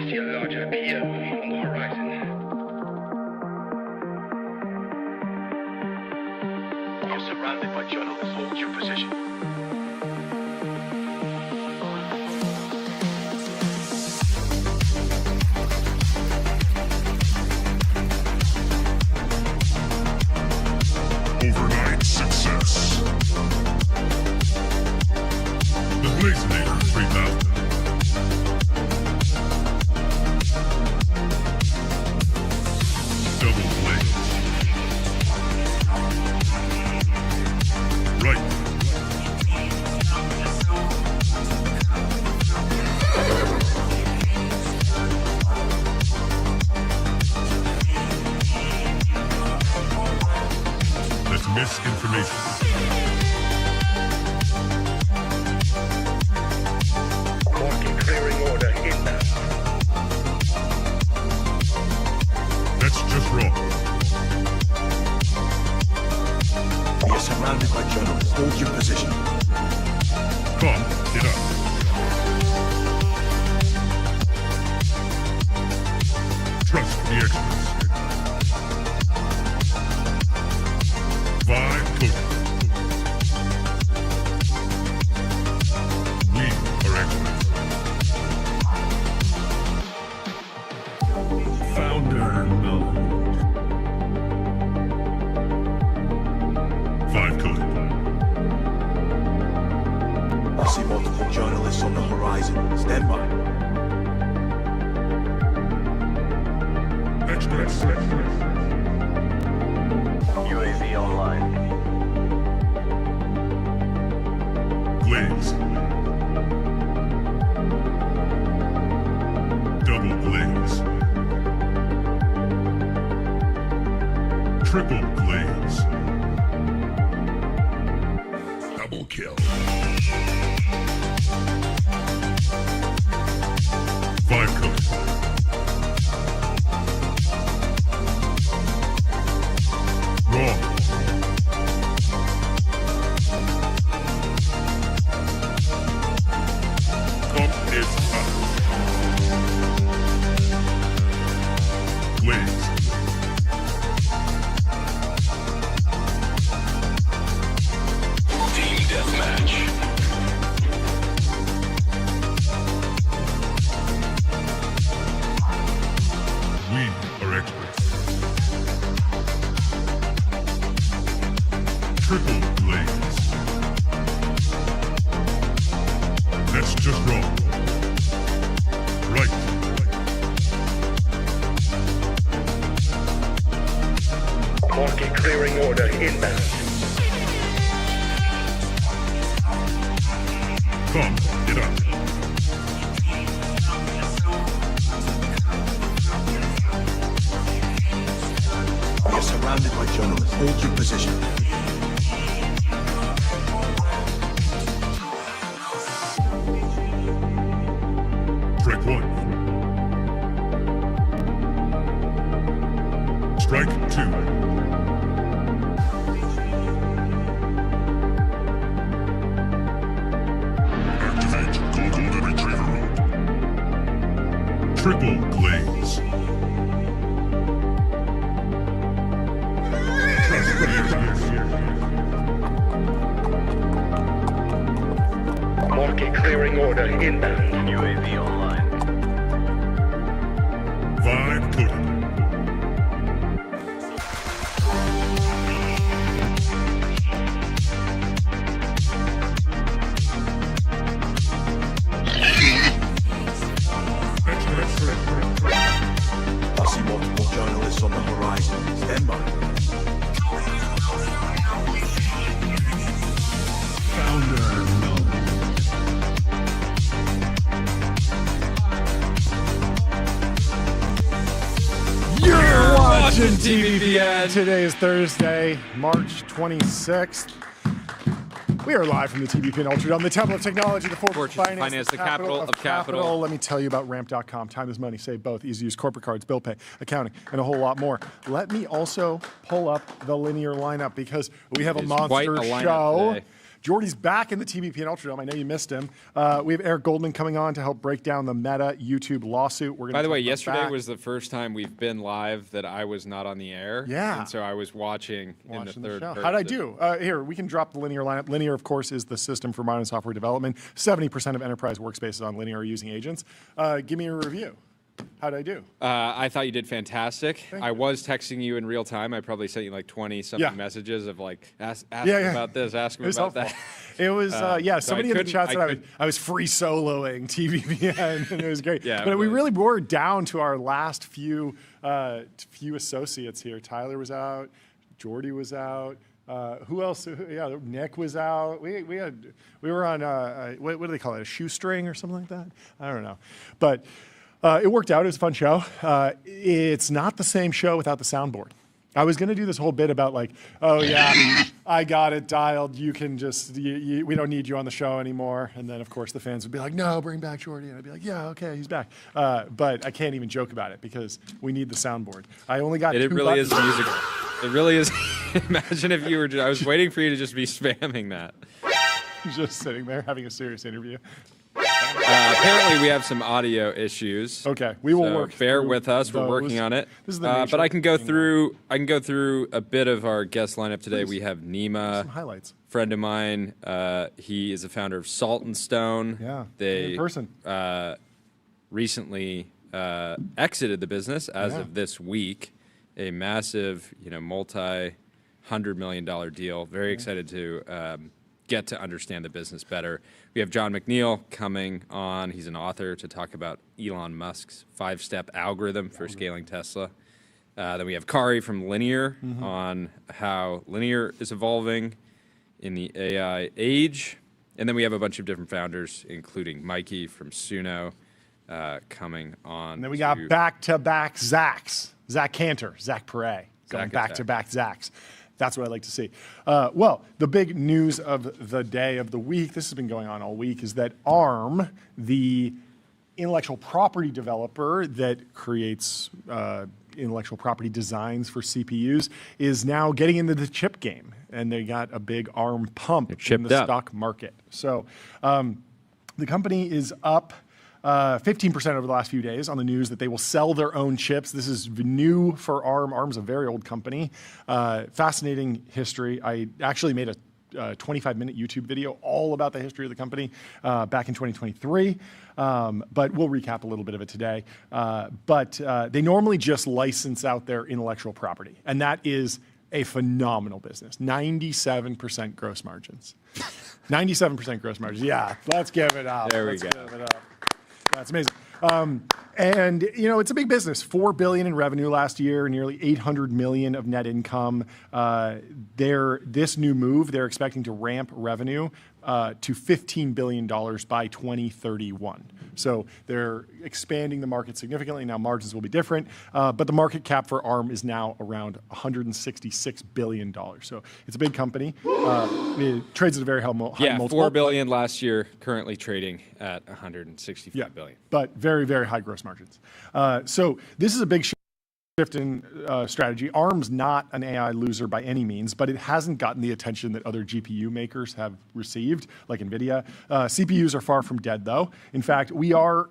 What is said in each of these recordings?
see a larger pier on the horizon. You're surrounded by journalists. Hold your position. Overnight success. The Blazinator 3000. Double blaze. Right. That's misinformation. Marking clearing order inbound. That's just wrong. We are surrounded by journalists. Hold your position. Come, get up. Trust the experts. Vibe coding. We are experts. Founder mode. Vibe coding. I see multiple journalists on the horizon. Stand by. Experts. UAV online. Blaze. Double blaze. Triple blaze. Double kill. Vibe code. Wrong. Pump is up. Blaze. Team deathmatch. We are experts. Triple blaze. That's just wrong. Right. Marking clearing order inbound. Come, get up. We are surrounded by journalists. Hold your position. Strike one. Strike two. Activate Golden Retriever mode. Triple blaze. Trust the experts. Marking clearing order inbound. UAV online. Vibe coded. I see multiple journalists on the horizon. Stand by. Founder mode. You're watching TBPN. Today is Thursday, March 26th. We are live from the TBPN Ultradome, the temple of technology, the fortress of finance, the capital of capital. Let me tell you about ramp.com. Time is money, save both. Easy to use corporate cards, bill pay, accounting, and a whole lot more. Let me also pull up the linear lineup because we have a monster show Jordy's back in the TBPN Ultradome. I know you missed him. We have Eric Goldman coming on to help break down the Meta YouTube lawsuit. We're gonna By the talk way, about yesterday that. was the first time we've been live that I was not on the air. Yeah. And so I was watching in the third person. How'd I do? Here, we can drop the Linear lineup. Linear, of course, is the system for modern software development. 70% of enterprise workspaces on Linear are using agents. Give me a review. How'd I do? I thought you did fantastic. I was texting you in real time. I probably sent you like 20-something memessages of like, ask about this, ask me about that. It was, somebody in the chat said I I was free soloing TBPN, and it was great. Yeah, but we really were down to our last few associates here. Tyler was out, Jordy was out. Who else? Yeah, Nick was out. We were on what do they call it? A shoestring or something like that? I don't know, but it worked out. It was a fun show. It's not the same show without the soundboard. I was going to do this whole bit about like, oh yeah, I got it dialed. You can just, we don't need you on the show anymore. And then of course the fans would be like, no, bring back Jordy. And I'd be like, yeah, okay, he's back. But I can't even joke about it because we need the soundboard. I only got It two really buttons. is musical. It really is. Imagine if you were, I was waiting for you to just be spamming that. Just sitting there having a serious interview. Apparently, we have some audio issues. Okay, we will work. Bear through with us. We're those. working on it. This is the but I can go thing. through. I can go through a bit of our guest lineup today. Please. We have Nima, Some highlights. friend of mine. He is the founder of Salt and Stone. Yeah, They in person. Recently exited the business as Yeah. of this week. A massive, multi-$100 million deal. Very excited to get to understand the business better. We have John McNeil coming on. He's an author to talk about Elon Musk's 5-step algorithm for scaling Tesla. Then we have Kari from Linear on how Linear is evolving in the AI age. And then we have a bunch of different founders, including Mikey from Suno, coming on. And then we got back-to-back Zachs. Zach Cantor, Zach Perret. Going Zach back-to-back Zachs. That's what I like to see. Well, the big news of the day, of the week, this has been going on all week, is that ARM, the intellectual property developer that creates intellectual property designs for CPUs, is now getting into the chip game. And they got a big ARM pump in the stock market. So the company is up 15% over the last few days on the news that they will sell their own chips. This is new for ARM. ARM's a very old company. Fascinating history. I actually made a 25-minute YouTube video all about the history of the company back in 2023, but we'll recap a little bit of it today. But they normally just license out their intellectual property, and that is a phenomenal business. 97% gross margins. 97% gross margins. Yeah, let's give it up. There we go. Give it up. That's amazing. And it's a big business. $4 billion in revenue last year, nearly $800 million of net income. This new move, they're expecting to ramp revenue to $15 billion by 2031. So they're expanding the market significantly. Now margins will be different, but the market cap for ARM is now around $166 billion. So it's a big company. It trades at a very high multiple. $4 billion last year, currently trading at $165 billion. But very, very high gross margins. So this is a big shift in strategy. ARM's not an AI loser by any means, but it hasn't gotten the attention that other GPU makers have received, like NVIDIA. CPUs are far from dead, though. In fact, we are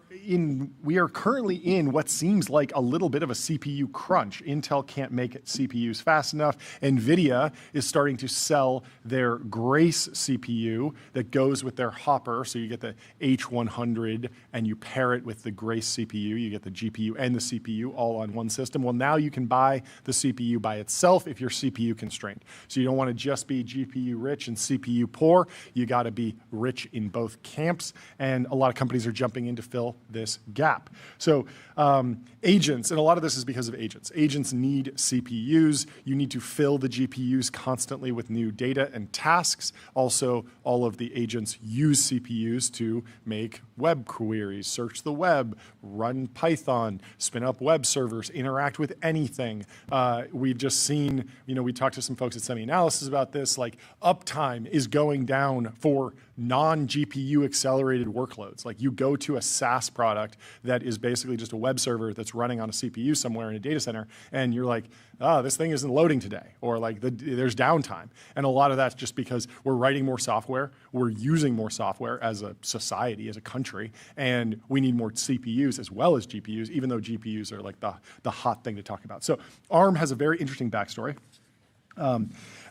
currently in what seems like a little bit of a CPU crunch. Intel can't make CPUs fast enough. NVIDIA is starting to sell their Grace CPU that goes with their Hopper. So you get the H100 and you pair it with the Grace CPU. You get the GPU and the CPU all on one system. Well, now you can buy the CPU by itself if you're CPU constrained. So you don't want to just be GPU rich and CPU poor. You got to be rich in both camps. And a lot of companies are jumping in to fill this gap. So agents, and a lot of this is because of agents. Agents need CPUs. You need to fill the GPUs constantly with new data and tasks. Also, all of the agents use CPUs to make web queries, search the web, run Python, spin up web servers, interact with anything. We've just seen, we talked to some folks at Semi-Analysis about this, like uptime is going down for non-GPU accelerated workloads. Like you go to a SaaS product that is basically just a web server that's running on a CPU somewhere in a data center, and you're like, oh, this thing isn't loading today, or like there's downtime. And a lot of that's just because we're writing more software, we're using more software as a society, as a country, and we need more CPUs as well as GPUs, even though GPUs are like the hot thing to talk about. So ARM has a very interesting backstory.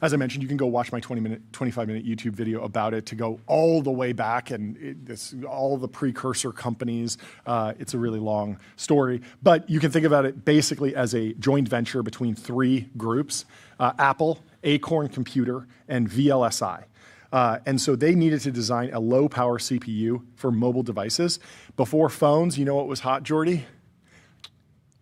As I mentioned, you can go watch my 25-minute YouTube video about it to go all the way back and all the precursor companies. It's a really long story, but you can think about it basically as a joint venture between three groups, Apple, Acorn Computer, and VLSI. And so they needed to design a low-power CPU for mobile devices. Before phones, you know what was hot, Jordy?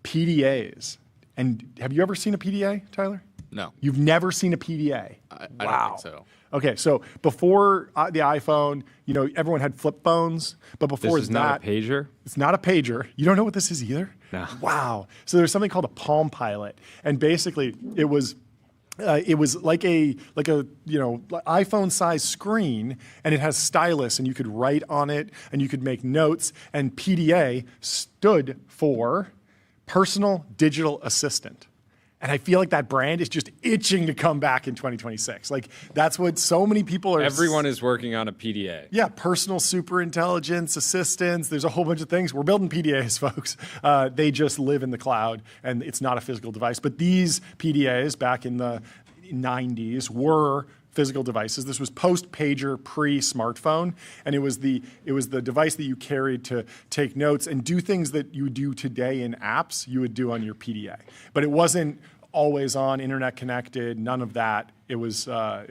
PDAs. And have you ever seen a PDA, Tyler? No. You've never seen a PDA? I don't think so. Okay, so before the iPhone, everyone had flip phones, but before This is not a pager? It's not a pager. You don't know what this is either? No. Wow. So there's something called a Palm Pilot, and basically it was like a iPhone-sized screen, and it has stylus, and you could write on it, and you could make notes, and PDA stood for Personal Digital Assistant. And I feel like that brand is just itching to come back in 2026. Like, that's what so many people are. Everyone is working on a PDA. Yeah, personal superintelligence assistants. There's a whole bunch of things. We're building PDAs, folks. They just live in the cloud, and it's not a physical device. But these PDAs back in the 90s were physical devices. This was post-pager, pre-smartphone, and it was the device that you carried to take notes and do things that you do today in apps you would do on your PDA. But it wasn't always on, internet connected, none of that. It was a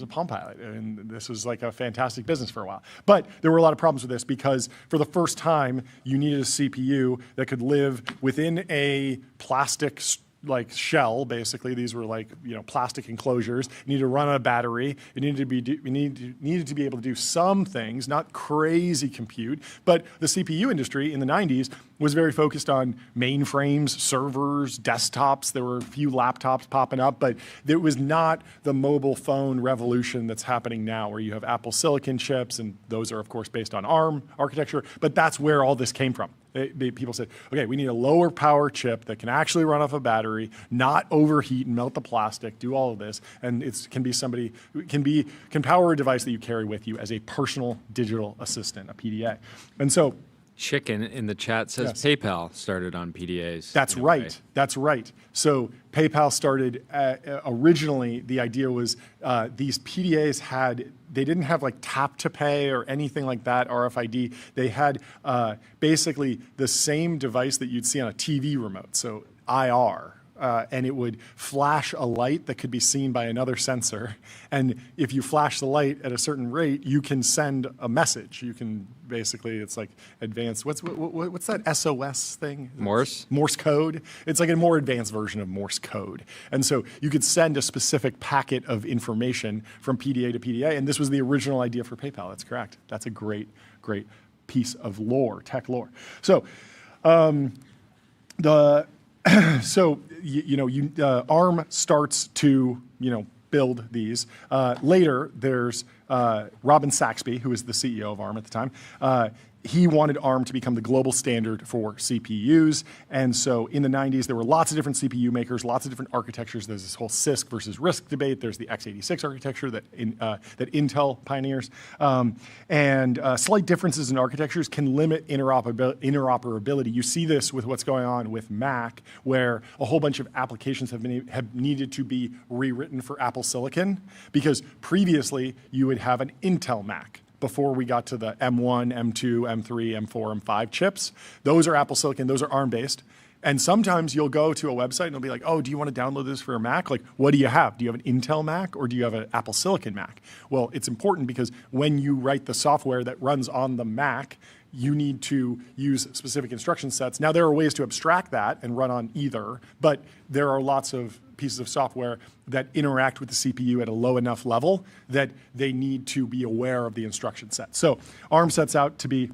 Palm Pilot, and this was like a fantastic business for a while. But there were a lot of problems with this because for the first time, you needed a CPU that could live within a plastic shell. Basically, these were like plastic enclosures. It needed to run on a battery. It needed to be able to do some things, not crazy compute. But the CPU industry in the 90s was very focused on mainframes, servers, desktops. There were a few laptops popping up, but there was not the mobile phone revolution that's happening now, where you have Apple Silicon chips, and those are of course based on ARM architecture. But that's where all this came from. People said, okay, we need a lower power chip that can actually run off a battery, not overheat and melt the plastic, do all of this, and can power a device that you carry with you as a personal digital assistant, a PDA. And so Chicken in the chat says Yes. PayPal started on PDAs. That's in a way. right. That's right. So PayPal started, originally the idea was these PDAs they didn't have like tap to pay or anything like that, RFID. They had basically the same device that you'd see on a TV remote, so IR. And it would flash a light that could be seen by another sensor. And if you flash the light at a certain rate, you can send a message. You can basically, it's like advanced, what's that SOS thing? Morse? Morse code. It's like a more advanced version of Morse code. And so you could send a specific packet of information from PDA to PDA. And this was the original idea for PayPal. That's correct. That's a great, great piece of lore, tech lore. So ARM starts to build these. Later, there's Robin Saxby, who was the CEO of ARM at the time. He wanted ARM to become the global standard for CPUs. And so in the 90s, there were lots of different CPU makers, lots of different architectures. There's this whole CISC versus RISC debate. There's the x86 architecture that Intel pioneers. And slight differences in architectures can limit interoperability. You see this with what's going on with Mac, where a whole bunch of applications have needed to be rewritten for Apple Silicon, because previously you would have an Intel Mac. Before we got to the M1, M2, M3, M4, M5 chips. Those are Apple Silicon, those are ARM-based. And sometimes you'll go to a website and it'll be like, oh, do you want to download this for a Mac? Like, what do you have? Do you have an Intel Mac or do you have an Apple Silicon Mac? Well, it's important because when you write the software that runs on the Mac, you need to use specific instruction sets. Now, there are ways to abstract that and run on either, but there are lots of pieces of software that interact with the CPU at a low enough level that they need to be aware of the instruction set. So ARM sets out to be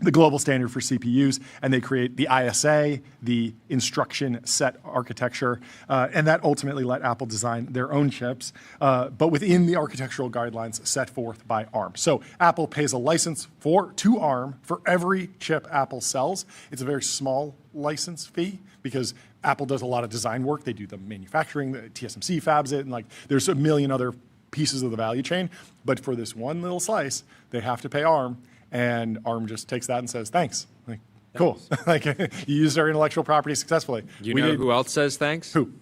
the global standard for CPUs, and they create the ISA, the instruction set architecture, and that ultimately let Apple design their own chips, but within the architectural guidelines set forth by ARM. So Apple pays a license to ARM for every chip Apple sells. It's a very small license fee because Apple does a lot of design work. They do the manufacturing, the TSMC fabs it, and like there's a million other pieces of the value chain. But for this one little slice, they have to pay ARM. And ARM just takes that and says, thanks. Like, cool. Like, you used our intellectual property successfully. You know who else says thanks? Who?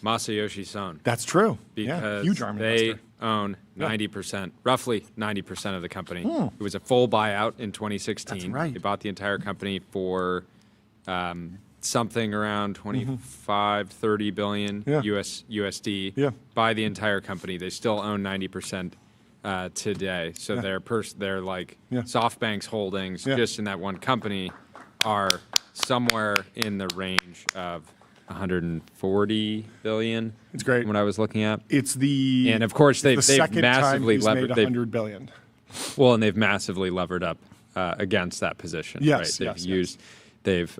Masayoshi Son. That's true. Because huge ARM they investor. own 90%, roughly 90% of the company. It was a full buyout in 2016. That's right. They bought the entire company for something around 25-30 billion USD. Yeah. Buy the entire company. They still own 90%. Today. So they're like SoftBank's holdings just in that one company are somewhere in the range of 140 billion. It's great. What I was looking at. And of course they've second massively time he's levered. made $100 billion. Well, and they've massively levered up against that position. Yes, right? yes. They've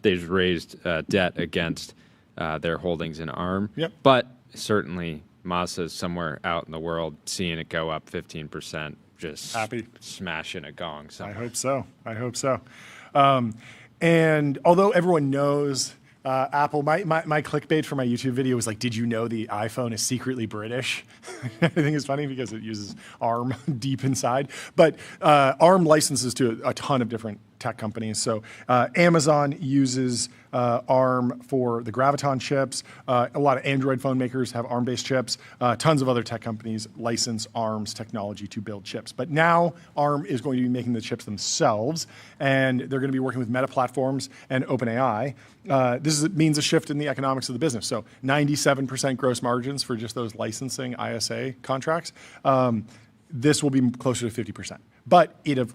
they've raised debt against their holdings in ARM. Yep. But certainly Masa's somewhere out in the world seeing it go up 15%, just happy, smashing a gong. I hope so. I hope so. And although everyone knows Apple, my clickbait for my YouTube video was like, did you know the iPhone is secretly British? I think it's funny because it uses ARM deep inside. But ARM licenses to a ton of different tech companies. So Amazon uses ARM for the Graviton chips. A lot of Android phone makers have ARM-based chips. Tons of other tech companies license ARM's technology to build chips. But now ARM is going to be making the chips themselves, and they're going to be working with Meta Platforms and OpenAI. This means a shift in the economics of the business. So 97% gross margins for just those licensing ISA contracts. This will be closer to 50%. But it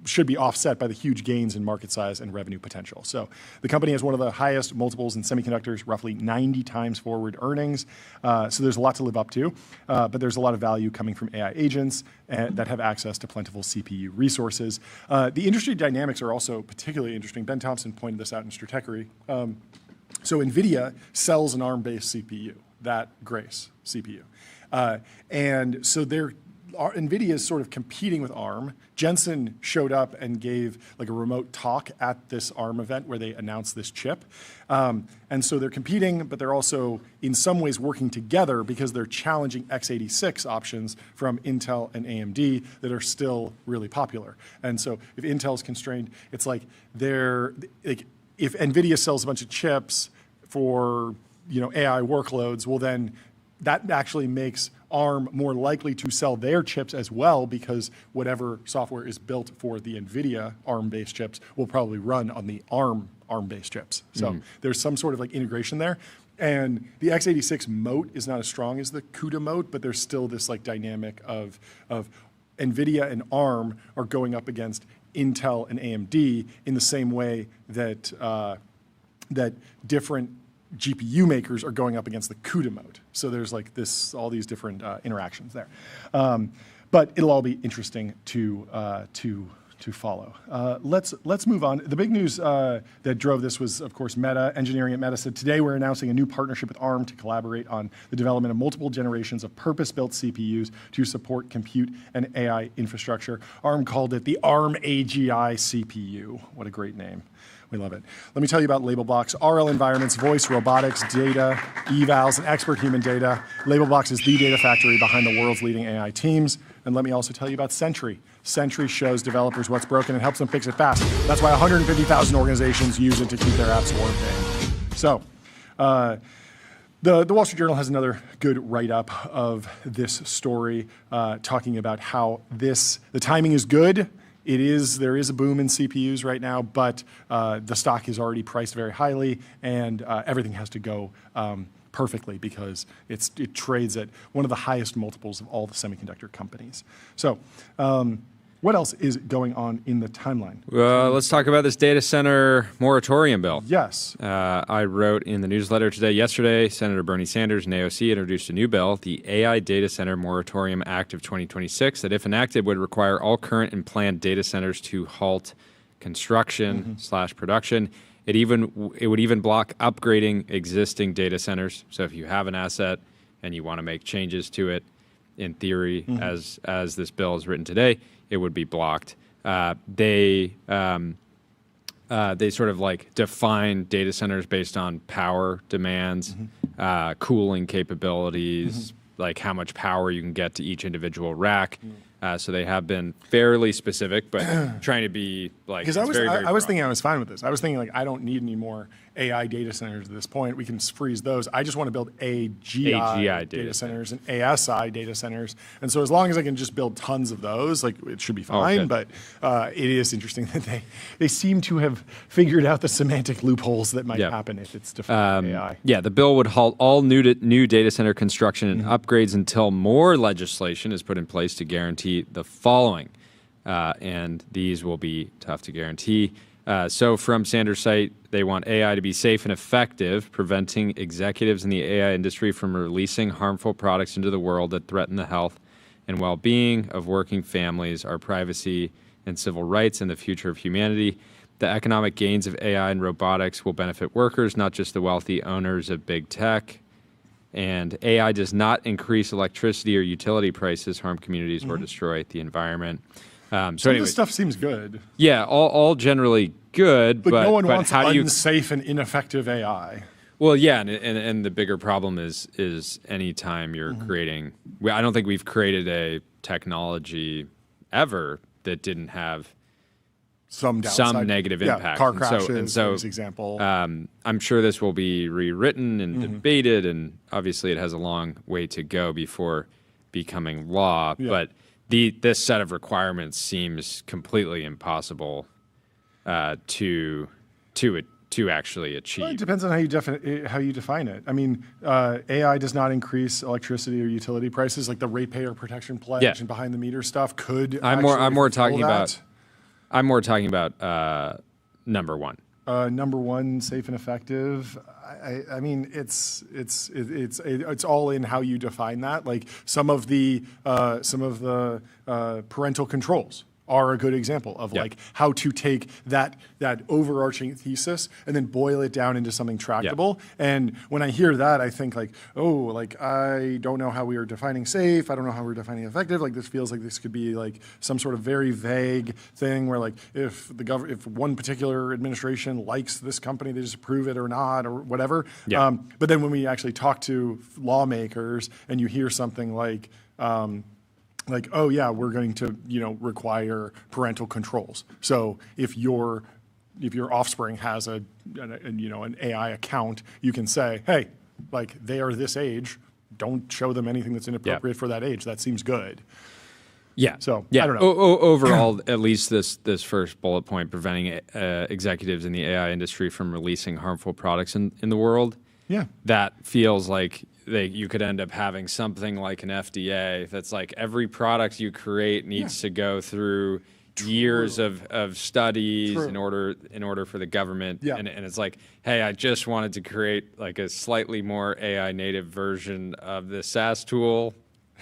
should be offset by the huge gains in market size and revenue potential. So the company has one of the highest multiples in semiconductors, roughly 90 times forward earnings. So there's a lot to live up to, but there's a lot of value coming from AI agents that have access to plentiful CPU resources. The industry dynamics are also particularly interesting. Ben Thompson pointed this out in Stratechery. So NVIDIA sells an ARM-based CPU, that Grace CPU. And so NVIDIA is sort of competing with ARM. Jensen showed up and gave like a remote talk at this ARM event where they announced this chip. And so they're competing, but they're also in some ways working together because they're challenging x86 options from Intel and AMD that are still really popular. And so if Intel's constrained, it's like if NVIDIA sells a bunch of chips for AI workloads, well then that actually makes ARM more likely to sell their chips as well because whatever software is built for the NVIDIA ARM-based chips will probably run on the ARM-based chips. So there's some sort of like integration there. And the x86 moat is not as strong as the CUDA moat, but there's still this like dynamic of NVIDIA and ARM are going up against Intel and AMD in the same way that that different GPU makers are going up against the CUDA mode. So there's like all these different interactions there. But it'll all be interesting to follow. Let's move on. The big news that drove this was, of course, Meta. Engineering at Meta said, today we're announcing a new partnership with ARM to collaborate on the development of multiple generations of purpose-built CPUs to support compute and AI infrastructure. ARM called it the ARM AGI CPU. What a great name. We love it. Let me tell you about Labelbox. RL environments, voice, robotics, data, evals, and expert human data. Labelbox is the data factory behind the world's leading AI teams. And let me also tell you about Sentry. Sentry shows developers what's broken and helps them fix it fast. That's why 150,000 organizations use it to keep their apps working. So, the Wall Street Journal has another good write-up of this story, talking about how the timing is good. There is a boom in CPUs right now, but the stock is already priced very highly, and everything has to go perfectly because it trades at one of the highest multiples of all the semiconductor companies. So What else is going on in the timeline? Let's talk about this data center moratorium bill. Yes. I wrote in the newsletter yesterday, Senator Bernie Sanders and AOC introduced a new bill, the AI Data Center Moratorium Act of 2026, that if enacted would require all current and planned data centers to halt construction / production. It would even block upgrading existing data centers. So if you have an asset and you want to make changes to it, in theory, as this bill is written today, it would be blocked. They sort of like define data centers based on power demands, cooling capabilities, like how much power you can get to each individual rack. So they have been fairly specific, but trying to be like, because I was thinking I was fine with this. I was thinking like I don't need any more AI data centers at this point. We can freeze those. I just want to build AGI data centers and ASI data centers. And so as long as I can just build tons of those, like it should be fine. But it is interesting that they seem to have figured out the semantic loopholes that might happen if it's defined AI. Yeah, the bill would halt all new data center construction and upgrades until more legislation is put in place to guarantee the following. And these will be tough to guarantee. So from Sanders' site, they want AI to be safe and effective, preventing executives in the AI industry from releasing harmful products into the world that threaten the health and well-being of working families, our privacy and civil rights, and the future of humanity. The economic gains of AI and robotics will benefit workers, not just the wealthy owners of big tech. And AI does not increase electricity or utility prices, harm communities, or destroy the environment. Some of this stuff seems good. Yeah, all generally good, but no one wants how do you unsafe and ineffective AI. Well, yeah, and the bigger problem is anytime you're creating. I don't think we've created a technology ever that didn't have some negative impact. Car crashes, and so example. I'm sure this will be rewritten and debated, and obviously it has a long way to go before becoming law. Yeah. But this set of requirements seems completely impossible to actually achieve. Well, it depends on how you define it. I mean, AI does not increase electricity or utility prices, like the ratepayer protection pledge and behind the meter stuff could. I'm more talking about number one. Number one, safe and effective. I mean, it's all in how you define that. Like some of the parental controls are a good example of like how to take that overarching thesis and then boil it down into something tractable. And when I hear that, I think like, oh, like I don't know how we are defining safe. I don't know how we're defining effective. Like this feels like this could be like some sort of very vague thing where like if one particular administration likes this company, they just approve it or not or whatever. Yeah. But then when we actually talk to lawmakers and you hear something like, oh yeah, we're going to, require parental controls. So if your offspring has an AI account, you can say, hey, like they are this age, don't show them anything that's inappropriate for that age. That seems good. Yeah. So yeah. I don't know. Overall, at least this first bullet point, preventing executives in the AI industry from releasing harmful products in the world. Yeah. That feels like you could end up having something like an FDA that's like every product you create needs to go through years of studies in order for the government. Yeah. And it's like, hey, I just wanted to create like a slightly more AI native version of the SAS tool.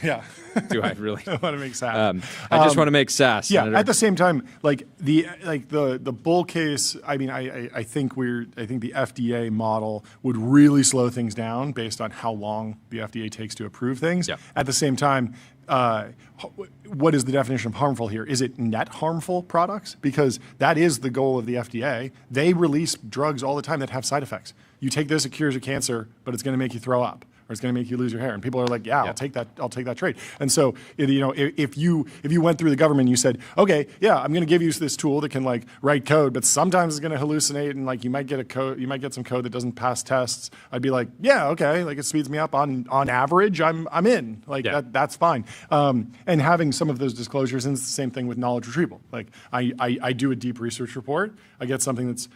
Yeah. Do I really I want to make SAS? I just want to make SAS. Yeah. Senator. At the same time, like the bull case. I mean, I think the FDA model would really slow things down based on how long the FDA takes to approve things. Yeah. At the same time, what is the definition of harmful here? Is it net harmful products? Because that is the goal of the FDA. They release drugs all the time that have side effects. You take this, it cures your cancer, but it's going to make you throw up, or it's going to make you lose your hair. And people are like, I'll take that trade. And so, if you went through the government and you said, okay, yeah, I'm going to give you this tool that can like write code, but sometimes it's going to hallucinate and like you might get some code that doesn't pass tests. I'd be like, yeah, okay, like it speeds me up on average. I'm in, like that's fine. And having some of those disclosures, and it's the same thing with knowledge retrieval. Like I do a deep research report. I get something that's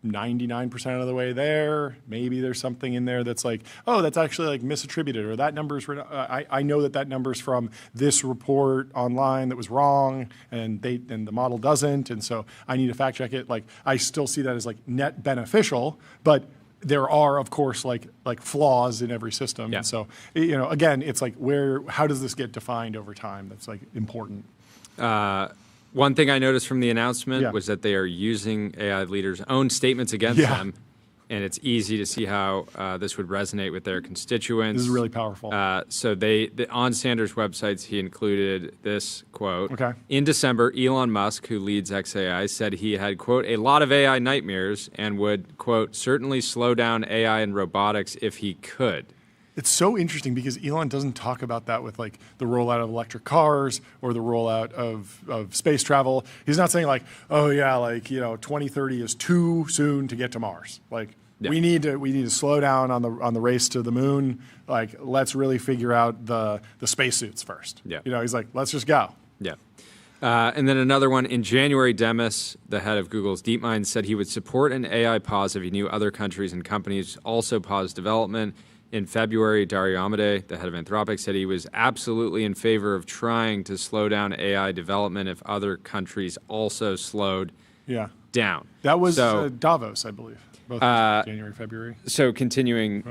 99% of the way there. Maybe there's something in there that's like, oh, that's actually like misattributed, or that number's, I know that number's from this report online that was wrong, and the model doesn't, and so I need to fact check it. Like, I still see that as like net beneficial, but there are, of course, like flaws in every system. Yeah. And so, you know, again, it's like how does this get defined over time? That's like important. One thing I noticed from the announcement Yeah. was that they are using AI leaders' own statements against Yeah. them, and it's easy to see how this would resonate with their constituents. This is really powerful. So on Sanders' websites, he included this quote. Okay. In December, Elon Musk, who leads xAI, said he had, quote, a lot of AI nightmares and would, quote, certainly slow down AI and robotics if he could. It's so interesting because Elon doesn't talk about that with like the rollout of electric cars or the rollout of space travel. He's not saying like, oh yeah, like, you know, 2030 is too soon to get to Mars. Like, Yeah. we need to slow down on the race to the moon. Like, let's really figure out the spacesuits first. Yeah. You know, he's like, let's just go. Yeah. And then another one, in January, Demis, the head of Google's DeepMind, said he would support an AI pause if he knew other countries and companies also paused development. In February, Dario Amodei, the head of Anthropic, said he was absolutely in favor of trying to slow down AI development if other countries also slowed Yeah. down. That was So- Davos, I believe. Both January, February. So continuing,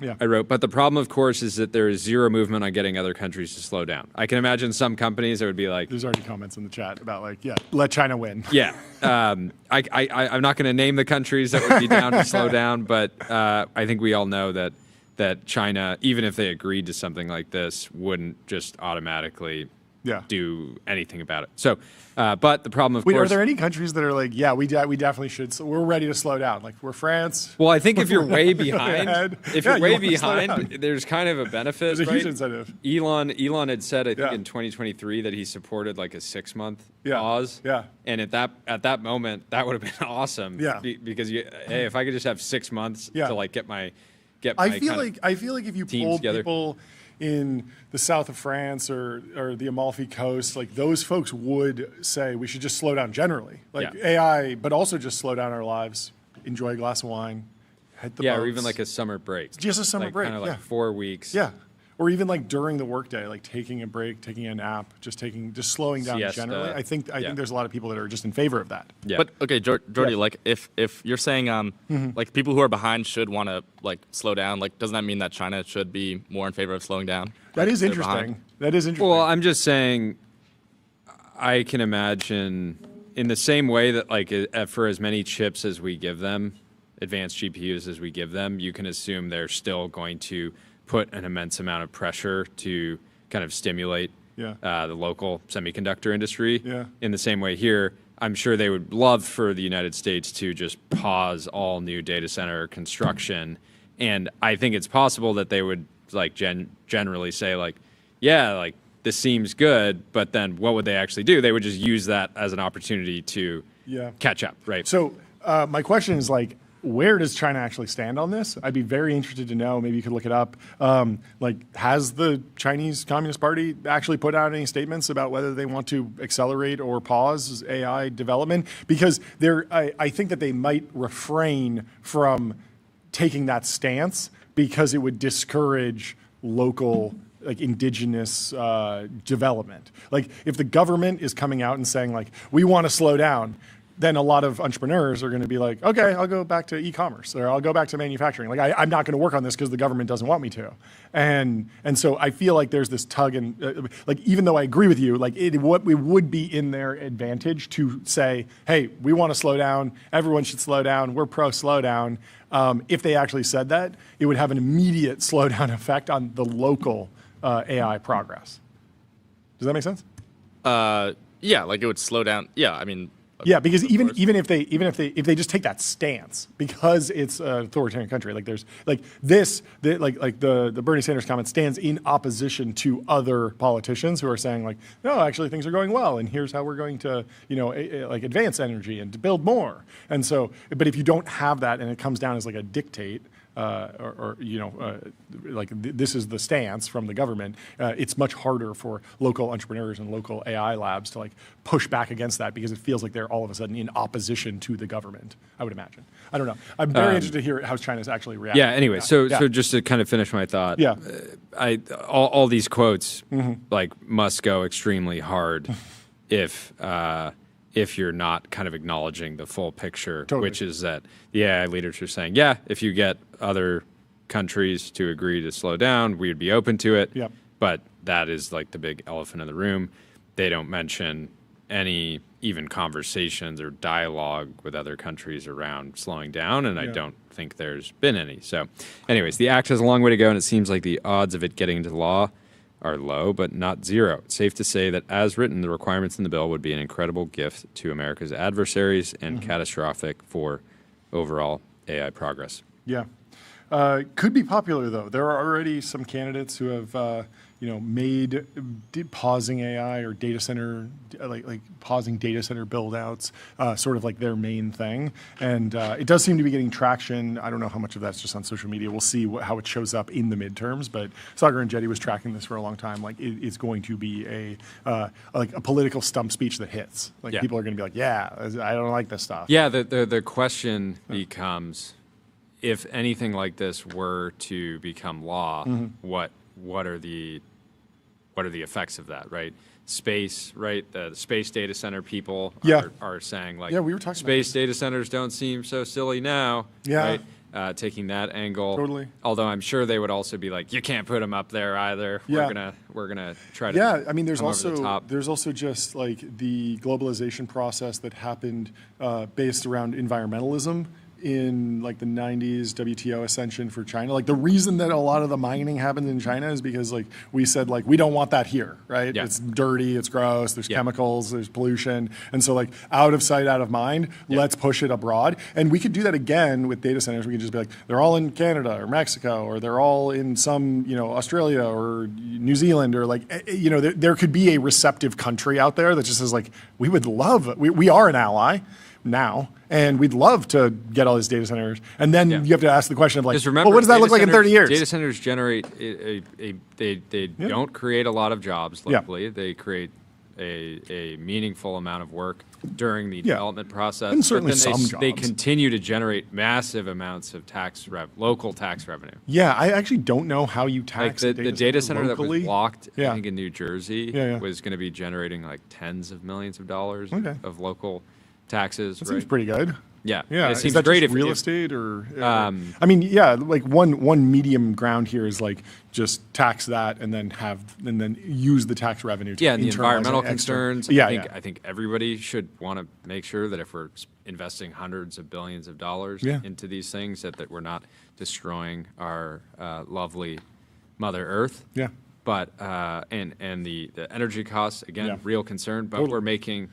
Yeah. I wrote, but the problem, of course, is that there is zero movement on getting other countries to slow down. I can imagine some companies that would be like, There's already comments in the chat about like, yeah, let China win. yeah. I'm not going to name the countries that would be down to slow down, but I think we all know that China, even if they agreed to something like this, wouldn't just automatically Yeah. do anything about it. So, but the problem, of Wait, course. are there any countries that are like, yeah, we definitely should. So we're ready to slow down. Like, we're France. Well, I think if you're way behind, ahead. if Yeah, you're you way wanna slow behind, down. there's kind of a benefit. There's a right? huge incentive. Elon had said, I think Yeah. in 2023, that he supported like a 6-month Yeah. pause. Yeah. And at that moment, that would have been awesome. Yeah. Because hey, if I could just have 6 months Yeah. to like get my I feel kind like if you teams pulled together. people in the south of France or the Amalfi Coast, like those folks would say we should just slow down generally, like Yeah. AI, but also just slow down our lives, enjoy a glass of wine, hit the yeah, boats. or even like a summer break. Just a summer break, Kind of like yeah. 4 weeks. Yeah. Or even like during the workday, like taking a break, taking a nap, just slowing down Siesta. generally. I think Yeah. there's a lot of people that are just in favor of that. Yeah. But okay, Jordy, Yeah. like if you're saying like people who are behind should want to like slow down, like doesn't that mean that China should be more in favor of slowing down? That is They're interesting. behind. That is interesting. Well, I'm just saying, I can imagine in the same way that like for as many chips as we give them, advanced GPUs as we give them, you can assume they're still going to put an immense amount of pressure to kind of stimulate Yeah. the local semiconductor industry. Yeah. In the same way here, I'm sure they would love for the United States to just pause all new data center construction. And I think it's possible that they would like generally say like, yeah, like this seems good, but then what would they actually do? They would just use that as an opportunity to Yeah. catch up, right? So my question is like, where does China actually stand on this? I'd be very interested to know. Maybe you could look it up. Like, has the Chinese Communist Party actually put out any statements about whether they want to accelerate or pause AI development? Because I think that they might refrain from taking that stance because it would discourage local, like indigenous development. Like, if the government is coming out and saying like, we want to slow down, then a lot of entrepreneurs are going to be like, okay, I'll go back to e-commerce or I'll go back to manufacturing. Like, I'm not going to work on this because the government doesn't want me to. And so I feel like there's this tug and like, even though I agree with you, like it would be in their advantage to say, hey, we want to slow down. Everyone should slow down. We're pro slowdown. If they actually said that, it would have an immediate slowdown effect on the local AI progress. Does that make sense? Yeah, like it would slow down. Yeah, I mean. Yeah, because of even course. if they just take that stance, because it's an authoritarian country, like there's like this, the Bernie Sanders comment stands in opposition to other politicians who are saying like, no, actually things are going well, and here's how we're going to like advance energy and to build more. And so, but if you don't have that and it comes down as like a dictate, this is the stance from the government, it's much harder for local entrepreneurs and local AI labs to like push back against that because it feels like they're all of a sudden in opposition to the government. I would imagine. I don't know. I'm very interested to hear how China's actually reacting. Yeah. Anyway, so just to kind of finish my thought. Yeah. All these quotes like must go extremely hard if you're not kind of acknowledging the full picture, which is that the AI leaders are saying, yeah, if you get other countries to agree to slow down, we'd be open to it. Yep. But that is like the big elephant in the room. They don't mention any even conversations or dialogue with other countries around slowing down, and I don't think there's been any. So anyways, the act has a long way to go, and it seems like the odds of it getting into law are low, but not zero. It's safe to say that as written, the requirements in the bill would be an incredible gift to America's adversaries and catastrophic for overall AI progress. Yeah. Could be popular, though. There are already some candidates who have, made pausing AI or data center, like pausing data center build-outs, sort of like their main thing. And it does seem to be getting traction. I don't know how much of that's just on social media. We'll see how it shows up in the midterms. But Sagar and Jetty was tracking this for a long time. Like, it's going to be a political stump speech that hits. Like, people are going to be like, yeah, I don't like this stuff. Yeah, the question becomes, if anything like this were to become law, what are the effects of that, right? Space, right? The space data center people are saying like, we were talking space about data centers don't seem so silly now, right? Taking that angle. Totally. Although I'm sure they would also be like, you can't put them up there either. Yeah. We're gonna try to. Yeah, I mean, there's come over the top. also just like the globalization process that happened based around environmentalism in like the 90s WTO ascension for China. Like the reason that a lot of the mining happened in China is because like we said like we don't want that here, right? Yeah. It's dirty, it's gross, there's chemicals, there's pollution. And so like out of sight, out of mind, let's push it abroad. And we could do that again with data centers. We could just be like, they're all in Canada or Mexico, or they're all in some, Australia or New Zealand, or like, there could be a receptive country out there that just says like, we are an ally now, and we'd love to get all these data centers. And then you have to ask the question of like, just remember, what does that look like in 30 years? Data centers generate they don't create a lot of jobs locally. They create a meaningful amount of work during the development process. And certainly but then some jobs. They continue to generate massive amounts of local tax revenue. Yeah, I actually don't know how you tax like the data center locally. that was blocked, I think in New Jersey, was going to be generating like tens of millions of dollars of local taxes. That seems pretty good. Yeah, yeah. It seems is that great just if real estate or? I mean, like one medium ground here is like just tax that and then use the tax revenue to and the internalize environmental it extra. concerns. I think everybody should want to make sure that if we're investing hundreds of billions of dollars into these things, that we're not destroying our lovely Mother Earth. Yeah. But and the energy costs again, real concern. But we're making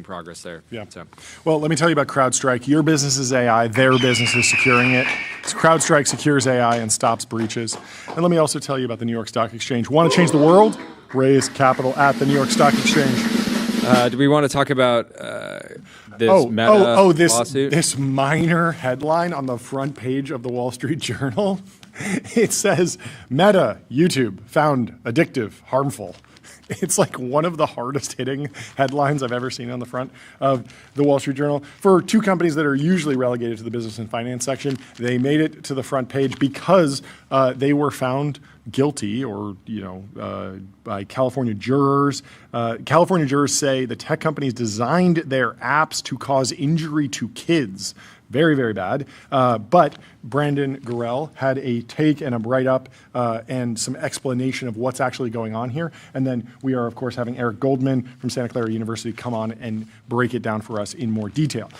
progress there. Yeah. So. Well, let me tell you about CrowdStrike. Your business is AI. Their business is securing it. So CrowdStrike secures AI and stops breaches. And let me also tell you about the New York Stock Exchange. Want to change the world? Raise capital at the New York Stock Exchange. Do we want to talk about this Meta lawsuit? This minor headline on the front page of the Wall Street Journal? It says, Meta, YouTube, found addictive, harmful. It's like one of the hardest hitting headlines I've ever seen on the front of the Wall Street Journal. For two companies that are usually relegated to the business and finance section, they made it to the front page because they were found guilty by California jurors. California jurors say the tech companies designed their apps to cause injury to kids. Very, very bad. But Brandon Gorell had a take and a write-up and some explanation of what's actually going on here. And then we are, of course, having Eric Goldman from Santa Clara University come on and break it down for us in more detail.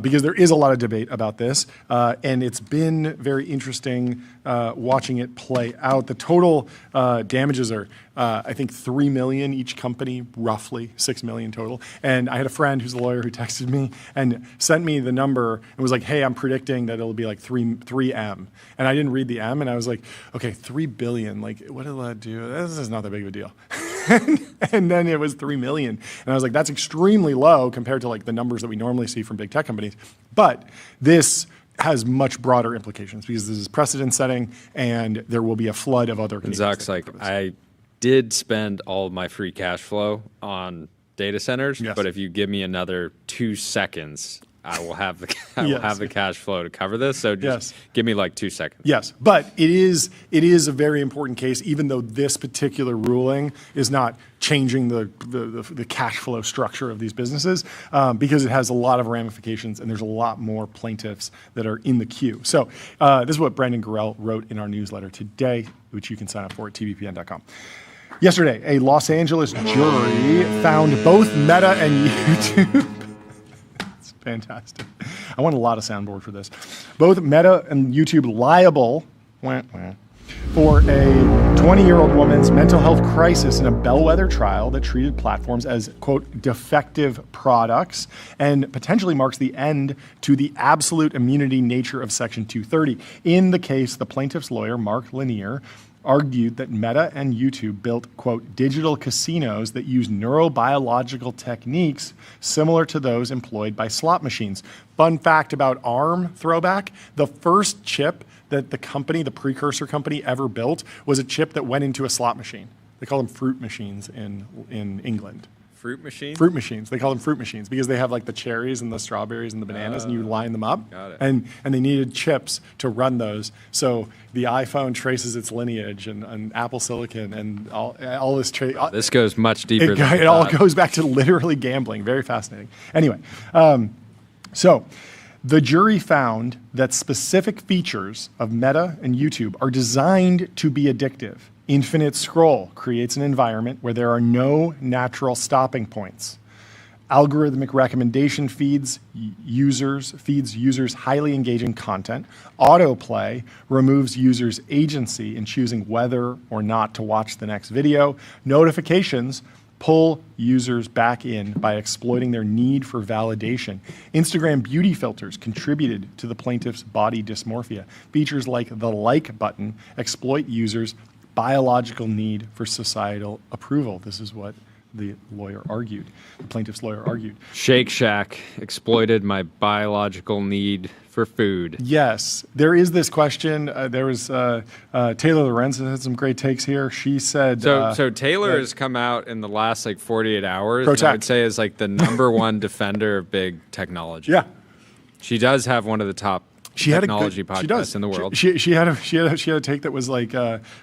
Because there is a lot of debate about this. And it's been very interesting watching it play out. The total damages are, I think, $3 million each company, roughly $6 million total. And I had a friend who's a lawyer who texted me and sent me the number and was like, hey, I'm predicting that it'll be like 3M. And I didn't read the M, and I was like, okay, 3 billion, like, what did that do? This is not that big of a deal. And then it was 3 million. And I was like, that's extremely low compared to like the numbers that we normally see from big tech companies. But this has much broader implications because this is precedent setting, and there will be a flood of other. And Zuck's like, I did spend all of my free cash flow on data centers, Yes. but if you give me another 2 seconds, I will have the Yes. have the cash flow to cover this. So just give me like 2 seconds. Yes, but it is a very important case, even though this particular ruling is not changing the cash flow structure of these businesses, because it has a lot of ramifications, and there's a lot more plaintiffs that are in the queue. So this is what Brandon Gorell wrote in our newsletter today, which you can sign up for at tbpn.com. Yesterday, a Los Angeles jury found both Meta and YouTube. Fantastic. I want a lot of soundboard for this. Both Meta and YouTube liable for a 20-year-old woman's mental health crisis in a bellwether trial that treated platforms as, quote, defective products and potentially marks the end to the absolute immunity nature of Section 230. In the case, the plaintiff's lawyer, Mark Lanier, argued that Meta and YouTube built, quote, digital casinos that use neurobiological techniques similar to those employed by slot machines. Fun fact about ARM throwback, the first chip that the precursor company ever built was a chip that went into a slot machine. They call them fruit machines in England. Fruit machine? Fruit machines. They call them fruit machines because they have like the cherries and the strawberries and the bananas, and you line them up. Got it. And they needed chips to run those. So the iPhone traces its lineage, and Apple Silicon, and all this. This goes much deeper than It all goes back to literally gambling. Very fascinating. Anyway, so the jury found that specific features of Meta and YouTube are designed to be addictive. Infinite scroll creates an environment where there are no natural stopping points. Algorithmic recommendation feeds users highly engaging content. Autoplay removes users' agency in choosing whether or not to watch the next video. Notifications pull users back in by exploiting their need for validation. Instagram beauty filters contributed to the plaintiff's body dysmorphia. Features like the like button exploit users' biological need for societal approval. This is what the plaintiff's lawyer argued. Shake Shack exploited my biological need for food. Yes, there is this question. There was Taylor Lorenz had some great takes here. She said... So Taylor has come out in the last like 48 hours, and I would say is like the number one defender of big technology. Yeah. She does have one of the top technology podcasts in the world. She had a take that was like,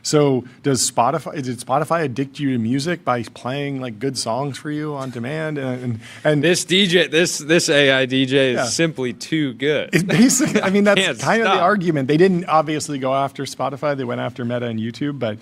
so did Spotify addict you to music by playing like good songs for you on demand? And this AI DJ is simply too good. It's basically, I mean, that's Can't kind of the stop. argument. They didn't obviously go after Spotify. They went after Meta and YouTube. But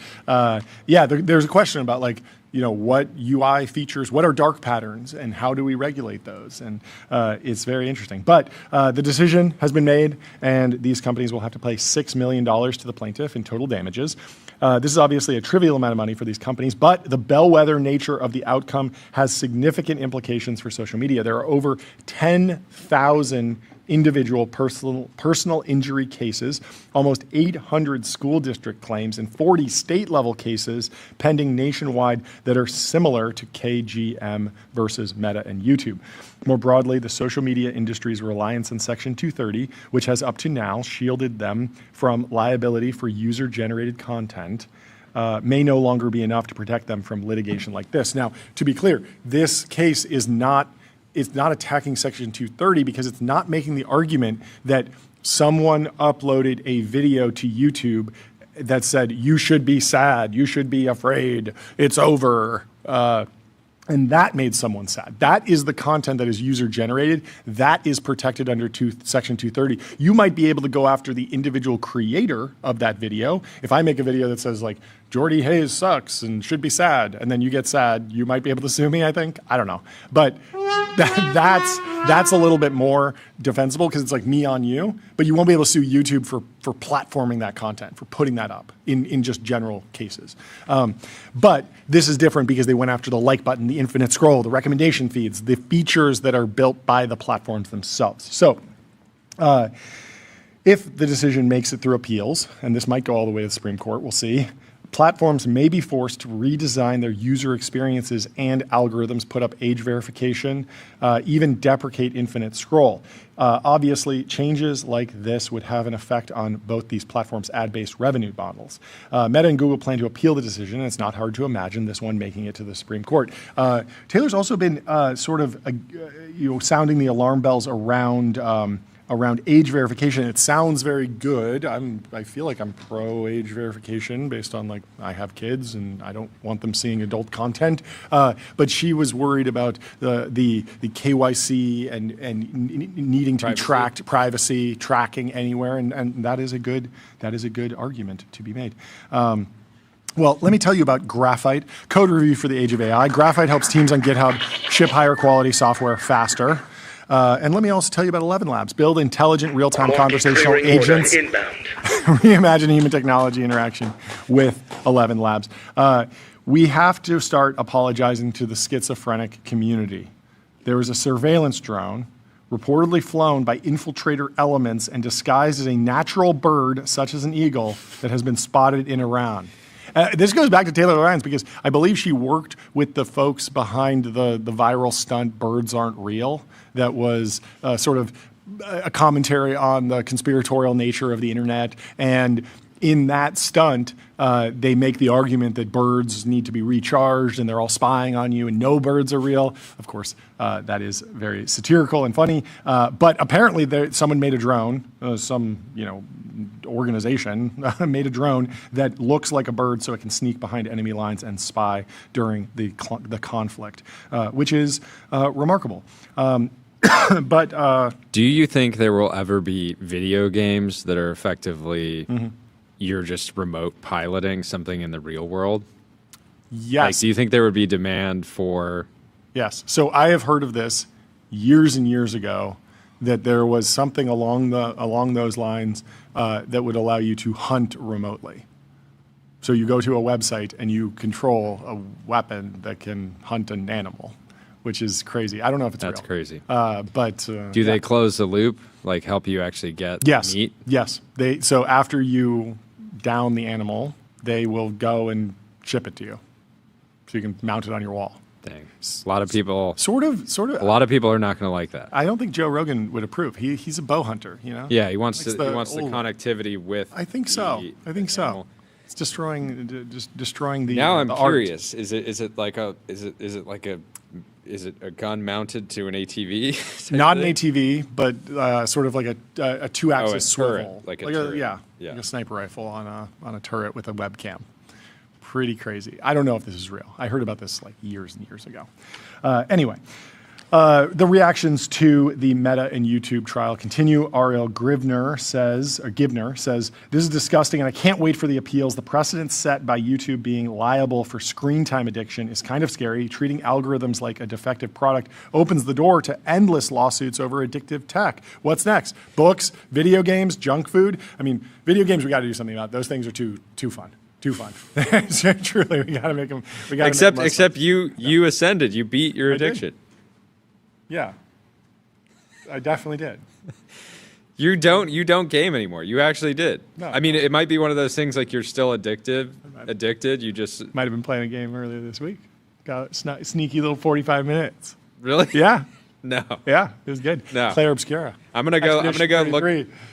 there's a question about like, what UI features, what are dark patterns, and how do we regulate those? And it's very interesting. But the decision has been made, and these companies will have to pay $6 million to the plaintiff in total damages. This is obviously a trivial amount of money for these companies, but the bellwether nature of the outcome has significant implications for social media. There are over 10,000 individual personal injury cases, almost 800 school district claims, and 40 state-level cases pending nationwide that are similar to KGM versus Meta and YouTube. More broadly, the social media industry's reliance on Section 230, which has up to now shielded them from liability for user-generated content, may no longer be enough to protect them from litigation like this. Now, to be clear, this case is not attacking Section 230 because it's not making the argument that someone uploaded a video to YouTube that said, you should be sad, you should be afraid, it's over. And that made someone sad. That is the content that is user-generated. That is protected under Section 230. You might be able to go after the individual creator of that video. If I make a video that says, like, Jordy Hayes sucks and should be sad, and then you get sad, you might be able to sue me, I think. I don't know. But that's a little bit more defensible because it's like me on you, but you won't be able to sue YouTube for platforming that content, for putting that up in just general cases. But this is different because they went after the like button, the infinite scroll, the recommendation feeds, the features that are built by the platforms themselves. So if the decision makes it through appeals, and this might go all the way to the Supreme Court, we'll see, Platforms may be forced to redesign their user experiences and algorithms, put up age verification, even deprecate infinite scroll. Obviously, changes like this would have an effect on both these platforms' ad-based revenue models. Meta and Google plan to appeal the decision, and it's not hard to imagine this one making it to the Supreme Court. Taylor's also been sounding the alarm bells around age verification. It sounds very good. I feel like I'm pro age verification based on, like, I have kids and I don't want them seeing adult content. But she was worried about the KYC and needing to be tracked, privacy, tracking anywhere, and that is a good argument to be made. Well, let me tell you about Graphite, code review for the age of AI. Graphite helps teams on GitHub ship higher quality software faster. And let me also tell you about 11 Labs. Build intelligent, real-time conversational agents. Reimagine human technology interaction with 11 Labs. We have to start apologizing to the schizophrenic community. There was a surveillance drone reportedly flown by infiltrator elements and disguised as a natural bird, such as an eagle, that has been spotted in Iran. This goes back to Taylor Lorenz because I believe she worked with the folks behind the viral stunt "Birds Aren't Real," that was sort of a commentary on the conspiratorial nature of the internet. And in that stunt, they make the argument that birds need to be recharged and they're all spying on you and no birds are real. Of course, that is very satirical and funny. But apparently someone made a drone, some organization made a drone that looks like a bird so it can sneak behind enemy lines and spy during the conflict, which is remarkable. But do you think there will ever be video games that are effectively you're just remote piloting something in the real world? Yes. Like, do you think there would be demand for? Yes. So I have heard of this years and years ago, that there was something along those lines that would allow you to hunt remotely. So you go to a website and you control a weapon that can hunt an animal, which is crazy. I don't know if it's real. That's crazy. Do they close the loop, like help you actually get meat? Yes. So after you down the animal, they will go and ship it to you, so you can mount it on your wall. Dang. A lot of people. Sort of. A lot of people are not going to like that. I don't think Joe Rogan would approve. He's a bow hunter, Yeah, he wants the connectivity with. I think so. It's destroying the. Now I'm the curious. Art. Is it a gun mounted to an ATV? Not an ATV, but sort of like a two-axis swivel, like a turret. Like a sniper rifle on a turret with a webcam. Pretty crazy. I don't know if this is real. I heard about this like years and years ago. Anyway, the reactions to the Meta and YouTube trial continue. Ariel Givner says, this is disgusting and I can't wait for the appeals. The precedent set by YouTube being liable for screen time addiction is kind of scary. Treating algorithms like a defective product opens the door to endless lawsuits over addictive tech. What's next? Books, video games, junk food? I mean, video games we got to do something about. Those things are too fun. Too fun. Truly, we got to make them. Except you ascended. You beat your addiction. Yeah, I definitely did. You don't game anymore. You actually did. No. I mean, it might be one of those things like you're still addicted. You just might have been playing a game earlier this week. Got a sneaky little 45 minutes. Really? Yeah. No. Yeah, it was good. No. Claire Obscura. I'm gonna go look.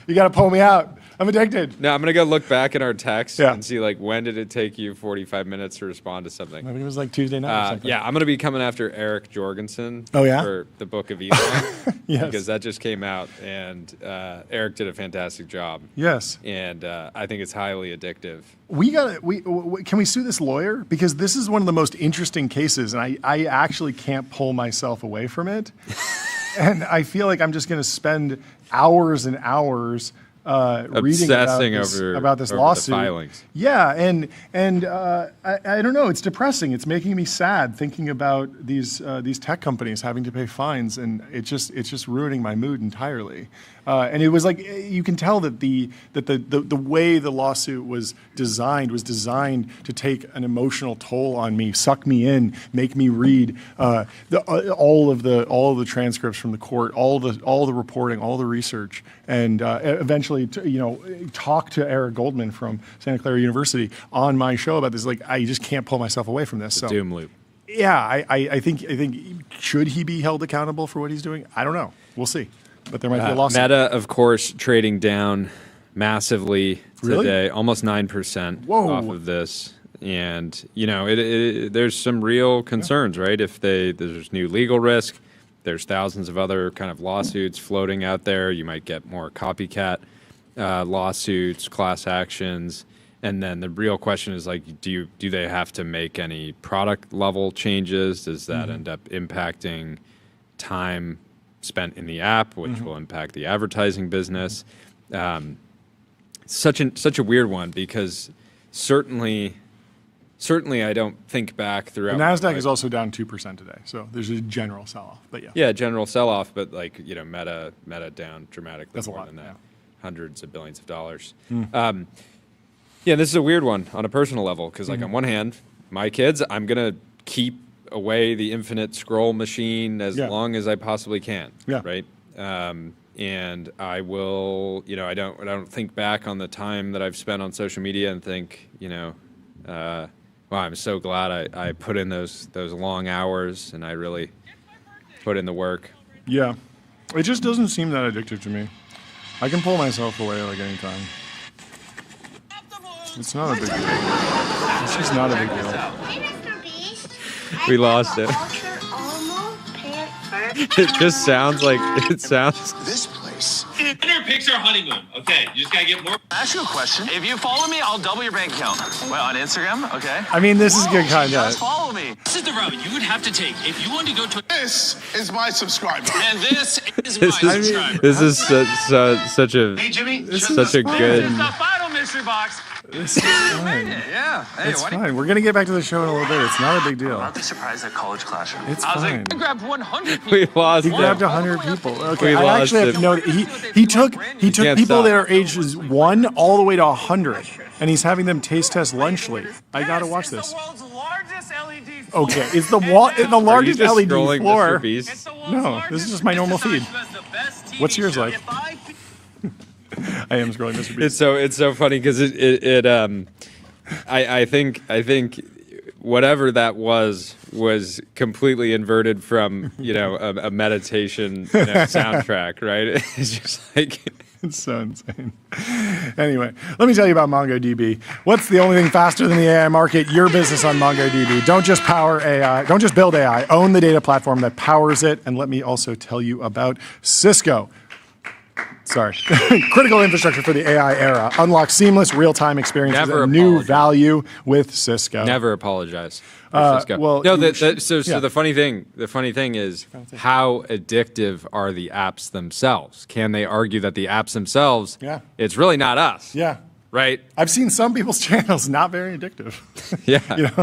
You got to pull me out. I'm addicted. No, I'm gonna go look back at our text Yeah. and see like when did it take you 45 minutes to respond to something. I think it was like Tuesday night or something. Yeah, I'm gonna be coming after Eric Jorgensen. Oh, yeah? For the Book of Elon. Yes. Because that just came out and Eric did a fantastic job. Yes. And I think it's highly addictive. Can we sue this lawyer? Because this is one of the most interesting cases, and I actually can't pull myself away from it. And I feel like I'm just going to spend hours and hours reading about this lawsuit. The filings. Yeah, and I don't know. It's depressing. It's making me sad thinking about these tech companies having to pay fines, and it's just ruining my mood entirely. And it was like you can tell that the way the lawsuit was designed to take an emotional toll on me, suck me in, make me read all of the transcripts from the court, all the reporting, all the research, and eventually actually, talk to Eric Goldman from Santa Clara University on my show about this. Like, I just can't pull myself away from this. So, Doom loop. yeah, I think should he be held accountable for what he's doing? I don't know. We'll see. But there might be a lawsuit. Meta, of course, trading down massively Really? today, almost 9% Whoa. off of this. And, there's some real concerns, right? If there's new legal risk, there's thousands of other kind of lawsuits floating out there. You might get more copycat lawsuits, class actions. And then the real question is, like, do they have to make any product level changes? Does that end up impacting time spent in the app, which will impact the advertising business? Such a weird one, because certainly I don't think back throughout. The NASDAQ is also down 2% today. So there's a general sell-off. But yeah. Yeah, general sell-off, but Meta down dramatically. That's a more lot, than that. yeah. Hundreds of billions of dollars. Yeah, this is a weird one on a personal level, because on one hand, my kids, I'm going to keep away the infinite scroll machine as long as I possibly can. Yeah. Right? And I will, I don't think back on the time that I've spent on social media and think, wow, I'm so glad I put in those long hours and I really put in the work. Yeah. It just doesn't seem that addictive to me. I can pull myself away like anytime. It's not a big deal. It's just not a big deal. We lost it. It just sounds like This place. Dinner picks our honeymoon. Okay, you just gotta get more. Ask you a question. If you follow me, I'll double your bank account. Well, on Instagram, okay? I mean, this is good She content. does follow me. This is the route you would have to take if you want to go to. This is my subscriber. And this is my subscriber. this is such a Hey, Jimmy. such a good. It's the final mystery box. This is fine. Yeah. Hey, It's why do fine. We're going to get back to the show in a little bit. It's not a big deal. I'll be surprised at college classroom. It's I was fine. like, I grabbed 100 people. We lost He grabbed it. 100 people. Okay, We I lost actually have it. to note he took can't people stop. that are ages 1 all the way to 100, and he's having them taste test Lunchly. I got to watch this. It's the world's largest LED floor. Okay, it's the largest just LED scrolling floor. Mr. Beast? It's the world's No, largest. this is just my normal feed. This is the best TV What's yours show. like? If I could- I am scrolling Mr. Beast. It's so funny because I think whatever that was completely inverted from a meditation soundtrack, right? It's just like It's so insane. Anyway, let me tell you about MongoDB. What's the only thing faster than the AI market? Your business on MongoDB. Don't just power AI. Don't just build AI. Own the data platform that powers it. And let me also tell you about Cisco. Sorry. Critical infrastructure for the AI era. Unlock seamless real-time experiences Never and new apologize. value with Cisco. never apologize. for Cisco. well, no, you so yeah. the funny thing is how addictive are the apps themselves? Can they argue that the apps themselves? Yeah. It's really not us. Yeah. Right. I've seen some people's channels not very addictive. Yeah.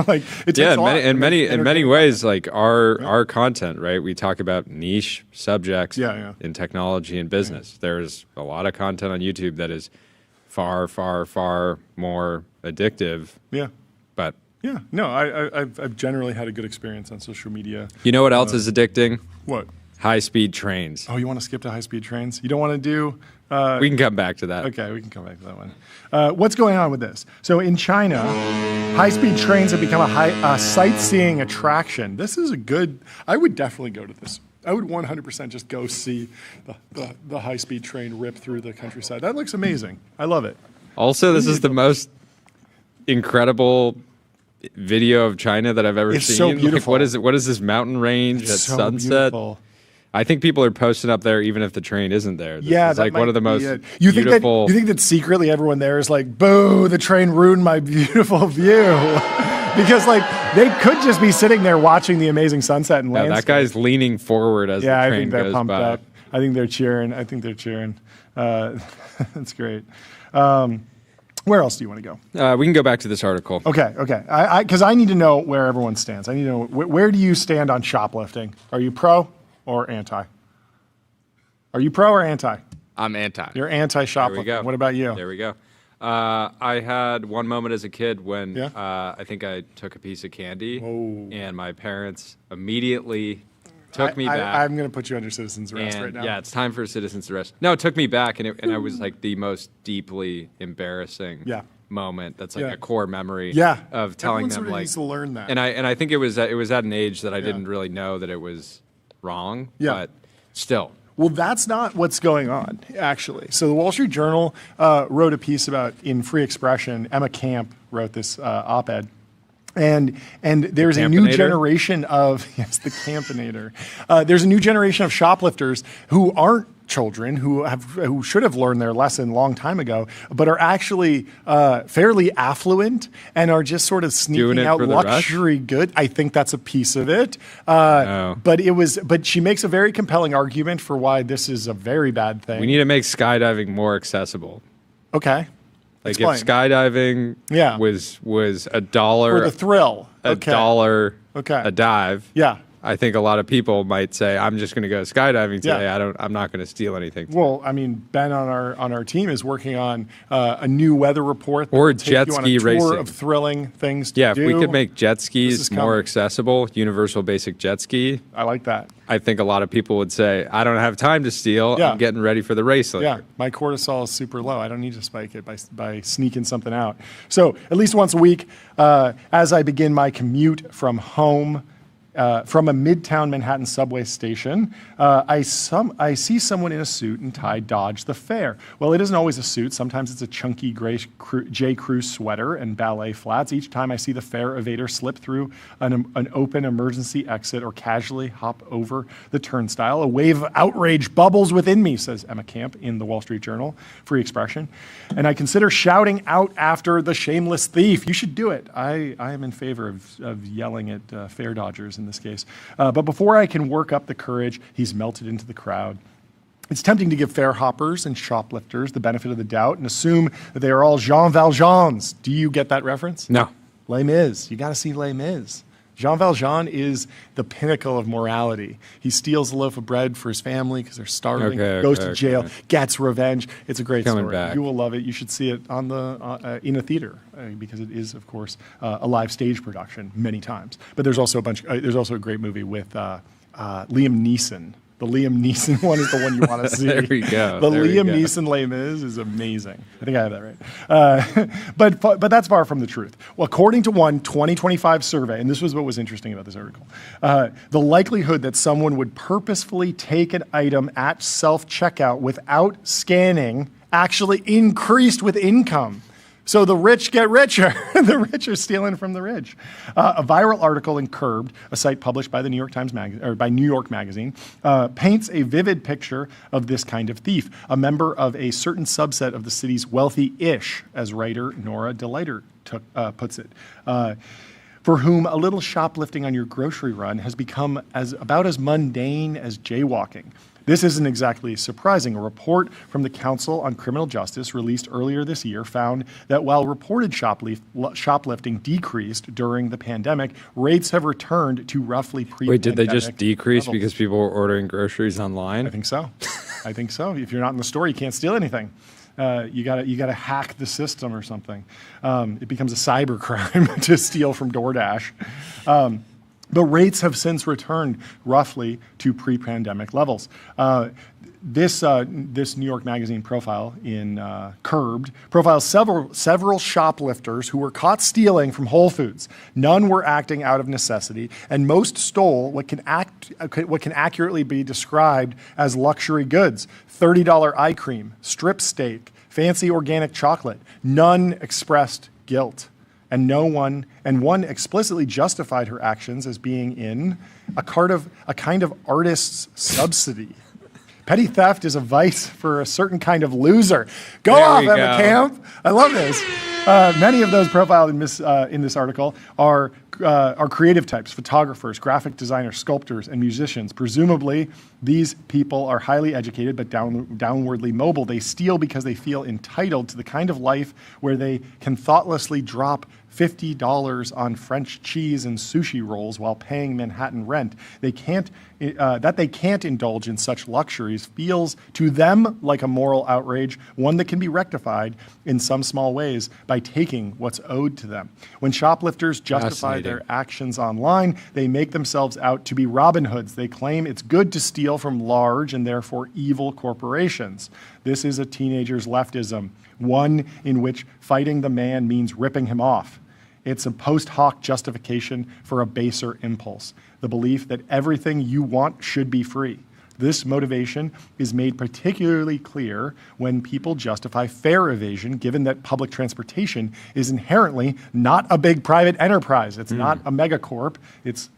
Like it takes Yeah, a lot in to many make in many entertaining ways, like our content, right? We talk about niche subjects in technology and business. There's a lot of content on YouTube that is far, far, far more addictive. Yeah. But Yeah. No, I've generally had a good experience on social media. you know what else is addicting? What? High-speed trains. Oh, you want to skip to high-speed trains? You don't want to do? We can come back to that. Okay, we can come back to that one. What's going on with this? So in China, high-speed trains have become a sightseeing attraction. This is a good. I would definitely go to this. I would 100% just go see the high-speed train rip through the countryside. That looks amazing. I love it. Also, this is the most incredible video of China that I've ever It's seen. so Like, beautiful. what is it? What is this mountain range at So sunset? beautiful. I think people are posting up there even if the train isn't there. This Yeah, is that like one might of the be most it. You beautiful. think that secretly everyone there is like, boo, the train ruined my beautiful view. Because like they could just be sitting there watching the amazing sunset and Yeah, landscape. that guy's leaning forward as Yeah, the I train think they're goes pumped by. up. I think they're cheering. That's great. Where else do you want to go? We can go back to this article. Okay. Because I need to know where everyone stands. I need to know where do you stand on shoplifting? Are you pro or anti? Are you pro or anti? I'm anti. You're anti-shoplifting. There we go. What about you? There we go. I had one moment as a kid when Yeah? I think I took a piece of candy, Whoa. and my parents immediately took me back. I'm going to put you under citizen's arrest and right now. yeah, it's time for a citizen's arrest. No, it took me back, and I was like the most deeply embarrassing moment. That's like a core memory of telling Everyone them sort of like needs to learn that. And I think it was at an age that I didn't really know that it was wrong. But still. Well, that's not what's going on, actually. So the Wall Street Journal wrote a piece about in free expression. Emma Camp wrote this op-ed. And there's a new generation of, yes, the Campinator. There's a new generation of shoplifters who aren't children, who should have learned their lesson a long time ago, but are actually fairly affluent and are just sort of sneaking out luxury good. I think that's a piece of it. But she makes a very compelling argument for why this is a very bad thing. We need to make skydiving more accessible. Okay. Like if skydiving was $1 for the thrill, $1 a dive. Yeah. I think a lot of people might say, "I'm just going to go skydiving today. I'm not going to steal anything." Well, I mean, Ben on our team is working on a new weather report that or will take jet you on ski a tour racing of thrilling things to do. Yeah, if we could make jet skis more accessible, universal basic jet ski. I like that. I think a lot of people would say, "I don't have time to steal. I'm getting ready for the race later." Yeah, my cortisol is super low. I don't need to spike it by sneaking something out. So at least once a week, as I begin my commute from home. From a midtown Manhattan subway station, I see someone in a suit and tie dodge the fare. Well, it isn't always a suit. Sometimes it's a chunky gray J. Crew sweater and ballet flats. Each time I see the fare evader slip through an open emergency exit or casually hop over the turnstile, a wave of outrage bubbles within me, says Emma Camp in the Wall Street Journal, free expression. And I consider shouting out after the shameless thief. You should do it. I am in favor of yelling at fare dodgers in this case. But before I can work up the courage, he's melted into the crowd. It's tempting to give fare hoppers and shoplifters the benefit of the doubt and assume that they are all Jean Valjeans. Do you get that reference? No. Les Mis. You got to see Les Mis. Jean Valjean is the pinnacle of morality. He steals a loaf of bread for his family because they're starving, goes to jail, gets revenge. It's a great story. Back. You will love it. You should see it on in a theater because it is, of course, a live stage production many times. But there's also there's also a great movie with Liam Neeson. The Liam Neeson one is the one you want to see. There we go. The Liam Neeson Les Mis is amazing. I think I have that right. But that's far from the truth. Well, according to one 2025 survey, and this was what was interesting about this article, the likelihood that someone would purposefully take an item at self-checkout without scanning actually increased with income. So the rich get richer. The rich are stealing from the rich. A viral article in Curbed, a site published by the New York Times by New York Magazine, paints a vivid picture of this kind of thief, a member of a certain subset of the city's wealthy-ish, as writer Nora DeLeiter puts it. For whom a little shoplifting on your grocery run has become about as mundane as jaywalking. This isn't exactly surprising. A report from the Council on Criminal Justice released earlier this year found that while reported shoplifting decreased during the pandemic, rates have returned to roughly pre-pandemic Wait, did they just decrease levels. Because people were ordering groceries online? I think so. I think so. If you're not in the store, you can't steal anything. You gotta hack the system or something. It becomes a cyber crime to steal from DoorDash. The rates have since returned roughly to pre-pandemic levels. This New York Magazine profile in Curbed profiles several shoplifters who were caught stealing from Whole Foods. None were acting out of necessity, and most stole what can accurately be described as luxury goods: $30 eye cream, strip steak, fancy organic chocolate. None expressed guilt. And one explicitly justified her actions as being in a kind of artist's subsidy. Petty theft is a vice for a certain kind of loser. Go off, Emma Camp. I love this. Many of those profiled in this article are creative types: photographers, graphic designers, sculptors, and musicians. Presumably, These people are highly educated but downwardly mobile. They steal because they feel entitled to the kind of life where they can thoughtlessly drop $50 on French cheese and sushi rolls while paying Manhattan rent. They can't indulge in such luxuries feels to them like a moral outrage, one that can be rectified in some small ways by taking what's owed to them. When shoplifters justify their actions online, they make themselves out to be Robin Hoods. They claim it's good to steal from large and therefore evil corporations. This is a teenager's leftism, one in which fighting the man means ripping him off. It's a post hoc justification for a baser impulse, the belief that everything you want should be free. This motivation is made particularly clear when people justify fare evasion, given that public transportation is inherently not a big private enterprise. It's not a megacorp. It's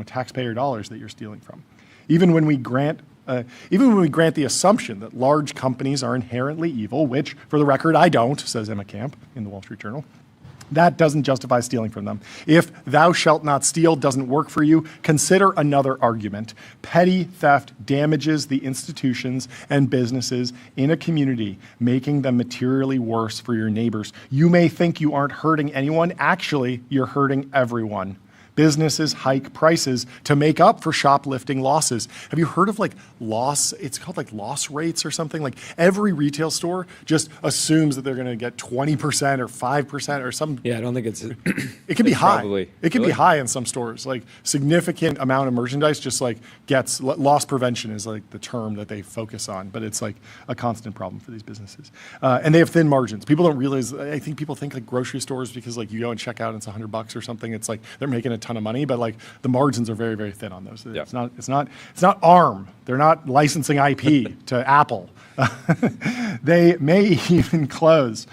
taxpayer dollars that you're stealing from. Even when we grant the assumption that large companies are inherently evil, which, for the record, I don't, says Emma Camp in the Wall Street Journal, that doesn't justify stealing from them. If thou shalt not steal doesn't work for you, consider another argument. Petty theft damages the institutions and businesses in a community, making them materially worse for your neighbors. You may think you aren't hurting anyone. Actually, you're hurting everyone. Businesses hike prices to make up for shoplifting losses. Have you heard of it's called loss rates or something? Like every retail store just assumes that they're going to get 20% or 5% or some. Yeah, I don't think it's. It can be high. Probably. It can be high in some stores. Like significant amount of merchandise just gets loss prevention is like the term that they focus on, but it's like a constant problem for these businesses. And they have thin margins. People don't realize. I think people think like grocery stores because you go and check out and it's $100 or something. It's like they're making a ton of money, but the margins are very, very thin on those. Yeah. It's not ARM. They're not licensing IP to Apple. They may even close.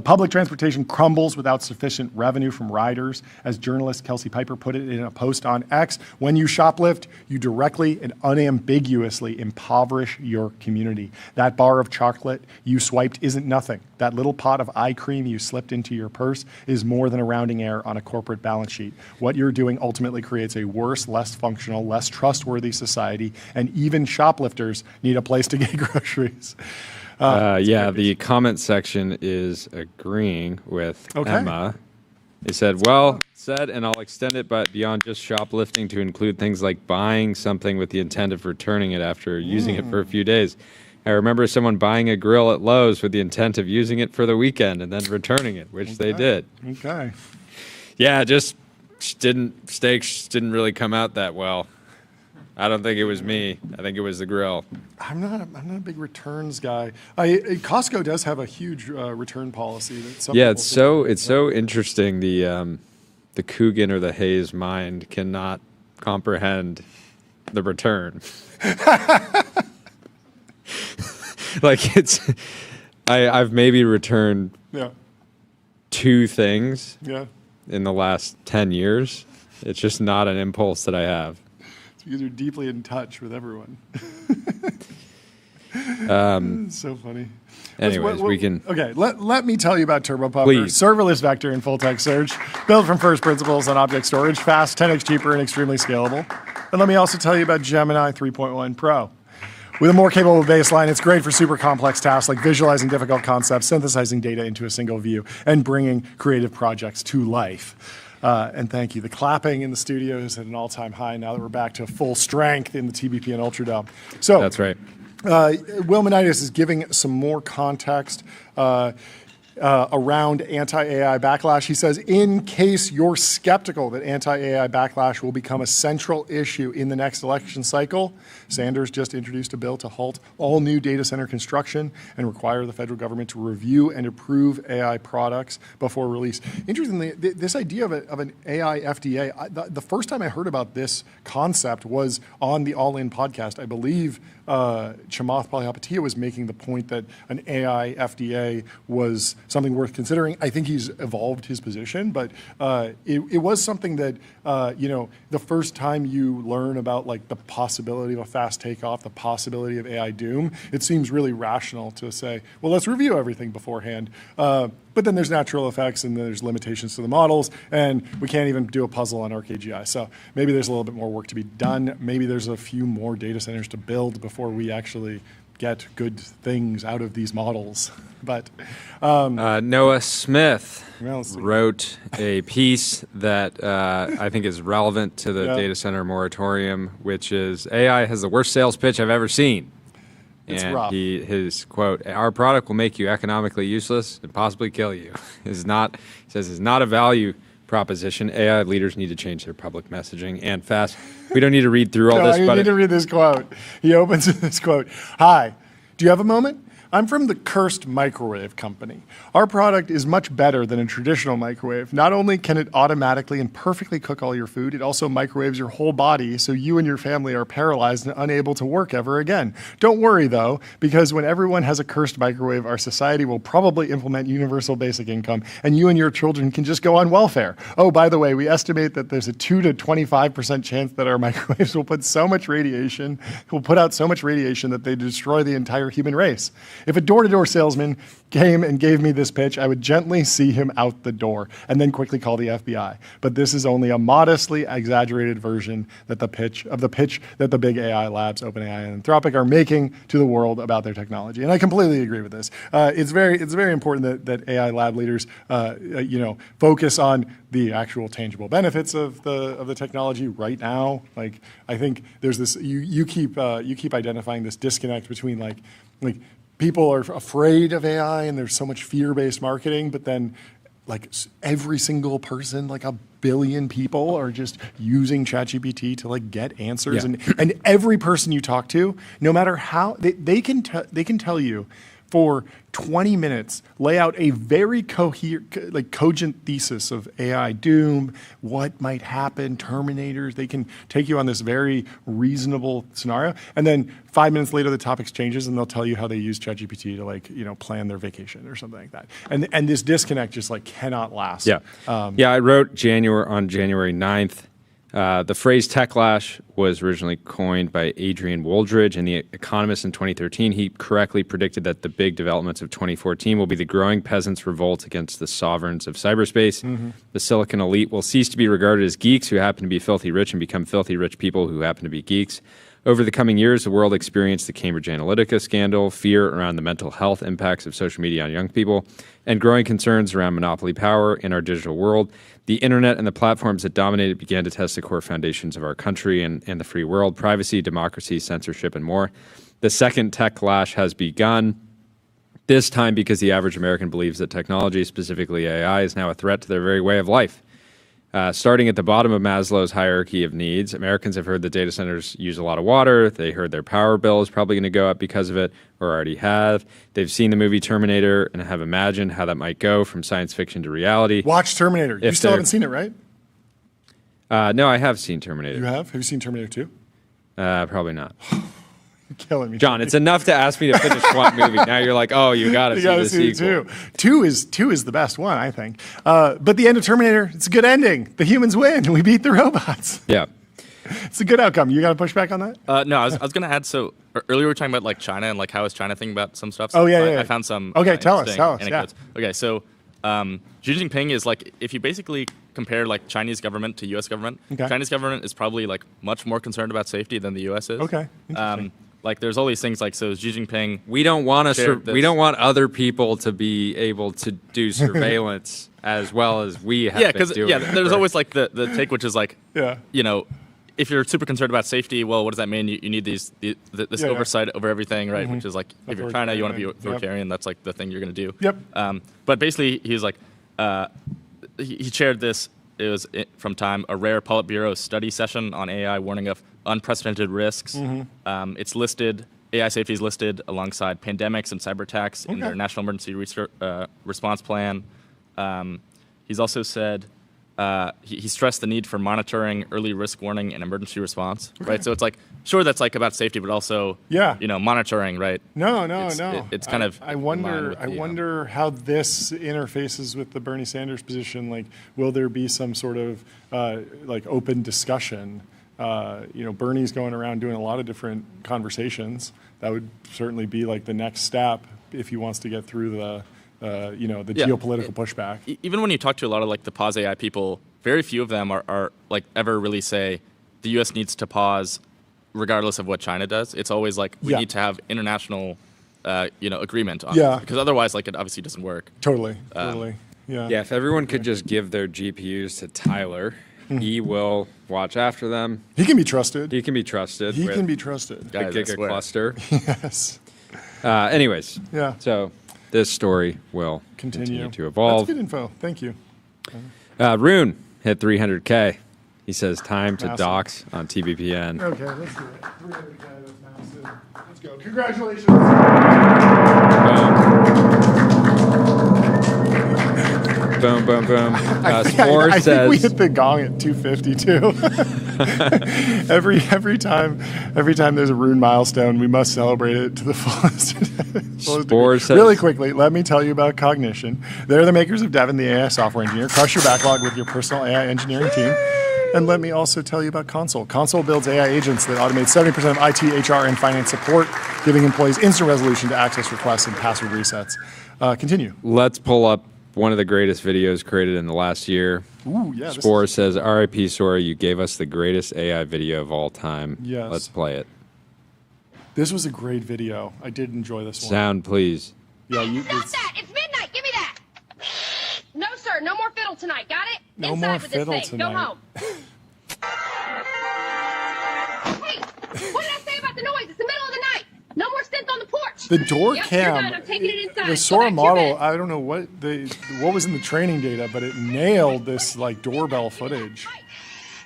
Public transportation crumbles without sufficient revenue from riders. As journalist Kelsey Piper put it in a post on X, when you shoplift, you directly and unambiguously impoverish your community. That bar of chocolate you swiped isn't nothing. That little pot of eye cream you slipped into your purse is more than a rounding error on a corporate balance sheet. What you're doing ultimately creates a worse, less functional, less trustworthy society, and even shoplifters need a place to get groceries. The comment section is agreeing with Emma. They said, well said, and I'll extend it but beyond just shoplifting to include things like buying something with the intent of returning it after using it for a few days. I remember someone buying a grill at Lowe's with the intent of using it for the weekend and then returning it, which they did. Okay. Yeah, steaks didn't really come out that well. I don't think it was me. I think it was the grill. I'm not a big returns guy. Costco does have a huge return policy. That it's so interesting. The Coogan or the Hayes mind cannot comprehend the return. I've maybe returned 2 things in the last 10 years. It's just not an impulse that I have. Because you're deeply in touch with everyone. It's so funny. Anyways, we can. Okay, let me tell you about TurboPuffer. Please. Serverless vector and full text search, built from first principles on object storage, fast, 10x cheaper, and extremely scalable. And let me also tell you about Gemini 3.1 Pro. With a more capable baseline, it's great for super complex tasks like visualizing difficult concepts, synthesizing data into a single view, and bringing creative projects to life. And thank you. The clapping in the studio is at an all-time high now that we're back to full strength in the TBPN Ultradome. So that's right. Will Manitis is giving some more context around anti-AI backlash. He says, in case you're skeptical that anti-AI backlash will become a central issue in the next election cycle, Sanders just introduced a bill to halt all new data center construction and require the federal government to review and approve AI products before release. Interestingly, this idea of an AI FDA, the first time I heard about this concept was on the All In podcast. I believe Chamath Palihapitiya was making the point that an AI FDA was something worth considering. I think he's evolved his position, but it was something that, the first time you learn about like the possibility of a fast takeoff, the possibility of AI doom, it seems really rational to say, well, let's review everything beforehand. But then there's natural effects and there's limitations to the models, and we can't even do a puzzle on RKGI. So maybe there's a little bit more work to be done. Maybe there's a few more data centers to build before we actually get good things out of these models. But Noah Smith Well, so- wrote a piece that I think is relevant to the Yeah. data center moratorium, which is AI has the worst sales pitch I've ever seen. It's And rough. his quote, "Our product will make you economically useless and possibly kill you." Is not, he says, is not a value proposition. AI leaders need to change their public messaging and fast. We don't need to read through all No, this, you but need to read this quote. He opens with this quote. Hi, do you have a moment? I'm from the Cursed Microwave Company. Our product is much better than a traditional microwave. Not only can it automatically and perfectly cook all your food, it also microwaves your whole body so you and your family are paralyzed and unable to work ever again. Don't worry though, because when everyone has a cursed microwave, our society will probably implement universal basic income and you and your children can just go on welfare. Oh, by the way, we estimate that there's a 2 to 25% chance that our microwaves will put out so much radiation that they destroy the entire human race. If a door-to-door salesman came and gave me this pitch, I would gently see him out the door and then quickly call the FBI. But this is only a modestly exaggerated version that the pitch that the big AI labs, OpenAI and Anthropic, are making to the world about their technology. And I completely agree with this. It's very important that AI lab leaders, focus on the actual tangible benefits of the technology right now. Like I think there's this you keep identifying this disconnect between like people are afraid of AI and there's so much fear-based marketing, but then like every single person, like 1 billion people are just using ChatGPT to like get answers. Yeah. And every person you talk to, no matter how, they can tell you for 20 minutes, lay out a very cogent thesis of AI doom, what might happen, Terminators. They can take you on this very reasonable scenario. And then 5 minutes later, the topic changes and they'll tell you how they use ChatGPT to plan their vacation or something like that. And this disconnect just like cannot last. Yeah. I wrote on January 9th. The phrase techlash was originally coined by Adrian Wooldridge in The Economist in 2013. He correctly predicted that the big developments of 2014 will be the growing peasants' revolt against the sovereigns of cyberspace. Mm-hmm. The Silicon elite will cease to be regarded as geeks who happen to be filthy rich and become filthy rich people who happen to be geeks. Over the coming years, the world experienced the Cambridge Analytica scandal, fear around the mental health impacts of social media on young people, and growing concerns around monopoly power in our digital world. The internet and the platforms that dominate it began to test the core foundations of our country and the free world: privacy, democracy, censorship, and more. The second tech clash has begun, this time because the average American believes that technology, specifically AI, is now a threat to their very way of life. Starting at the bottom of Maslow's hierarchy of needs, Americans have heard that data centers use a lot of water. They heard their power bill is probably going to go up because of it, or already have. They've seen the movie Terminator and have imagined how that might go from science fiction to reality. Watch Terminator. You still haven't seen it, right? No, I have seen Terminator. You have? Have you seen Terminator 2? Probably not. You're killing me. John, it's enough to ask me to finish one movie. Now you're like, oh, you got to see the sequel. Two is the best one, I think. But the end of Terminator, it's a good ending. The humans win. We beat the robots. Yeah. It's a good outcome. You got to push back on that? No, I was going to add, so earlier we were talking about like China and like how is China thinking about some stuff. Oh, yeah, So yeah. I found some Okay, tell us, anecdotes. yeah. Okay, so Xi Jinping is like, if you basically compare like Chinese government to U.S. government, Okay. Chinese government is probably like much more concerned about safety than the U.S. is. Okay, interesting. Like there's all these things like, so Xi Jinping. We don't want shared to. this. We don't want other people to be able to do surveillance as well as we have. Yeah, because there's always like the take, which is like, Yeah. If you're super concerned about safety, well, what does that mean? You need this Yeah. oversight over everything, right? Which is like, if you're China, you want to be Authoritarian. authoritarian. That's like the thing you're going to do. Yep. But basically, he was like, he shared this. It was from Time, a rare Politburo study session on AI, warning of unprecedented risks. Mm-hmm. It's listed. AI safety is listed alongside pandemics and cyber attacks in their Okay. national emergency response plan. He's also said he stressed the need for monitoring, early risk warning, and emergency response. Right. So it's like, sure, that's like about safety, but also, monitoring. Right. No. It's kind of. I wonder how this interfaces with the Bernie Sanders position. Like, will there be some sort of like open discussion? Bernie's going around doing a lot of different conversations. That would certainly be like the next step if he wants to get through the geopolitical pushback. Even when you talk to a lot of like the pause AI people, very few of them are like ever really say the U.S. needs to pause regardless of what China does. It's always like we need to have international, agreement on it. Because otherwise, like, it obviously doesn't work. Totally. Yeah. Yeah, if everyone could just give their GPUs to Tyler, he will watch after them. He can be trusted. He can be trusted. He can be trusted. The Giga cluster. Yes. Anyways. Yeah. So this story will continue to evolve. That's good info. Thank you. Rune hit 300K. He says time to Massive. docs on TBPN. Okay, let's do it. 300K, that's massive. Let's go. Congratulations. Boom, boom, boom. I think we hit the gong at 250 too. every time there's a Rune milestone, we must celebrate it to the fullest. Spore says, really quickly, let me tell you about Cognition. They're the makers of Devin, the AI software engineer. Crush your backlog with your personal AI engineering team. And let me also tell you about Console. Console builds AI agents that automate 70% of IT, HR, and finance support, giving employees instant resolution to access requests and password resets. Continue. Let's pull up one of the greatest videos created in the last year. Ooh, yeah. Spore says, RIP Sora, you gave us the greatest AI video of all time. Yes. Let's play it. This was a great video. I did enjoy this one. Sound, please. Yeah, Stop that! It's midnight! Give me that! No, sir. No more fiddle tonight. Got it? No Inside more with fiddle this thing. Go tonight. home. Hey! What did I say about the noise? It's the middle of the night! No more synth on the porch! The door Yep, cam, you're done. I'm taking it inside. the Go Sora back to your model, bed. I don't know what was in the training data, but it nailed this like doorbell footage.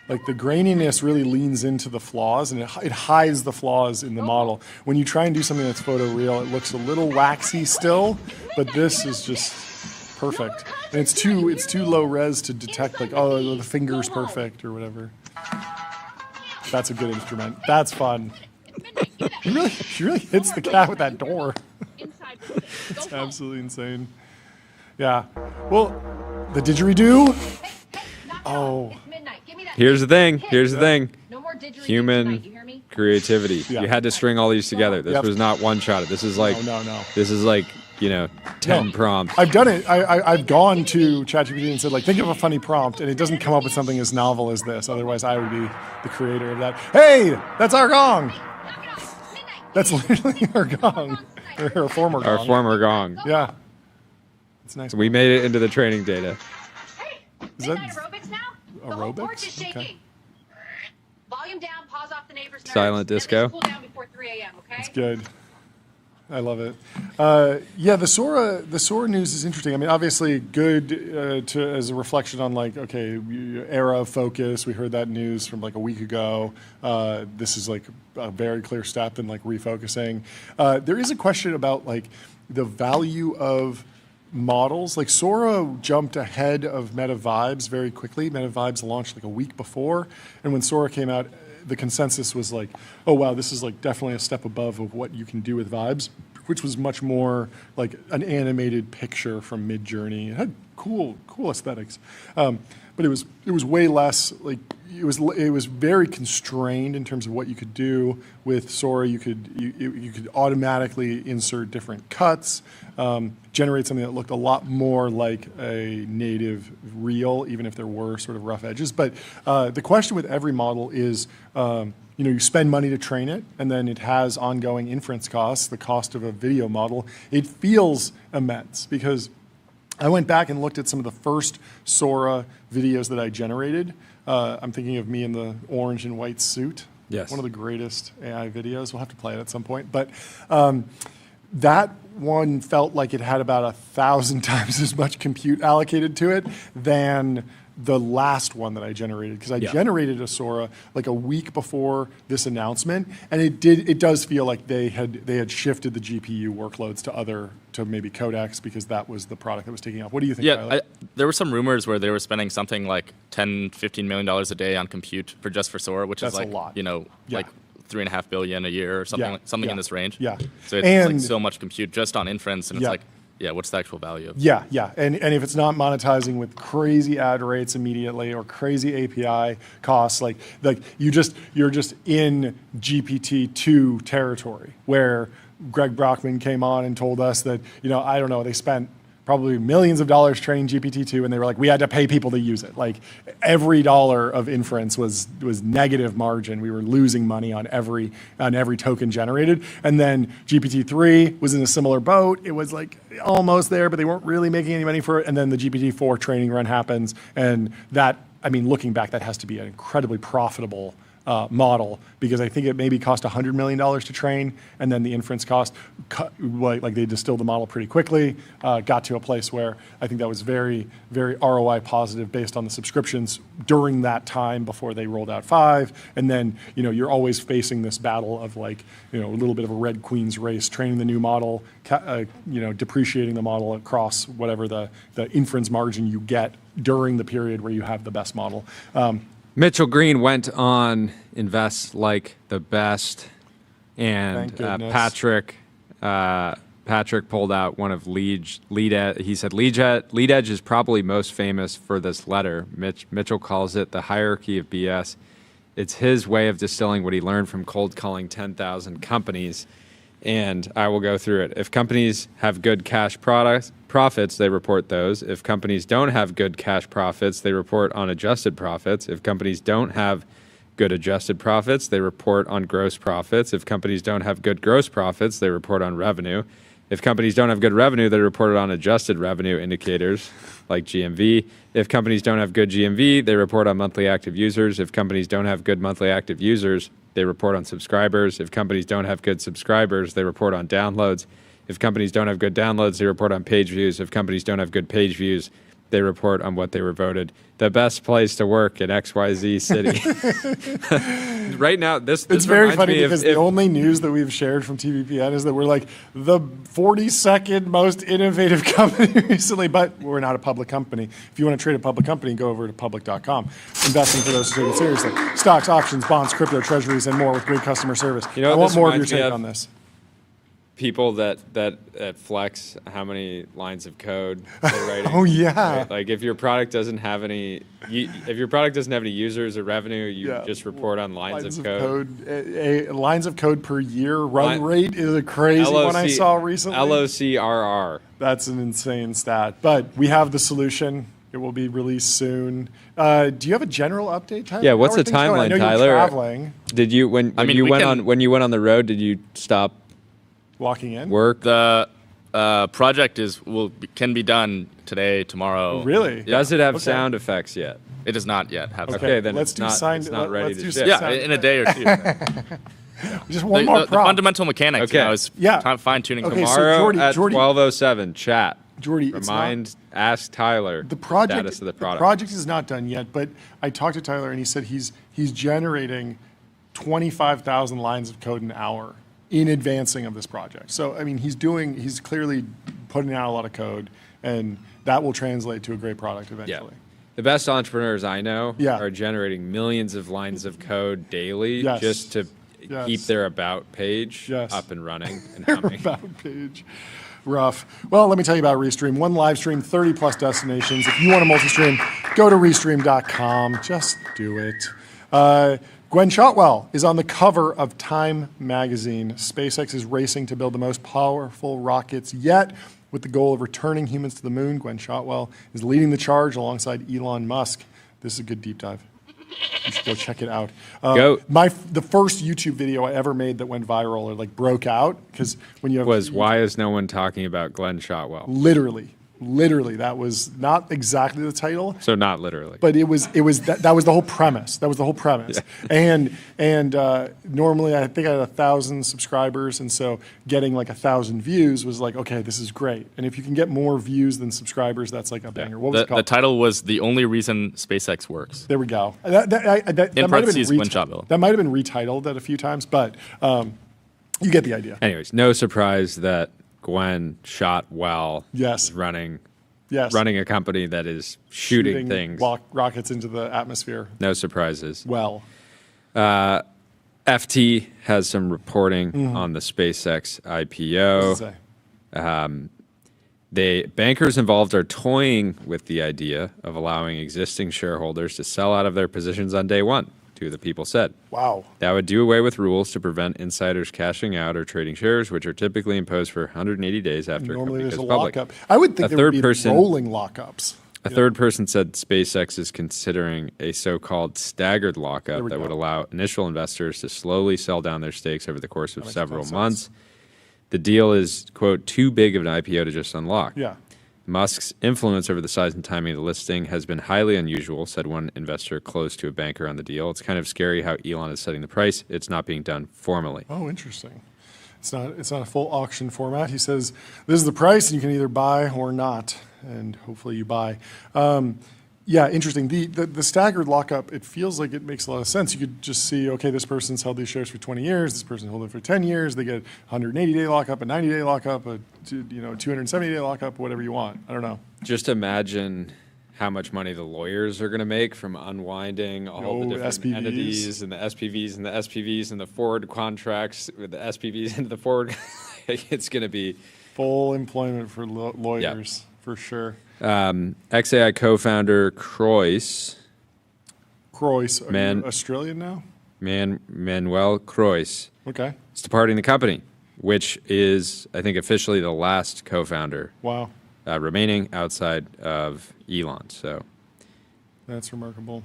Like the graininess really leans into the flaws, and it hides the flaws in the model. When you try and do something that's photoreal, it looks a little waxy still, but this is just perfect. And it's too low res to detect like, oh, the finger's perfect or whatever. That's a good instrument. That's fun. She really hits the cat with that door. It's absolutely insane. Yeah. Well, the didgeridoo. Oh. Here's the thing. Here's the thing. No more didgeridoo tonight, Human you hear me? creativity. Yeah. You had to string all these together. This Yep. was not one shot. This is like No. This is like 10 prompts. I've done it. I've gone to ChatGPT and said, like, think of a funny prompt, and it doesn't come up with something as novel as this. Otherwise, I would be the creator of that. Hey, that's our gong. That's literally our gong. Or our former gong. Our former gong. Yeah. It's nice. We made it into the training data. Hey, Is that midnight aerobics now? The whole porch is aerobics? shaking. Okay. Volume down, pause off the neighbor's nerves. Silent Then disco. let's cool down before 3 a.m., okay? It's good. I love it. Yeah, the Sora news is interesting. I mean, obviously good as a reflection on like, okay, era of focus. We heard that news from like a week ago. This is like a very clear step in like refocusing. There is a question about like the value of models. Like Sora jumped ahead of Meta Vibes very quickly. Meta Vibes launched like a week before, and when Sora came out, the consensus was like, oh wow, this is like definitely a step above of what you can do with Vibes, which was much more like an animated picture from Midjourney. It had cool aesthetics, but it was way less like it was very constrained in terms of what you could do with Sora. You could automatically insert different cuts, generate something that looked a lot more like a native reel, even if there were sort of rough edges. But the question with every model is, you spend money to train it, and then it has ongoing inference costs, the cost of a video model. It feels immense because I went back and looked at some of the first Sora videos that I generated. I'm thinking of me in the orange and white suit. Yes. One of the greatest AI videos. We'll have to play it at some point. But that one felt like it had about 1,000 times as much compute allocated to it than the last one that I generated, because I generated a Sora like a week before this announcement, and it does feel like they had shifted the GPU workloads to maybe Codex, because that was the product that was taking off. What do you think? Yeah, there were some rumors where they were spending something like $10-15 million a day on compute for Sora, which That's is like a lot. like $3.5 billion a year or something in this range. Yeah. So it's like so much compute just on inference, and it's like, what's the actual value of it? Yeah. And if it's not monetizing with crazy ad rates immediately or crazy API costs, like you're just in GPT-2 territory, where Greg Brockman came on and told us that, I don't know, they spent probably millions of dollars training GPT-2, and they were like, we had to pay people to use it. Like every dollar of inference was negative margin. We were losing money on every token generated. And then GPT-3 was in a similar boat. It was like almost there, but they weren't really making any money for it. And then the GPT-4 training run happens, and that, looking back, that has to be an incredibly profitable model, because I think it maybe cost $100 million to train, and then the inference cost, like they distilled the model pretty quickly, got to a place where I think that was very, very ROI positive based on the subscriptions during that time before they rolled out 5. And then, you're always facing this battle of like, a little bit of a Red Queen's race, training the new model, depreciating the model across whatever the inference margin you get during the period where you have the best model. Mitchell Green went on Invest Like the Best, and Patrick pulled out one of Lead Edge. He said Lead Edge is probably most famous for this letter. Mitchell calls it the hierarchy of BS. It's his way of distilling what he learned from cold calling 10,000 companies. And I will go through it. If companies have good cash profits, they report those. If companies don't have good cash profits, they report on adjusted profits. If companies don't have good adjusted profits, they report on gross profits. If companies don't have good gross profits, they report on revenue. If companies don't have good revenue, they report on adjusted revenue indicators like GMV. If companies don't have good GMV, they report on monthly active users. If companies don't have good monthly active users, they report on subscribers. If companies don't have good subscribers, they report on downloads. If companies don't have good downloads, they report on page views. If companies don't have good page views, they report on what they were voted the best place to work in XYZ city. Right now, this it's very funny, because the only news that we've shared from TBPN is that we're like the 42nd most innovative company recently, but we're not a public company. If you want to trade a public company, go over to public.com. Investing for those who take it seriously. Stocks, options, bonds, crypto, treasuries, and more with great customer service. I want more of your take on this. People that flex how many lines of code they're writing. Oh yeah. Right? Like if your product doesn't have any users or revenue, you just report on lines of code. Lines of code per year run rate is a crazy one I saw recently. LOCRR. That's an insane stat. But we have the solution. It will be released soon. Do you have a general update, Tyler? Yeah. What's the timeline, I know Tyler? You're traveling. Did you when you went on the road? Did you stop? Walking in? Work. The project can be done today, tomorrow. Oh, really? Yeah. Does it have sound effects yet? It does not yet have. Okay, then let's it's do not, signed. it's not ready to ship. Yeah, in a day or two. Just one more the prompt. fundamental mechanics. Okay. I was fine tuning Tomorrow them. at 12:07. Chat. Jordy, ask Tyler the project, status of the product. The project is not done yet, but I talked to Tyler and he said he's generating 25,000 lines of code an hour in advancing of this project. So, he's clearly putting out a lot of code, and that will translate to a great product eventually. Yeah. The best entrepreneurs I know Yeah. are generating millions of lines of code daily Yes. just to keep their About page up and running and humming. About page. Rough. Well, let me tell you about Restream. One live stream, 30 plus destinations. If you want to multi-stream, go to restream.com. Just do it. Gwen Shotwell is on the cover of Time magazine. SpaceX is racing to build the most powerful rockets yet. With the goal of returning humans to the moon, Gwen Shotwell is leading the charge alongside Elon Musk. This is a good deep dive. You should go check it out. The first YouTube video I ever made that went viral or broke out, because when you have why is no one talking about Glenn Shotwell? Literally. Literally, that was not exactly the title. So not literally. But it was that was the whole premise. That was the whole premise. Yeah. And normally I think I had 1,000 subscribers, and so getting like 1,000 views was like, okay, this is great. And if you can get more views than subscribers, that's like a banger. What was it called? The title was The Only Reason SpaceX Works. There we go. That might have been Wind Shot Bill. That might have been retitled at a few times, but you get the idea. Anyways, no surprise that Gwen shot well. Yes. Running Yes. a company that is shooting things. Rockets into the atmosphere. No surprises. Well. FT has some reporting on the SpaceX IPO. Bankers involved are toying with the idea of allowing existing shareholders to sell out of their positions on day one, two of the people said. Wow. That would do away with rules to prevent insiders cashing out or trading shares, which are typically imposed for 180 days after Normally a there's company a goes public. lockup. I would think there would be rolling lockups. A third person said SpaceX is considering a so-called staggered lockup that would allow initial investors to slowly sell down their stakes over the course of several months. The deal is, quote, too big of an IPO to just unlock. Yeah. Musk's influence over the size and timing of the listing has been highly unusual, said one investor close to a banker on the deal. It's kind of scary how Elon is setting the price. It's not being done formally. Oh, interesting. It's not a full auction format. He says, this is the price, and you can either buy or not, and hopefully you buy. Yeah, interesting. The staggered lockup, it feels like it makes a lot of sense. You could just see, okay, this person's held these shares for 20 years, this person held it for 10 years, they get a 180-day lockup, a 90-day lockup, a 270-day lockup, whatever you want. I don't know. Just imagine how much money the lawyers are going to make from unwinding all the different SPVs. entities and the SPVs and the SPVs and the forward contracts with the SPVs into the forward. It's going to be full employment for lawyers, for sure. XAI co-founder Croix, are you Australian now? Manuel Croix, okay, is departing the company, which is, I think, officially the last co-founder. Wow. Remaining outside of Elon. So that's remarkable.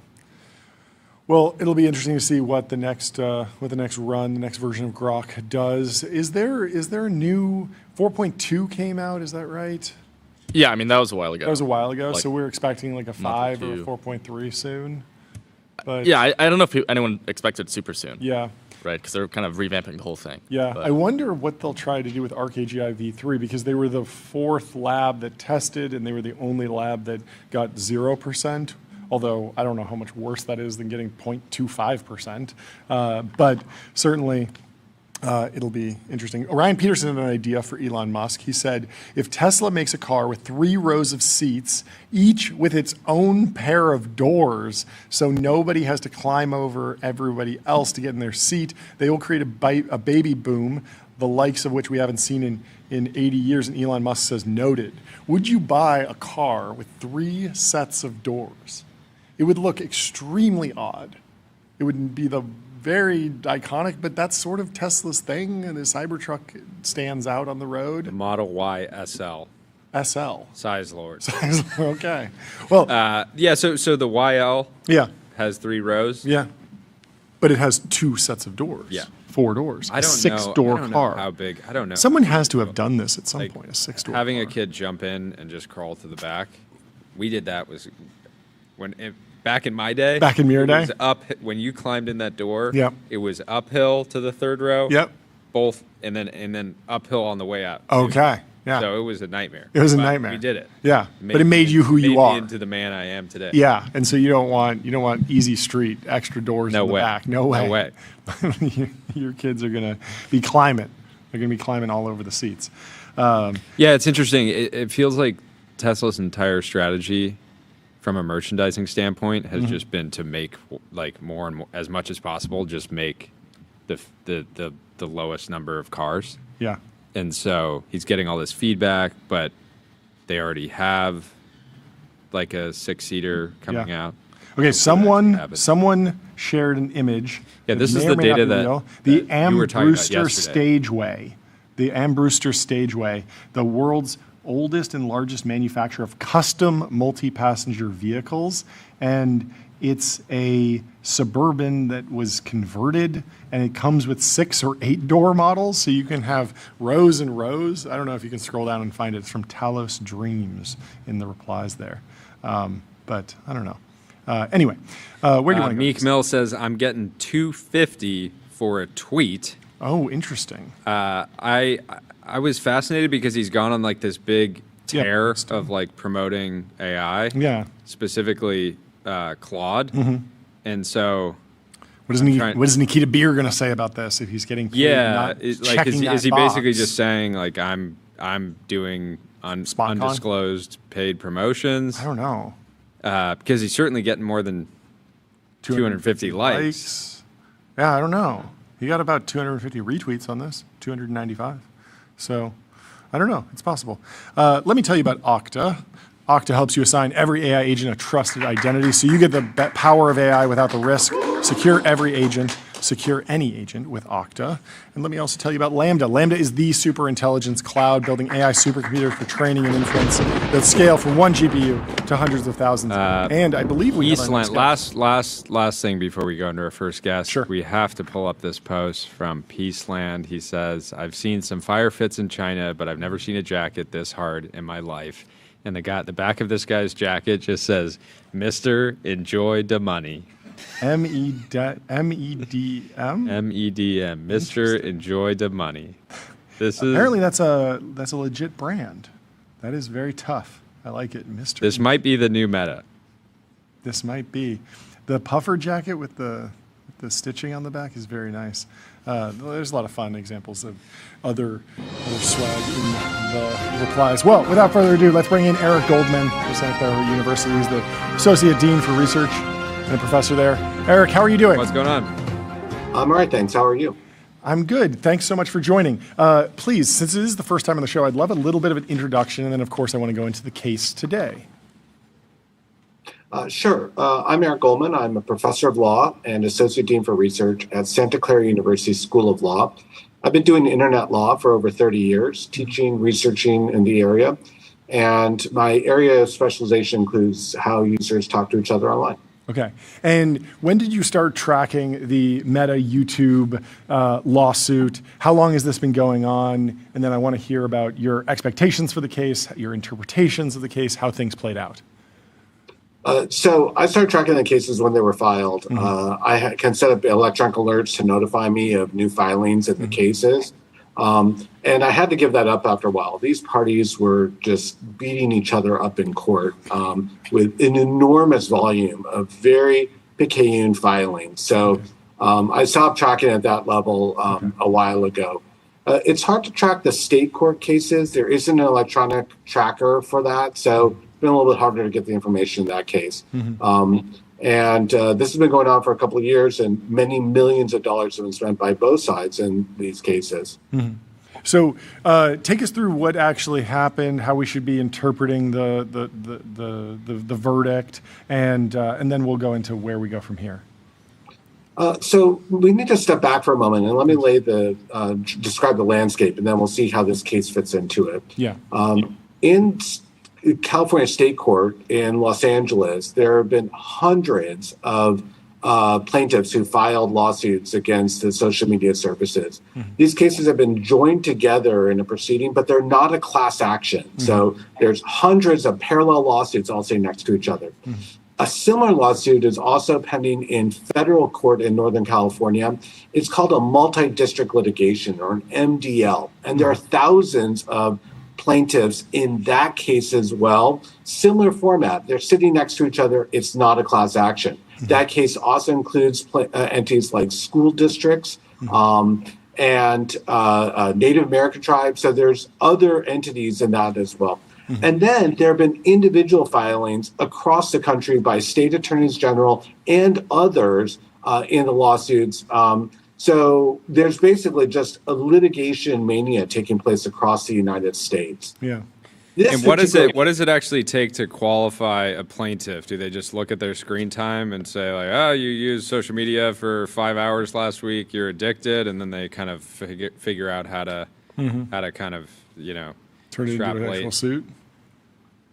Well, it'll be interesting to see what the next run, the next version of Grok does. Is there a new 4.2 came out? Is that right? Yeah, I mean, that was a while ago. That was a while ago, like, so we're expecting like a 5 or a 4.3 soon. But yeah, I don't know if anyone expected super soon. Yeah. Right, because they're kind of revamping the whole thing. Yeah, but I wonder what they'll try to do with ArcAGI v3, because they were the 4th lab that tested, and they were the only lab that got 0%, although I don't know how much worse that is than getting 0.25%. But certainly, it'll be interesting. Orion Peterson had an idea for Elon Musk. He said, if Tesla makes a car with 3 rows of seats, each with its own pair of doors, so nobody has to climb over everybody else to get in their seat, they will create a baby boom, the likes of which we haven't seen in 80 years. And Elon Musk says, noted. Would you buy a car with 3 sets of doors? It would look extremely odd. It wouldn't be the very iconic, but that's sort of Tesla's thing, and the Cybertruck stands out on the road. the Model Y SL. SL. Size Lord. Okay. Well, yeah, so the YL has 3 rows. Yeah. But it has 2 sets of doors. Yeah. 4 doors. I don't a 6-door know car. how big. I don't know. Someone has to have done this at some Like, point, a 6-door having car. a kid jump in and just crawl to the back. We did that back in my day. Back in your day? It was up when you climbed in that door. Yep. It was uphill to the 3rd row. Yep. Both and then uphill on the way out. Okay. Yeah. So it was a nightmare. It was a But nightmare. We did it. Yeah. But it made you who you are. Me into the man I am today. Yeah. And so you don't want easy street, extra doors in the back. No way. No way. Your kids are going to be climbing. They're going to be climbing all over the seats. Yeah, it's interesting. It feels like Tesla's entire strategy from a merchandising standpoint has just been to make like more and more, as much as possible, just make the lowest number of cars. Yeah. And so he's getting all this feedback, but they already have like a 6-seater coming out. Okay, someone shared an image. Yeah, this is may the or may not data be that real. The you were talking about Brewster yesterday. Stageway. The Am Brewster Stageway, the world's oldest and largest manufacturer of custom multi-passenger vehicles. And It's a Suburban that was converted, and it comes with 6 or 8 door models, so you can have rows and rows. I don't know if you can scroll down and find it. It's from Talos Dreams in the replies there. But I don't know. Anyway, where do you want to go? Meek Mill says, I'm getting $250 for a tweet. Oh, interesting. I was fascinated because he's gone on like this big tear of like promoting AI. Yeah. Specifically Claude. And so what is Nikita Beer going to say about this if he's getting paid, not is checking he that basically box? just saying like I'm doing undisclosed paid promotions? I don't know. Because he's certainly getting more than 250 likes. Yeah, I don't know. He got about 250 retweets on this, 295. So I don't know. It's possible. Let me tell you about Okta. Okta helps you assign every AI agent a trusted identity, so you get the power of AI without the risk. Secure every agent, secure any agent with Okta. And let me also tell you about Lambda. Lambda is the super intelligence cloud building AI supercomputer for training and inference that scale from 1 GPU to hundreds of thousands. And I believe we Eastland. Last thing before we go into our first guest. Sure. We have to pull up this post from Peaceland. He says, "I've seen some fire fits in China, but I've never seen a jacket this hard in my life." And the back of this guy's jacket just says, "Mr. Enjoy the Money." MEDM? MEDM. Mr. Enjoy the Money. This is apparently that's a legit brand. That is very tough. I like it, Mr. This might be the new meta. This might be. The puffer jacket with the stitching on the back is very nice. There's a lot of fun examples of other swag in the replies. Well, without further ado, let's bring in Eric Goldman from Santa Clara University. He's the Associate Dean for Research and a professor there. Eric, how are you doing? What's going on? I'm all right, thanks. How are you? I'm good. Thanks so much for joining. Please, since it is the first time on the show, I'd love a little bit of an introduction, and then, of course, I want to go into the case today. Sure. I'm Eric Goldman. I'm a professor of law and associate dean for research at Santa Clara University School of Law. I've been doing internet law for over 30 years, teaching, researching in the area. And my area of specialization includes how users talk to each other online. Okay. And when did you start tracking the Meta YouTube lawsuit? How long has this been going on? And then I want to hear about your expectations for the case, your interpretations of the case, how things played out. So I started tracking the cases when they were filed. I can set up electronic alerts to notify me of new filings in the cases. And I had to give that up after a while. These parties were just beating each other up in court with an enormous volume of very picayune filings. So I stopped tracking at that level a while ago. It's hard to track the state court cases. There isn't an electronic tracker for that. So been a little bit harder to get the information in that case. And this has been going on for a couple of years, and many millions of dollars have been spent by both sides in these cases. So take us through what actually happened, how we should be interpreting the verdict, and then we'll go into where we go from here. So we need to step back for a moment and let me describe the landscape, and then we'll see how this case fits into it. Yeah. In California State Court in Los Angeles, there have been hundreds of plaintiffs who filed lawsuits against the social media services. These cases have been joined together in a proceeding, but they're not a class action. So there's hundreds of parallel lawsuits all sitting next to each other. A similar lawsuit is also pending in federal court in Northern California. It's called a multi-district litigation, or an MDL. And there are thousands of plaintiffs in that case as well. Similar format. They're sitting next to each other. It's not a class action. That case also includes entities like school districts and Native American tribes. So there's other entities in that as well. And then there have been individual filings across the country by state attorneys general and others in the lawsuits. So there's basically just a litigation mania taking place across the United States. Yeah. And what does it actually take to qualify a plaintiff? Do they just look at their screen time and say like, oh, you used social media for 5 hours last week, you're addicted, and then they kind of figure out how to kind of, turn it into an actual suit?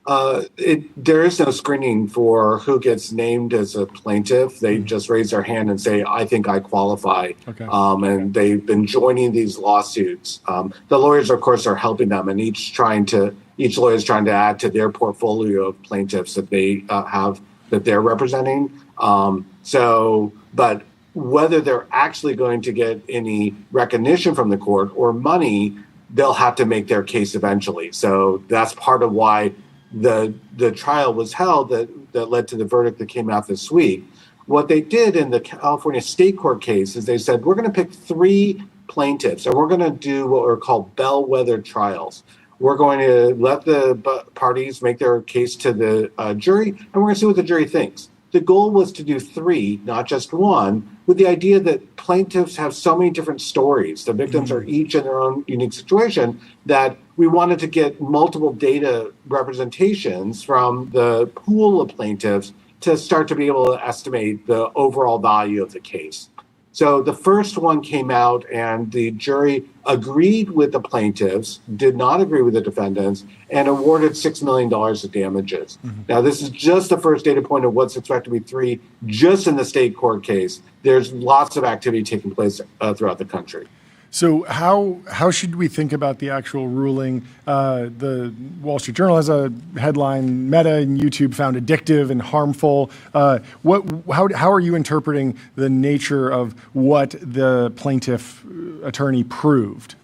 There is no screening for who gets named as a plaintiff. They just raise their hand and say, I think I qualify. Okay. And they've been joining these lawsuits. The lawyers, of course, are helping them, and each lawyer is trying to add to their portfolio of plaintiffs that they have that they're representing. But whether they're actually going to get any recognition from the court or money, they'll have to make their case eventually. So that's part of why the trial was held that led to the verdict that came out this week. What they did in the California state court case is they said, we're going to pick 3 plaintiffs and we're going to do what are called bellwether trials. We're going to let the parties make their case to the jury, and we're going to see what the jury thinks. The goal was to do 3, not just 1, with the idea that plaintiffs have so many different stories. The victims are each in their own unique situation, that we wanted to get multiple data representations from the pool of plaintiffs to start to be able to estimate the overall value of the case. So the first one came out and the jury agreed with the plaintiffs, did not agree with the defendants, and awarded $6 million of damages. Now, this is just the first data point of what's expected to be 3 just in the state court case. There's lots of activity taking place throughout the country. So how should we think about the actual ruling? The Wall Street Journal has a headline: Meta and YouTube found addictive and harmful. How are you interpreting the nature of what the plaintiff attorney proved?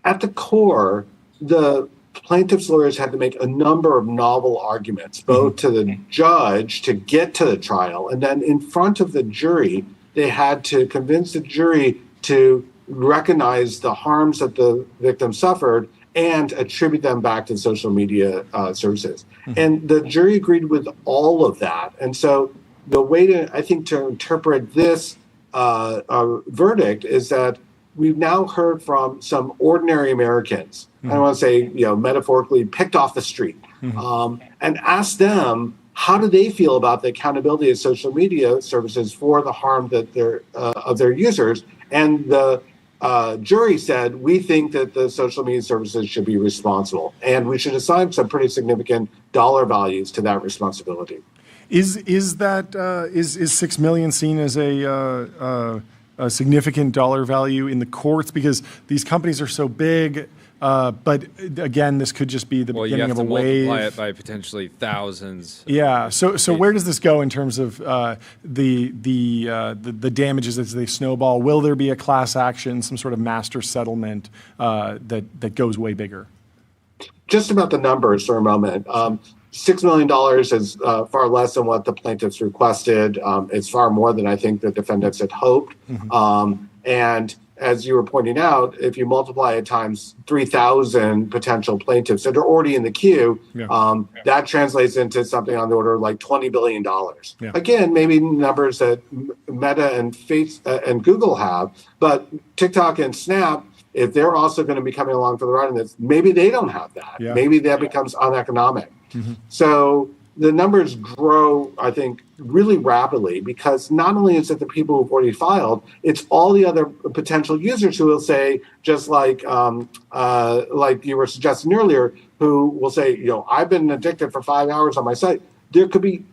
At the core, the plaintiff's lawyers had to make a number of novel arguments, both to the judge to get to the trial, and then in front of the jury, they had to convince the jury to recognize the harms that the victim suffered and attribute them back to social media services. And the jury agreed with all of that. And so the way to interpret this verdict is that we've now heard from some ordinary Americans, I don't want to say, metaphorically picked off the street, and asked them, how do they feel about the accountability of social media services for the harm that of their users? And the jury said, we think that the social media services should be responsible, and we should assign some pretty significant dollar values to that responsibility. Is $6 million seen as a significant dollar value in the courts because these companies are so big? But again, this could just be the beginning of a wave. You have to multiply it by potentially thousands. Yeah. So where does this go in terms of the damages as they snowball? Will there be a class action, some sort of master settlement that goes way bigger? Just about the numbers for a moment. $6 million is far less than what the plaintiffs requested. It's far more than I think the defendants had hoped. And as you were pointing out, if you multiply it times 3,000 potential plaintiffs that are already in the queue, that translates into something on the order of like $20 billion. Again, maybe numbers that Meta and Google have, but TikTok and Snap, if they're also going to be coming along for the ride on this, maybe they don't have that. Maybe that becomes uneconomic. So the numbers grow, I think, really rapidly because not only is it the people who've already filed, it's all the other potential users who will say, just like you were suggesting earlier, who will say, I've been addicted for 5 hours on my site. There could be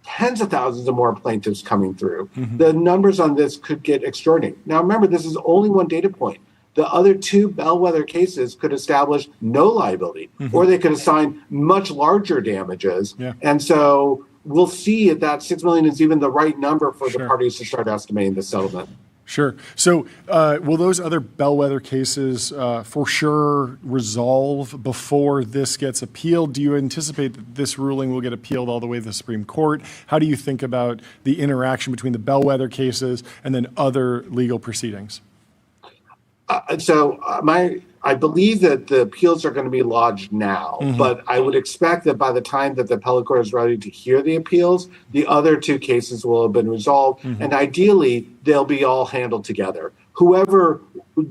tens of thousands of more plaintiffs coming through. The numbers on this could get extraordinary. Now, remember, this is only one data point. The other 2 bellwether cases could establish no liability, or they could assign much larger damages. And so we'll see if that $6 million is even the right number for the parties to start estimating the settlement. Sure. So will those other bellwether cases for sure resolve before this gets appealed? Do you anticipate that this ruling will get appealed all the way to the Supreme Court? How do you think about the interaction between the bellwether cases and then other legal proceedings? I believe that the appeals are going to be lodged now, but I would expect that by the time that the appellate court is ready to hear the appeals, the other 2 cases will have been resolved, and ideally, they'll be all handled together. Whoever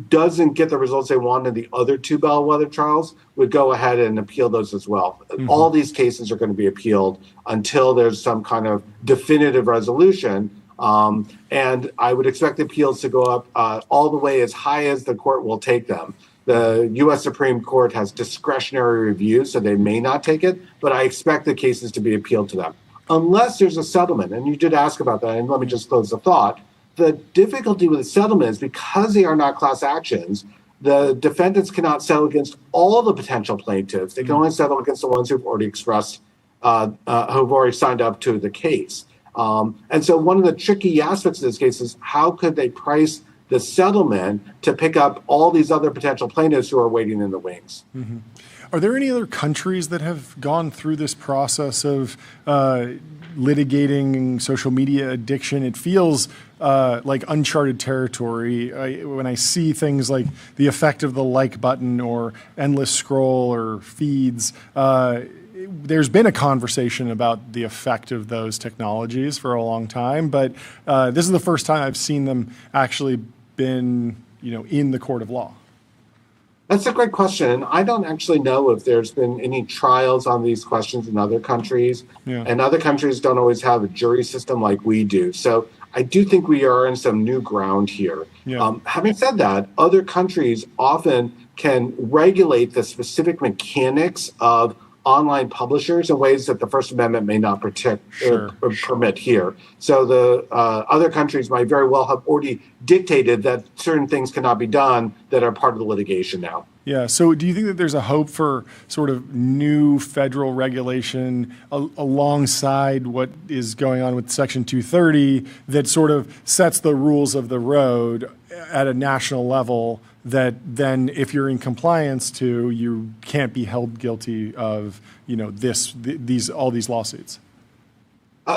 doesn't get the results they want in the other 2 bellwether trials would go ahead and appeal those as well. All these cases are going to be appealed until there's some kind of definitive resolution. And I would expect the appeals to go up all the way as high as the court will take them. The U.S. Supreme Court has discretionary review, so they may not take it, but I expect the cases to be appealed to them. Unless there's a settlement, and you did ask about that, and let me just close the thought. The difficulty with the settlement is because they are not class actions, the defendants cannot settle against all the potential plaintiffs. They can only settle against the ones who've already expressed, who've already signed up to the case. And so one of the tricky aspects of this case is how could they price the settlement to pick up all these other potential plaintiffs who are waiting in the wings? Mm-hmm. Are there any other countries that have gone through this process of litigating social media addiction? It feels like uncharted territory. When I see things like the effect of the like button or endless scroll or feeds, there's been a conversation about the effect of those technologies for a long time, but this is the first time I've seen them actually been, in the court of law. That's a great question. I don't actually know if there's been any trials on these questions in other countries. Yeah. And other countries don't always have a jury system like we do. So I do think we are in some new ground here. Yeah. Having said that, other countries often can regulate the specific mechanics of online publishers in ways that the First Amendment may not permit here. So the other countries might very well have already dictated that certain things cannot be done that are part of the litigation now. Yeah. So do you think that there's a hope for sort of new federal regulation alongside what is going on with Section 230 that sort of sets the rules of the road at a national level that then if you're in compliance to, you can't be held guilty of, all these lawsuits?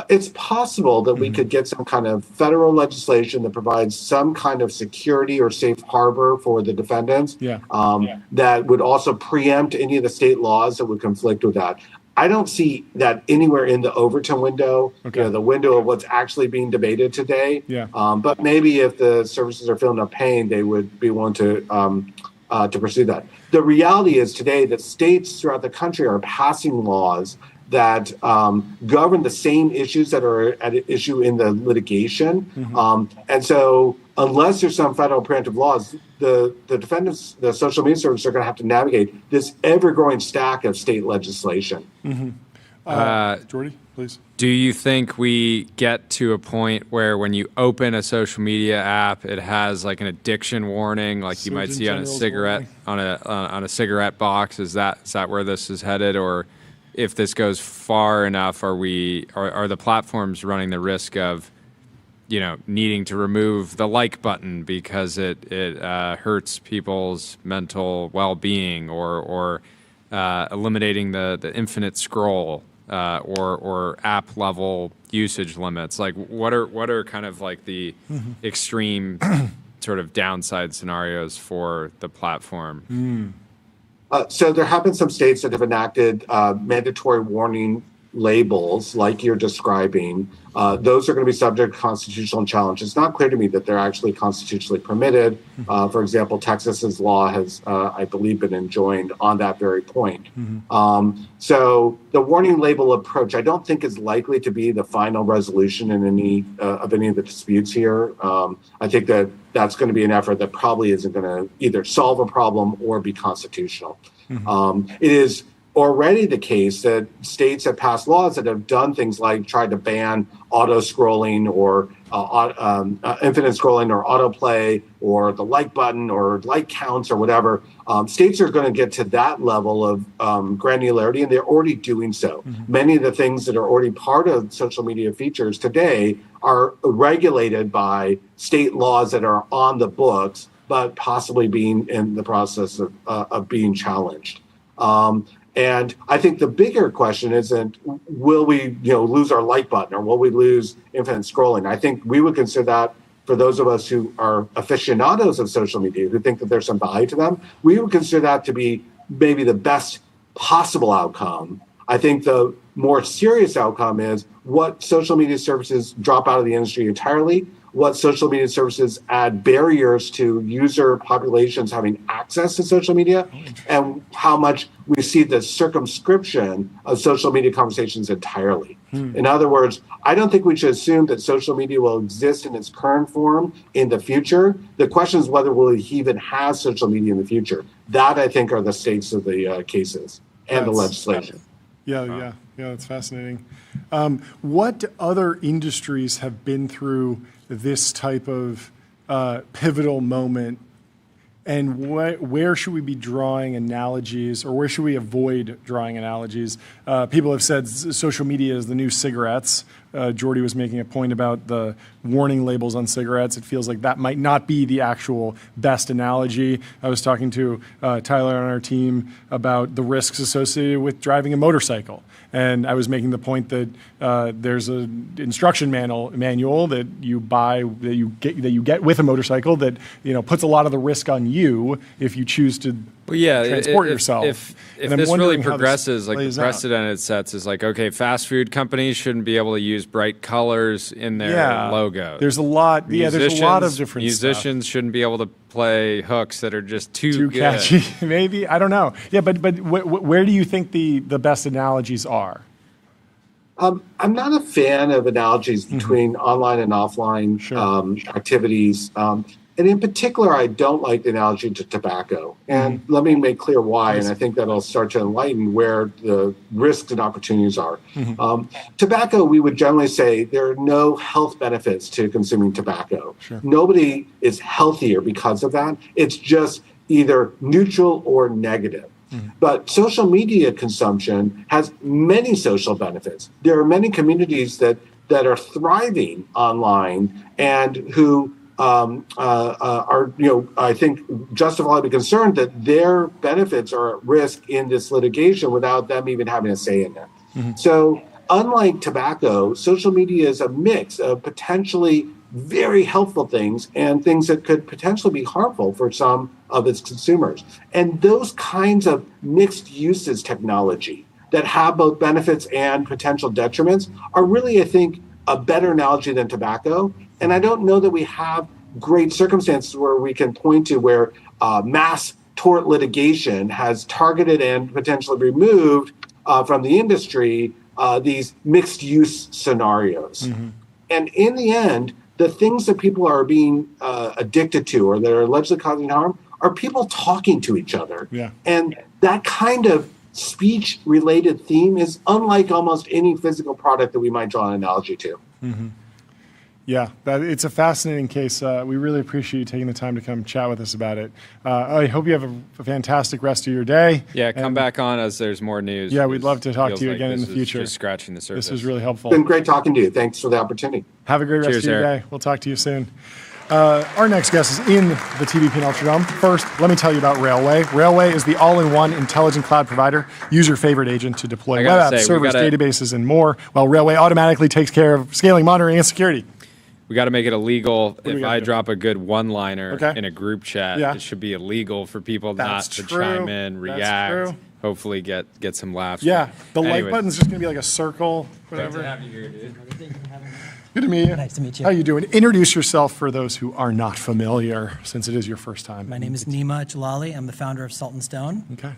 It's possible that we could get some kind of federal legislation that provides some kind of security or safe harbor for the defendants that would also preempt any of the state laws that would conflict with that. I don't see that anywhere in the Overton window, the window of what's actually being debated today. Yeah. But maybe if the services are feeling enough pain, they would be willing to pursue that. The reality is today that states throughout the country are passing laws that govern the same issues that are at issue in the litigation. Mm-hmm. And so unless there's some federal preemptive laws, the defendants, the social media services are going to have to navigate this ever-growing stack of state legislation. Mm-hmm. Jordy, please. Do you think we get to a point where when you open a social media app, it has like an addiction warning, like you might see on a cigarette on a cigarette box? Is that where this is headed, or if this goes far enough, are the platforms running the risk of, needing to remove the like button because it hurts people's mental well-being, or eliminating the infinite scroll, or app level usage limits? Like, what are kind of like the extreme sort of downside scenarios for the platform? So there have been some states that have enacted mandatory warning labels like you're describing. Those are going to be subject to constitutional challenge. It's not clear to me that they're actually constitutionally permitted. For example, Texas's law has, I believe, been enjoined on that very point. Mm-hmm. So the warning label approach, I don't think is likely to be the final resolution in any of the disputes here. I think that that's going to be an effort that probably isn't going to either solve a problem or be constitutional. Mm-hmm. It is already the case that states have passed laws that have done things like tried to ban auto scrolling or infinite scrolling or autoplay or the like button or like counts or whatever. States are going to get to that level of granularity, and they're already doing so. Mm-hmm. Many of the things that are already part of social media features today are regulated by state laws that are on the books, but possibly being in the process of being challenged. And I think the bigger question isn't, will we, lose our like button, or will we lose infinite scrolling? I think we would consider that, for those of us who are aficionados of social media, who think that there's some value to them, we would consider that to be maybe the best possible outcome. I think the more serious outcome is what social media services drop out of the industry entirely, what social media services add barriers to user populations having access to social media, and how much we see the circumscription of social media conversations entirely. In other words, I don't think we should assume that social media will exist in its current form in the future. The question is whether we'll even have social media in the future. That, I think, are the stakes of the cases and the legislation. Yeah, that's fascinating. What other industries have been through this type of pivotal moment, and where should we be drawing analogies, or where should we avoid drawing analogies? People have said social media is the new cigarettes. Jordy was making a point about the warning labels on cigarettes. It feels like that might not be the actual best analogy. I was talking to Tyler on our team about the risks associated with driving a motorcycle. And I was making the point that there's an instruction manual that you buy, that you get with a motorcycle that puts a lot of the risk on you if you choose to transport yourself. If this really progresses, like the precedent it sets is like, okay, fast food companies shouldn't be able to use bright colors in their logo. There's a lot. There's a lot of different musicians stuff. Shouldn't be able to play hooks that are just too good. Catchy. Maybe, I don't know. Yeah, but where do you think the best analogies are? I'm not a fan of analogies between online and offline activities. And in particular, I don't like the analogy to tobacco. And let me make clear why, and I think that'll start to enlighten where the risks and opportunities are. Tobacco, we would generally say there are no health benefits to consuming tobacco. Nobody is healthier because of that. It's just either neutral or negative. But social media consumption has many social benefits. There are many communities that are thriving online and who are, I think, justifiably concerned that their benefits are at risk in this litigation without them even having a say in it. So unlike tobacco, social media is a mix of potentially very helpful things and things that could potentially be harmful for some of its consumers. And those kinds of mixed uses technology that have both benefits and potential detriments are really, I think, a better analogy than tobacco. And I don't know that we have great circumstances where we can point to where mass tort litigation has targeted and potentially removed from the industry these mixed use scenarios. And in the end, the things that people are being addicted to or that are allegedly causing harm are people talking to each other. And that kind of speech-related theme is unlike almost any physical product that we might draw an analogy to. Yeah, it's a fascinating case. We really appreciate you taking the time to come chat with us about it. I hope you have a fantastic rest of your day. Yeah, come back on as there's more news. Yeah, we'd love to talk to you again in the future. Just scratching the surface. This was really helpful. It's been great talking to you. Thanks for the opportunity. Have a great rest of your day. We'll talk to you soon. Our next guest is in the TBPN Ultradome. First, let me tell you about Railway. Railway is the all-in-one intelligent cloud provider. Use your favorite agent to deploy web apps, servers, databases, and more, while Railway automatically takes care of scaling, monitoring, and security. We got to make it illegal. If I drop a good one-liner in a group chat, it should be illegal for people not to chime in, react, hopefully get some laughs. Yeah, the like button's just going to be like a circle, whatever. Good to have you here, dude. Good to meet you. Nice to meet you. How you doing? Introduce yourself for those who are not familiar, since it is your first time. My name is Nima Jalali. I'm the founder of Salt and Stone. Okay.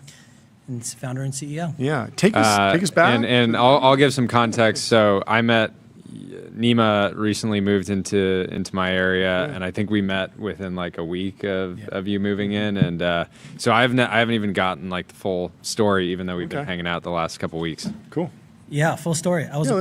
And founder and CEO. Yeah, take us back. And I'll give some context. So I met Nima recently moved into my area, and I think we met within like a week of you moving in, and so I haven't even gotten like the full story, even though we've been hanging out the last couple weeks. Cool. Yeah, full story. I was a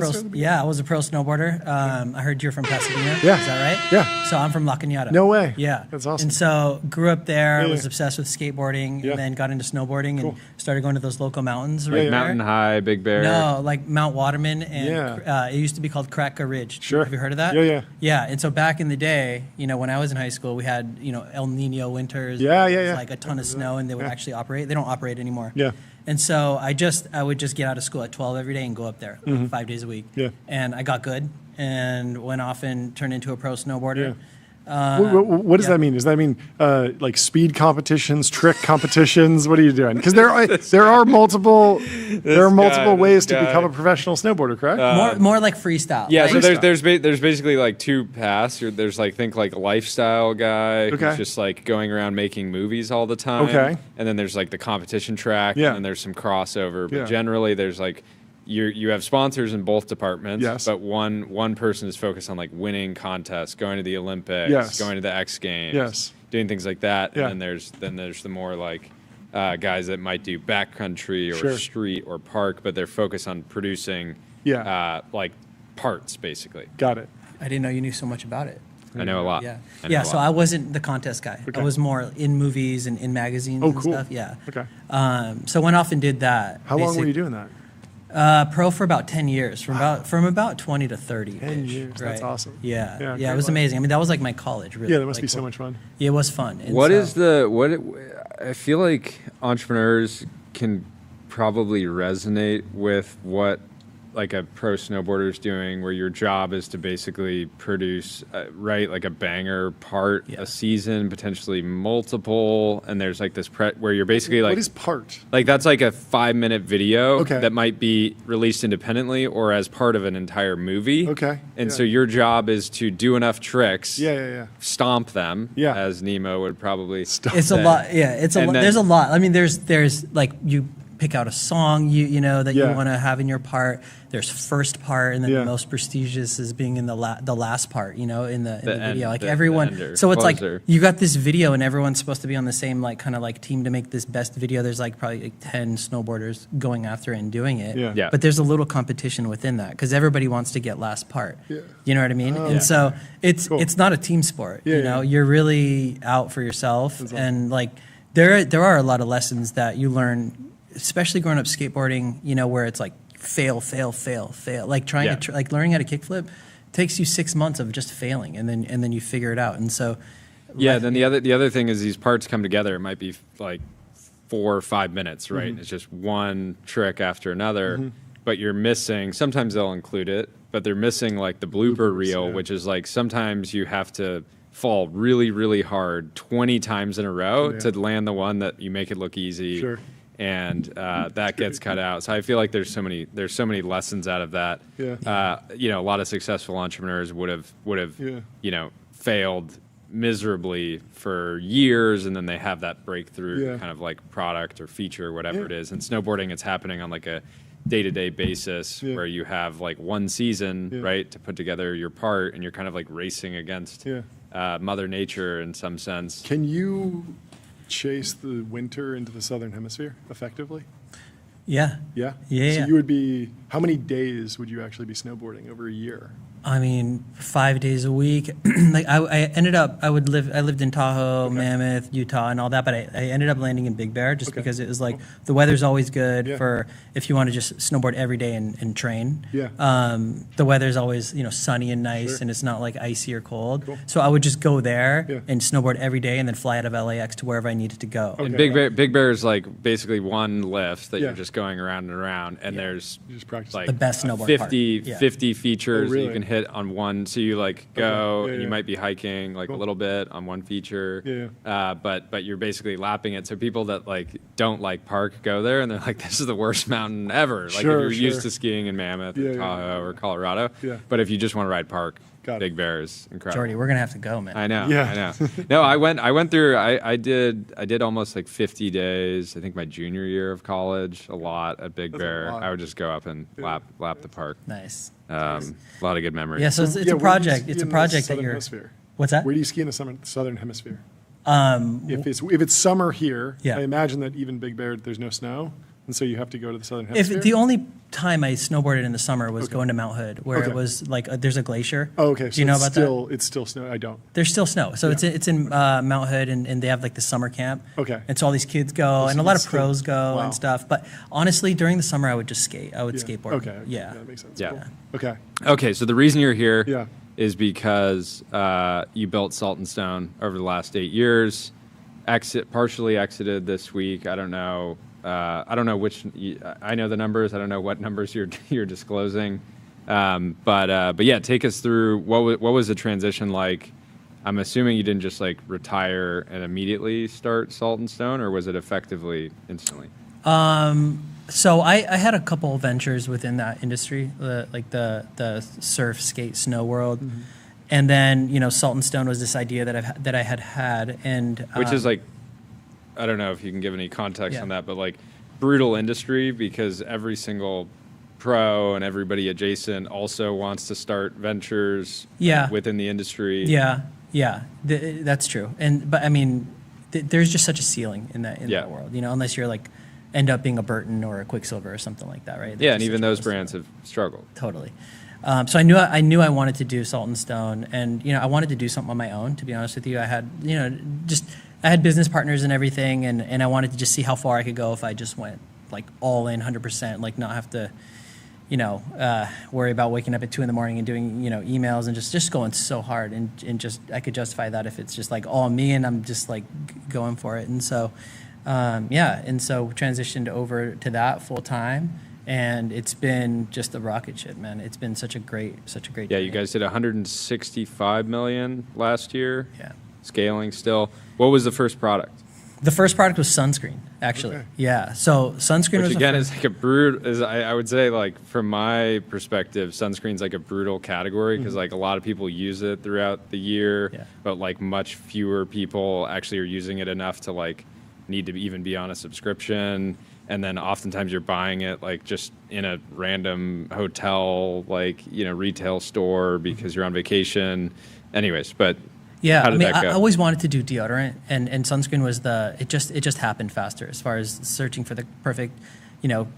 pro snowboarder. I heard you're from Pasadena. Yeah. Is that right? Yeah. So I'm from La Cañada. No way. Yeah. That's awesome. And so grew up there, was obsessed with skateboarding, and then got into snowboarding and started going to those local mountains. Like Mountain High, Big Bear. No, like Mount Waterman, and it used to be called Kraka Ridge. Sure. Have you heard of that? Yeah. Yeah, and so back in the day, when I was in high school, we had, El Nino winters. Yeah. Like a ton of snow, and they would actually operate. They don't operate anymore. Yeah. And so I would just get out of school at 12 every day and go up there 5 days a week. Yeah. And I got good and went off and turned into a pro snowboarder. What does that mean? Does that mean like speed competitions, trick competitions? What are you doing? Because there are multiple ways to become a professional snowboarder, correct? More like freestyle. Yeah, like, so there's basically like two paths. There's like a lifestyle guy who's just like going around making movies all the time. Okay. And then there's like the competition track. Yeah. And then there's some crossover. But Yeah. generally there's like you have sponsors in both departments. Yes. But one person is focused on like winning contests, going to the Olympics, Yes. going to the X Games, Yes. doing things like that. Yeah. And then there's the more like guys that might do backcountry or Sure. street or park, but they're focused on producing like parts basically. Got it. I didn't know you knew so much about it. I know a lot. Yeah. I know Yeah. a So lot. I wasn't the contest guy. Okay. I was more in movies and in magazines Oh, and cool. stuff. Yeah. Okay. So went off and did that. How long were you doing that? Pro for about 10 years, from about 20 to 30. 10 years. That's awesome. Yeah. Yeah, Yeah. great It was life. amazing. I mean, that was like my college, really. Yeah, that must Like, be so much fun. Yeah, it was fun. And What so- is I feel like entrepreneurs can probably resonate with what like a pro snowboarder is doing, where your job is to basically produce, like a banger part a season, potentially multiple, and there's like this where you're basically like, what is part? Like that's like a 5-minute video Okay. that might be released independently or as part of an entire movie. Okay. And Yeah. so your job is to do enough tricks, Yeah. stomp them, Yeah. as Nemo would probably It's a say. lot. Yeah. It's a And lot. then- There's a lot. I mean, there's like you pick out a song you know that Yeah. you want to have in your part. There's first part, and then Yeah. the most prestigious is being in the last part. You know, in the The video. end, Like the everyone. ender, So it's closer. like you got this video, and everyone's supposed to be on the same like kind of like team to make this best video. There's like probably like 10 snowboarders going after it and doing it. Yeah. Yeah. But there's a little competition within that because everybody wants to get last part. Yeah. You know what I mean? And so it's not a team sport. Yeah, you know, yeah. you're really out for yourself, and like there are a lot of lessons that you learn, especially growing up skateboarding. You know, where it's like fail. Like trying Yeah. to like learning how to kickflip takes you 6 months of just failing, and then you figure it out. And so Yeah, then the other thing is these parts come together. It might be like 4 or 5 minutes, right? Mm-hmm. It's just one trick after another, but you're missing. Sometimes they'll include it, but they're missing like the blooper reel, yeah. which is like sometimes you have to fall really, really hard 20 times in a row Yeah. to land the one that you make it look easy. Sure. And that gets cut out. So I feel like there's so many lessons out of that. Yeah. A lot of successful entrepreneurs would have Yeah. failed miserably for years, and then they have that breakthrough Yeah. kind of like product or feature or whatever Yeah. it is. And snowboarding, it's happening on like a day-to-day basis Yeah. where you have like one season, Yeah. right, to put together your part, and you're kind of like racing against Mother Nature in some sense. Can you chase the winter into the southern hemisphere effectively? yeah. Yeah. Yeah, So yeah. you would be. How many days would you actually be snowboarding over a year? I mean, 5 days a week. Like I lived in Tahoe, Mammoth, Utah, and all that, but I ended up landing in Big Bear just because it was like the weather's always good Yeah. for if you want to just snowboard every day and train. Yeah. The weather's always sunny and nice, Sure. and it's not like icy or cold. Cool. So I would just go there Yeah. and snowboard every day, and then fly out of LAX to wherever I needed to go. And Okay. Big Bear is like basically one lift that Yeah. you're just going around and around, and there's You just practice. like The best snowboard 50, part. Yeah. 50 features Oh, that really? you can hit on one. So you like go, Okay. Yeah, and you yeah. might be hiking like Cool. a little bit on one feature. Yeah, But you're basically lapping it. So people that like don't like park go there, and they're like, this is the worst mountain ever. Like Sure, if you're used sure. to skiing in Mammoth Yeah, or yeah. Tahoe or Colorado. Yeah. But if you just want to ride park, Got it. Big Bear is incredible. Jordy, we're gonna have to go, man. I know. Yeah. I know. No, I went through. I did almost like 50 days. I think my junior year of college, a lot at Big That's a Bear. lot. I would just go up and lap the park. Nice. A lot of good memories. Yeah, so it's Yeah, a where do you project. ski It's a in the project that southern you're. hemisphere? What's that? Where do you ski in the southern hemisphere? If it's summer here, Yeah. I imagine that even Big Bear, there's no snow, and so you have to go to the southern If hemisphere. the only time I snowboarded in the summer was going to Mount Hood, where Okay. it was like there's a glacier. Oh, okay. Do you know it's about still, that? It's still snow. I don't. There's still snow, so Yeah. it's in Mount Hood, and they have like the summer camp. Okay. And so all these kids go, and so a lot of it's still- pros go wow. and stuff. But honestly, during the summer, I would just skate. I would Yeah. skateboard. Okay. Yeah. That makes sense. Yeah. Cool. Okay. Okay, so the reason you're here Yeah. is because you built Salt and Stone over the last 8 years. Partially exited this week. I don't know. I don't know which. I know the numbers. I don't know what numbers you're disclosing. But yeah, take us through what was the transition like. I'm assuming you didn't just like retire and immediately start Salt and Stone, or was it effectively instantly? So I had a couple of ventures within that industry, like the surf, skate, snow world. And then, Salt and Stone was this idea that I had, and which is like, I don't know if you can give any context Yeah. on that, but like brutal industry because every single pro and everybody adjacent also wants to start ventures within the industry. Yeah, that's true. But I mean, there's just such a ceiling in that world, unless you're like end up being a Burton or a Quicksilver or something like that, right? Yeah, and even those brands have struggled. Totally. So I knew I wanted to do Salt and Stone, and I wanted to do something on my own. To be honest with you, I had I had business partners and everything, and I wanted to just see how far I could go if I just went like all in, 100%, like not have to, worry about waking up at 2 a.m. and doing emails and just going so hard, and just I could justify that if it's just like all me and I'm just like going for it, and so and so transitioned over to that full time. And it's been just a rocket ship, man. It's been such a great Yeah, journey. you guys did 165 million last year. Yeah. Scaling still. What was the first product? The first product was sunscreen, actually. Okay. Yeah. So sunscreen was Which again is like a brutal. I would say, like from my perspective, sunscreen's like a brutal category because like a lot of people use it throughout the year, but like much fewer people actually are using it enough to like need to even be on a subscription. And then oftentimes you're buying it like just in a random hotel, like, retail store because you're on vacation. Anyways, but yeah, how did that go? I always wanted to do deodorant, and sunscreen was it just happened faster as far as searching for the perfect,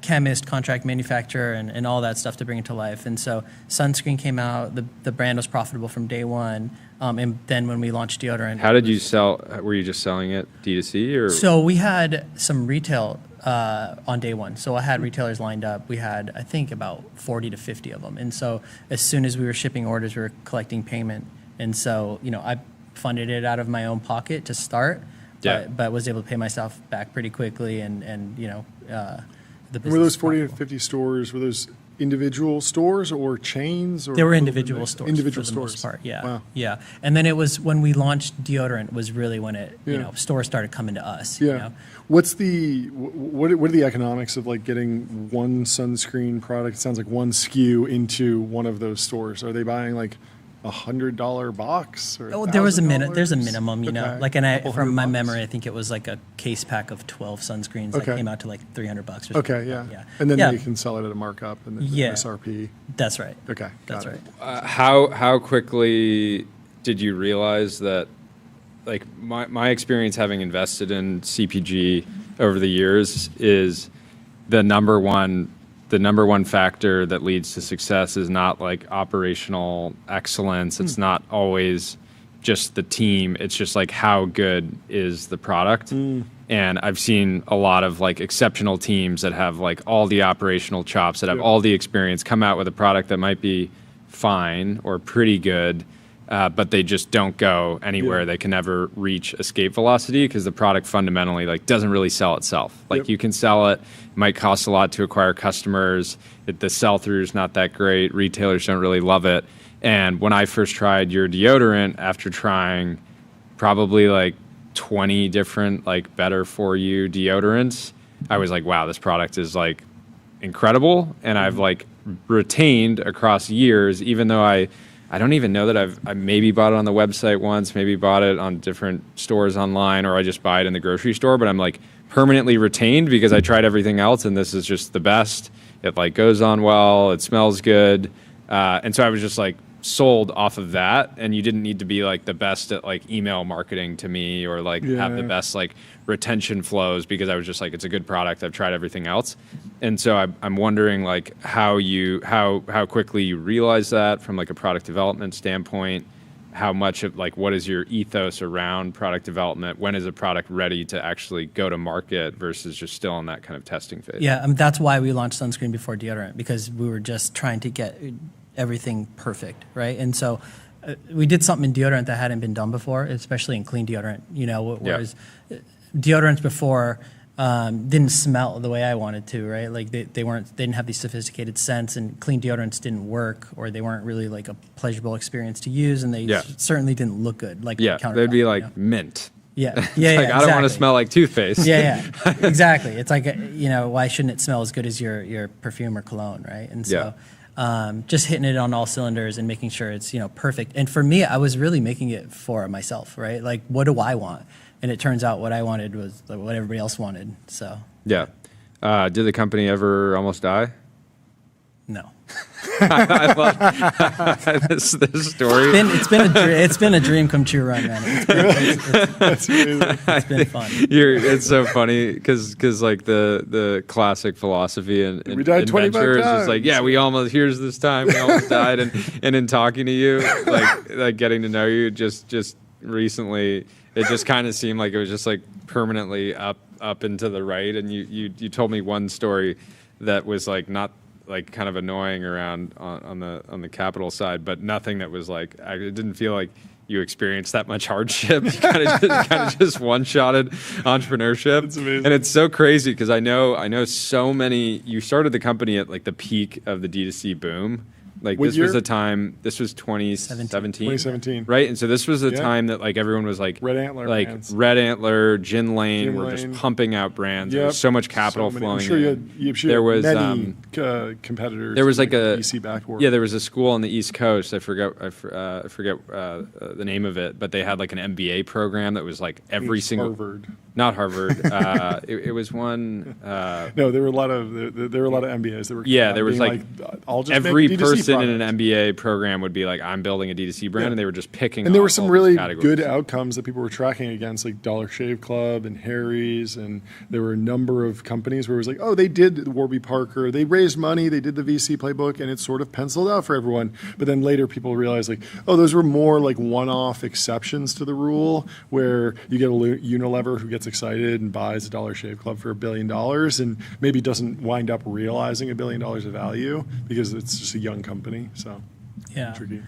chemist, contract manufacturer, and all that stuff to bring it to life. And so sunscreen came out, the brand was profitable from day one. And then when we launched deodorant. How did you sell? Were you just selling it D2C or? So we had some retail on day one. So I had retailers lined up. We had, I think, about 40 to 50 of them. And so as soon as we were shipping orders, we were collecting payment. And so, I funded it out of my own pocket to start, but was able to pay myself back pretty quickly. And the business. Were those 40 to 50 stores, were those individual stores or chains? Or they were individual stores. Individual for the stores. most part, yeah. Wow. Yeah. And then it was when we launched deodorant was really when it, stores started coming to us. Yeah. What's what are the economics of like getting one sunscreen product? It sounds like one SKU into one of those stores. Are they buying like $100 box? Or there's a $1,000? minimum, Okay. like, and from my $200? memory, I think it was like a case pack of 12 sunscreens that came out to like $300 or something. Okay, yeah. And then you can sell it at a markup and then MSRP. That's right. Okay, that's got it. right. How quickly did you realize that? Like my experience having invested in CPG over the years is the number one factor that leads to success is not like operational excellence. It's not always just the team. It's just like how good is the product. And I've seen a lot of like exceptional teams that have like all the operational chops, that have all the experience, come out with a product that might be fine or pretty good, but they just don't go anywhere. They can never reach escape velocity because the product fundamentally like doesn't really sell itself. Like you can sell it, it might cost a lot to acquire customers. The sell-through is not that great. Retailers don't really love it. And when I first tried your deodorant, after trying probably like 20 different like better for you deodorants, I was like, wow, this product is like incredible. And I've like retained across years, even though I don't even know that I maybe bought it on the website once, maybe bought it on different stores online, or I just buy it in the grocery store, but I'm like permanently retained because I tried everything else and this is just the best. It like goes on well, it smells good. And so I was just like sold off of that, and you didn't need to be like the best at like email marketing to me or like have the best like retention flows, because I was just like, it's a good product, I've tried everything else. And so I'm wondering like how quickly you realize that from like a product development standpoint, how much of like what is your ethos around product development, when is a product ready to actually go to market versus just still in that kind of testing phase? Yeah, that's why we launched sunscreen before deodorant, because we were just trying to get everything perfect, right? And so we did something in deodorant that hadn't been done before, especially in clean deodorant, whereas deodorants before, didn't smell the way I wanted to, right? Like they didn't have these sophisticated scents, and clean deodorants didn't work, or they weren't really like a pleasurable experience to use, and they certainly didn't look good. Like they'd be like mint. Yeah, like, I don't want to smell like toothpaste. Yeah, exactly. It's like, why shouldn't it smell as good as your perfume or cologne, right? And so just hitting it on all cylinders and making sure it's, perfect. And for me, I was really making it for myself, right? Like, what do I want? And it turns out what I wanted was like what everybody else wanted, so. Yeah. Did the company ever almost die? No. I love this story. It's been a dream come true run, man. It's been fun. It's so funny because like the classic philosophy and we died 25 adventure is times. just like, here's this time we almost died, and in talking to you, like getting to know you just recently, it just kind of seemed like it was just like permanently up and to the right, and you told me one story that was like not like kind of annoying around on the capital side, but nothing that was like, it didn't feel like you experienced that much hardship. You kind of just one-shotted entrepreneurship. That's amazing. And it's so crazy because I know so many. You started the company at like the peak of the D2C boom. Like What this year? was the time. This was 2017. 2017. Right? And so this was the time that like everyone was like Red Antler like brands. Red Antler, Gin Lane Gin were Lane. just pumping out brands. There Yep. was so much capital So many. flowing I'm sure you in. had There was many competitors. there was like a VC backboard. Yeah, there was a school on the East Coast. I forget the name of it, but they had like an MBA program that was like every It's single. Harvard. Not Harvard. It was one. No, there were a lot of MBAs that were. Yeah, there was being I'll just every make a D2C person product. in an MBA program would be like, I'm building a D2C brand, Yeah. and they were just picking. And there were off some all really these categories. good outcomes that people were tracking against, like Dollar Shave Club and Harry's, and there were a number of companies where it was like, oh, they did Warby Parker, they raised money, they did the VC playbook, and it sort of penciled out for everyone. But then later people realized, like, oh, those were more like one-off exceptions to the rule, where you get a Unilever who gets excited and buys a Dollar Shave Club for $1 billion, and maybe doesn't wind up realizing $1 billion of value because it's just a young company. So Yeah. tricky.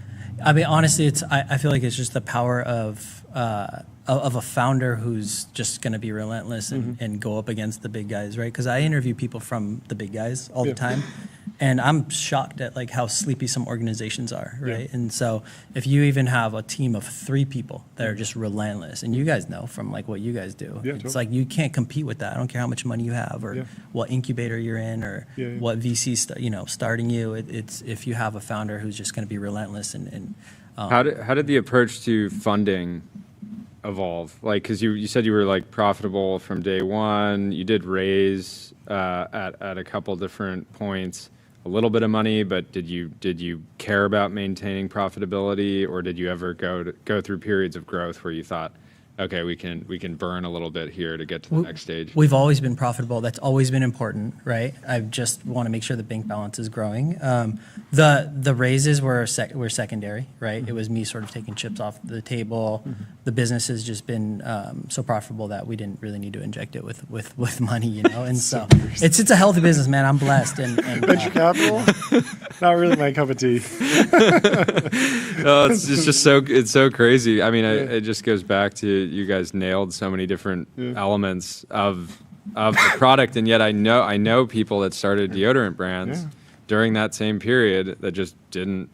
I mean, honestly, I feel like it's just the power of a founder who's just going to be relentless and go up against the big guys, right? Because I interview people from the big guys all the time, and I'm shocked at like how sleepy some organizations are, right? Yeah. And so if you even have a team of 3 people that are just relentless, and you guys know from like what you guys do, Yeah, it's totally. like you can't compete with that. I don't care how much money you have or what incubator you're in or what VC starting you. It's if you have a founder who's just going to be relentless and How did the approach to funding evolve? Like, because you said you were like profitable from day one. You did raise at a couple different points a little bit of money, but did you care about maintaining profitability, or did you ever go through periods of growth where you thought, okay, we can burn a little bit here to get to the next stage? We've always been profitable. That's always been important, right? I just want to make sure the bank balance is growing. The raises were secondary, right? It was me sort of taking chips off the table. The business has just been so profitable that we didn't really need to inject it with money, And so it's a healthy business, man. I'm blessed. And Venture capital, not really my cup of tea. No, it's just so crazy. I mean, it just goes back to you guys nailed so many different elements of the product, and yet I know people that started deodorant brands during that same period that just didn't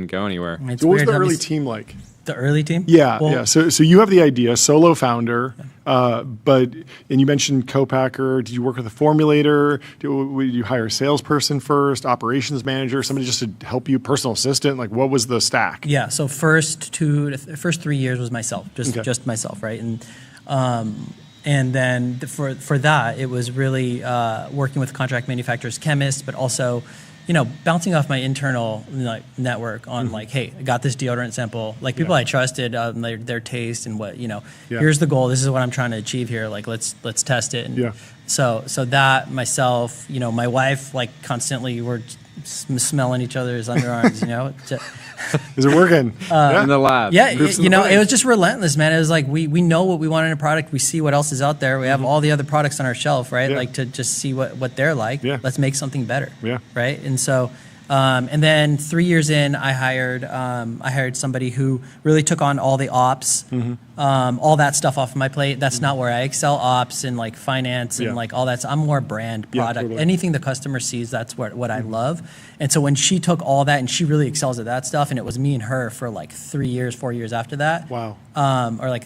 go anywhere. it's So what was weird the how early these- team like? The early team? Yeah, Well, yeah. So you have the idea, solo founder, and you mentioned co-packer. Did you work with a formulator? Did you hire a salesperson first, operations manager, somebody just to help you, personal assistant? Like, what was the stack? Yeah. So first 3 years was myself, just myself, right? And then for that, it was really working with contract manufacturers, chemists, but also, bouncing off my internal network on like, hey, I got this deodorant sample, like people I trusted, their taste and what, here's the goal. This is what I'm trying to achieve here. Like, let's test it. And so that myself, my wife, like constantly we're smelling each other's underarms, Is it working? In the lab. Yeah, Proofs in the pudding. it was just relentless, man. It was like we know what we want in a product. We see what else is out there. We have all the other products on our shelf, right? Yeah. Like to just see what they're like. Yeah. Let's make something better. Yeah. Right. And so And then 3 years in, I hired somebody who really took on all the ops, all that stuff off my plate. That's not where I excel. Ops and like finance and like all that. I'm more brand, product, totally. anything the customer sees. That's what I love. And so when she took all that, and she really excels at that stuff, and it was me and her for like 3 years, 4 years after that. Wow. Or like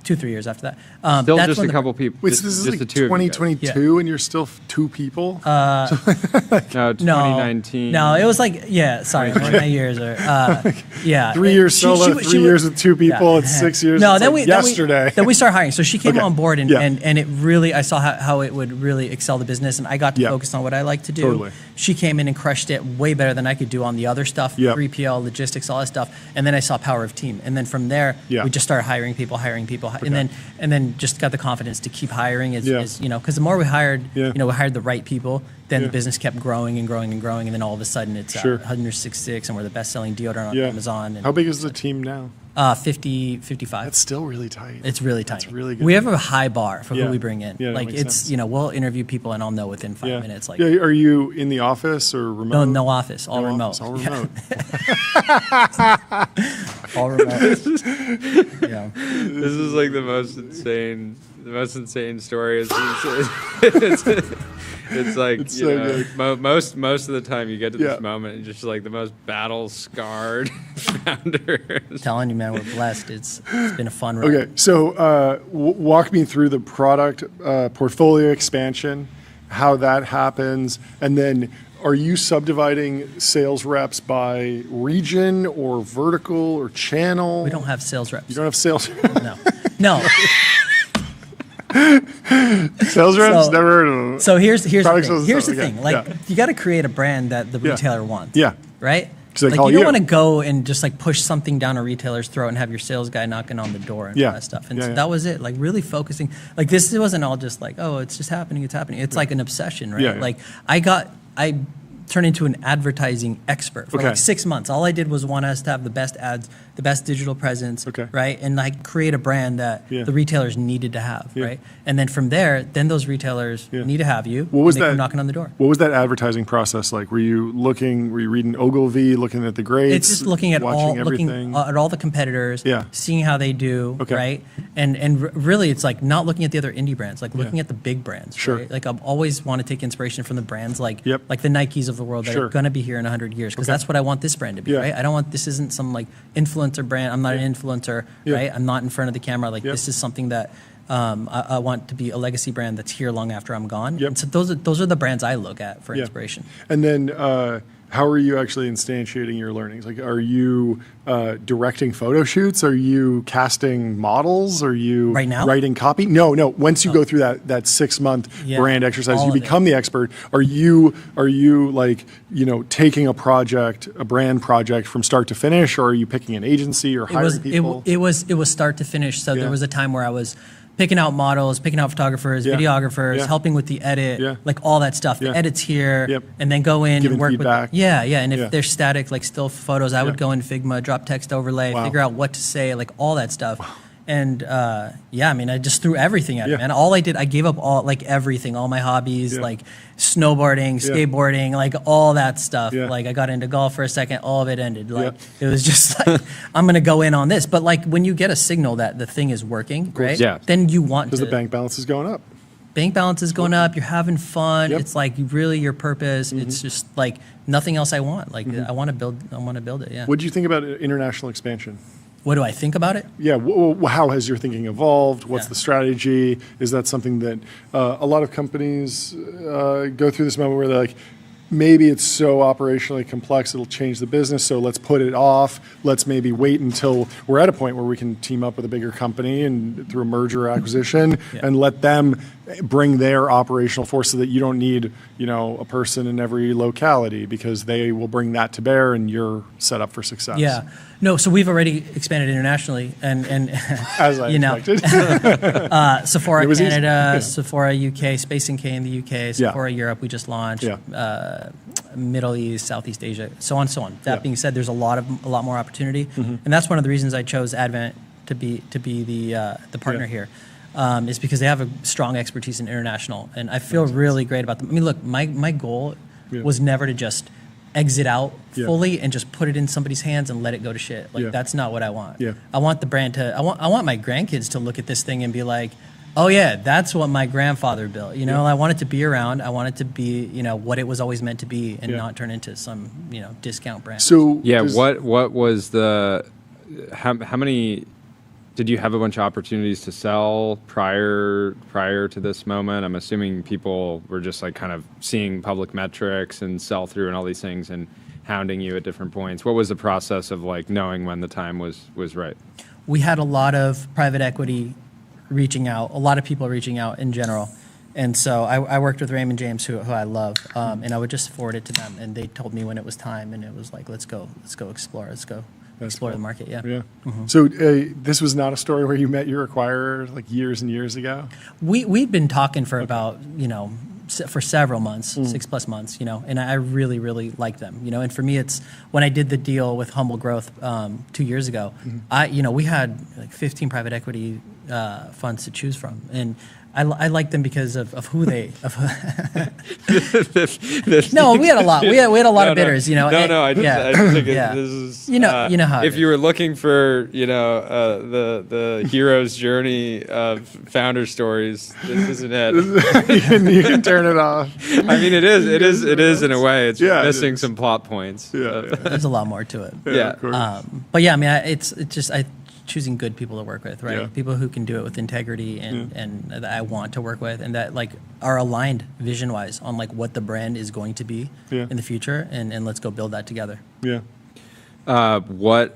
2-3 years after that. Still that's just when a couple people. Wait, so this is just like the two of you guys. 2022 and you're still 2 people? No, 2019. No, it was like, sorry, my years are, 3 years solo, 3 years with 2 people, and 6 years No, it's then like we yesterday. Then we started hiring. So she came Okay. on board, and, Yeah. and it really, I saw how it would really excel the business, and I got to focus on what I like to do. Totally. She came in and crushed it way better than I could do on the other stuff, 3PL, logistics, all that stuff. And then I saw power of team, and then from there we just started hiring people, and then just got the confidence to keep hiring as you know, because the more we hired, we hired the right people. Then the business kept growing and growing and growing, and then all of a sudden it's 166, and we're the best-selling deodorant on Amazon. And how big is the team now? 50, 55. That's still really tight. It's really tight. That's really good. We have a high bar for Yeah. who we bring in. Yeah, that like makes it's, sense. you know, we'll interview people and I'll know within 5 minutes. Like, are you in the office or remote? no office, all remote. Office, all remote. All remote. Yeah. This is like the most insane story. It's like It's you so know, good. most of the time you get to this Yeah. moment and just like the most battle scarred founder. I'm telling you, man, we're blessed. It's been a fun ride. Okay, so walk me through the product portfolio expansion, how that happens, and then are you subdividing sales reps by region or vertical or channel? We don't have sales reps. You don't have sales. No. Sales reps? Never heard of them. So here's the Product thing. sales Here's the stuff, thing. okay, Like yeah. you got to create a brand that the retailer wants. Yeah. Right. So they Like call you don't you. want to go and just like push something down a retailer's throat and have your sales guy knocking on the door and all that stuff. And so that was it. Like really focusing. Like this wasn't all just like, oh, it's just happening. It's happening. It's like an obsession, right? Yeah, yeah. Like I turned into an advertising expert for like 6 months. All I did was want us to have the best ads, the best digital presence, right? And like create a brand that the retailers needed to have, right? And then from there, then those retailers need to have you. What was and they that come knocking on the door? What was that advertising process like? Were you reading Ogilvy, looking at the grades? It's just looking at watching all everything? all the competitors, seeing how they do, right? And really, it's like not looking at the other indie brands, like looking at the big brands. Sure. Right? Like I always want to take inspiration from the brands, like the Nikes of the world that are going to be here in 100 years, because that's what I want this brand to be, right? I don't want this isn't some like influencer brand. I'm not an influencer, right? I'm not in front of the camera. Like this is something that I want to be a legacy brand that's here long after I'm gone. And so those are the brands I look at for inspiration. And then how are you actually instantiating your learnings? Like, are you directing photo shoots? Are you casting models? Are you Right now? writing copy? No. Once you go through that 6-month brand exercise, all you of it. become the expert. Are you like, you know, taking a brand project from start to finish, or are you picking an agency or hiring people? It was start to finish. So there was a time where I was picking out models, picking out photographers, videographers, helping with the edit, like all that stuff. The edit's here, and then go in Giving and work feedback. with. And if they're static, like still photos, I would go in Figma, drop text overlay, figure out what to say, like all that stuff. And I mean, I just threw everything at it, man. All I did, I gave up everything, all my hobbies, like snowboarding, skateboarding, like all that stuff. Like I got into golf for a second, all of it ended. Like it was just like, I'm going to go in on this. But like when you get a signal that the thing is working, right? Then you want to. Because the bank balance is going up. Bank balance is going up. You're having fun. It's like really your purpose. It's just like nothing else I want. Like I want to build it. Yeah. What do you think about international expansion? What do I think about it? Yeah, how has your thinking evolved? What's the strategy? Is that something that a lot of companies go through this moment where they're like, maybe it's so operationally complex, it'll change the business, so let's put it off. Let's maybe wait until we're at a point where we can team up with a bigger company and through a merger or acquisition and let them bring their operational force so that you don't need, you know, a person in every locality, because they will bring that to bear and you're set up for success. Yeah. No, so we've already expanded internationally, and As I expected. Sephora It was easy. Canada, Sephora UK, Space NK in the UK, Sephora Europe we just launched, Middle East, Southeast Asia, so on and so on. That being said, there's a lot more opportunity, and that's one of the reasons I chose Advent to be the partner here. Is because they have a strong expertise in international, and I feel really great about them. I mean, look, my goal was never to just exit out Yeah. fully and just put it in somebody's hands and let it go to shit. Like Yeah. that's not what I want. Yeah. I want the brand to. I want my grandkids to look at this thing and be like, oh yeah, that's what my grandfather built. You know, I want it to be around. I want it to be, you know, what it was always meant to be, and Yeah. not turn into some, you know, discount brand. So Yeah, does- what was the how many did you have a bunch of opportunities to sell prior to this moment? I'm assuming people were just like kind of seeing public metrics and sell through and all these things and hounding you at different points. What was the process of like knowing when the time was right? We had a lot of private equity reaching out, a lot of people reaching out in general. And so I worked with Raymond James, who I love, and I would just forward it to them, and they told me when it was time, and it was like, let's go explore, explore the market. Yeah. Yeah. So this was not a story where you met your acquirer like years and years ago? We'd been talking for about, you know, for several months, 6+ months, you know, and I really, really liked them, you know. And for me, it's when I did the deal with Humble Growth 2 years ago, we had like 15 private equity funds to choose from, and I liked them because of who they. No, we had a lot. We had a lot of bidders, you know. No, I just think yeah. this is you know how. If you were looking for, you know, the hero's journey of founder stories, this isn't it. you can turn it off. I mean, it is in a way. It's Yeah, it missing is. some plot points. Yeah. There's a lot more to it. Yeah. Of course. But yeah, I mean, it's just choosing good people to work with, right? Yeah. People who can do it with integrity and that I want to work with, and that like are aligned vision wise on like what the brand is going to be in the future, and let's go build that together. Yeah. What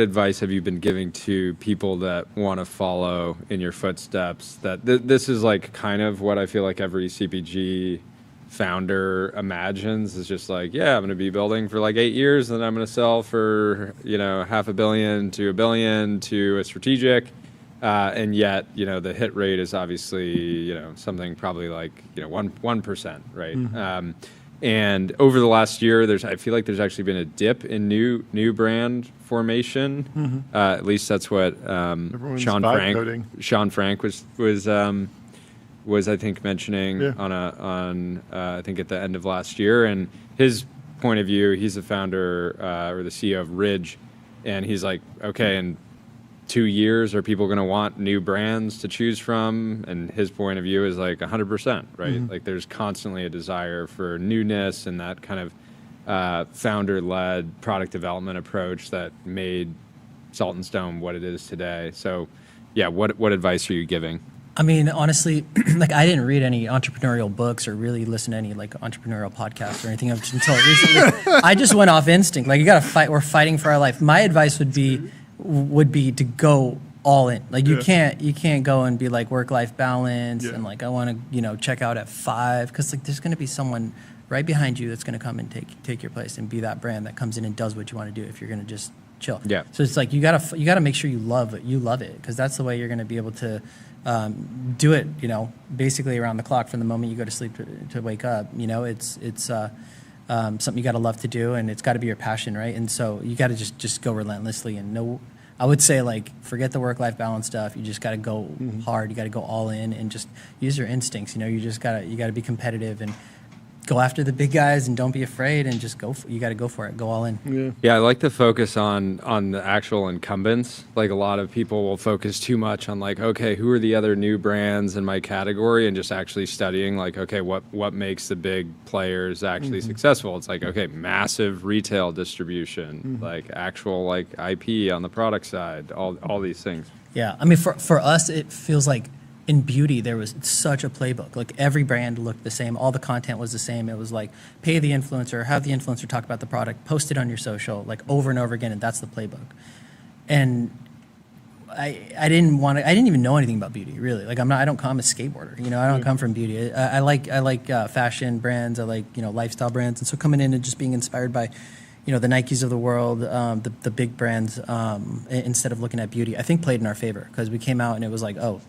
advice have you been giving to people that want to follow in your footsteps? That this is like kind of what I feel like every CPG founder imagines is just like, yeah, I'm going to be building for like 8 years, and then I'm going to sell for, you know, $500 million to $1 billion to a strategic, and yet, you know, the hit rate is obviously, you know, something probably like, you know, 1%, right? And over the last year, I feel like there's actually been a dip in new brand formation. At least that's what Everyone's Sean vibe coding. Frank was I think mentioning on I think at the end of last year, and his point of view, he's the founder or the CEO of Ridge, and he's like, okay, in 2 years, are people going to want new brands to choose from? And his point of view is like 100%, right? Like there's constantly a desire for newness and that kind of founder-led product development approach that made Salt and Stone what it is today. So, yeah, what advice are you giving? I mean, honestly, like I didn't read any entrepreneurial books or really listen to any like entrepreneurial podcasts or anything until recently. I just went off instinct. Like you got to fight. We're fighting for our life. My advice would be to go all in. Like you can't go and be like work-life balance and like I want to, you know, check out at 5, because like there's going to be someone right behind you that's going to come and take your place and be that brand that comes in and does what you want to do if you're going to just chill. Yeah. So it's like you gotta make sure you love it, because that's the way you're going to be able to do it, you know, basically around the clock from the moment you go to sleep to wake up. You know, it's something you got to love to do, and it's got to be your passion, right? And so you got to just go relentlessly, and no, I would say like forget the work-life balance stuff. You just got to go hard. You got to go all in and just use your instincts. You know, you got to be competitive and go after the big guys, and don't be afraid, and just go. You got to go for it. Go all in. Yeah, I like to focus on the actual incumbents. Like a lot of people will focus too much on like, okay, who are the other new brands in my category, and just actually studying like, okay, what makes the big players actually successful? It's like, okay, massive retail distribution, like actual like IP on the product side, all these things. Yeah, I mean, for us, it feels like in beauty, there was such a playbook. Like every brand looked the same. All the content was the same. It was like pay the influencer, have the influencer talk about the product, post it on your social, like over and over again, and that's the playbook. And I didn't even know anything about beauty, really. Like I'm a skateboarder. You know, I don't come from beauty. I like fashion brands. I like, you know, lifestyle brands. And so coming in and just being inspired by, you know, the Nikes of the world, the big brands, instead of looking at beauty, I think played in our favor, because we came out and it was like, oh,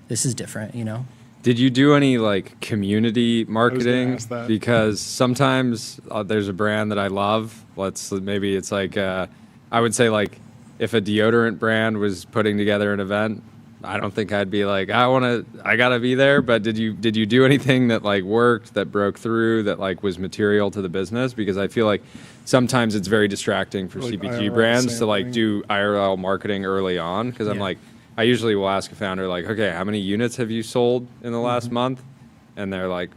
this is different, you know? Did you do any like community marketing? ask that. Because sometimes there's a brand that I love. Maybe it's like, I would say like if a deodorant brand was putting together an event, I don't think I'd be like, I gotta be there. But did you do anything that like worked, that broke through, that like was material to the business? Because I feel like sometimes it's very distracting for Like CPG IRL brands to like sampling. do IRL marketing early on. Because I'm like, I usually will ask a founder like, okay, how many units have you sold in the last month? And they're like,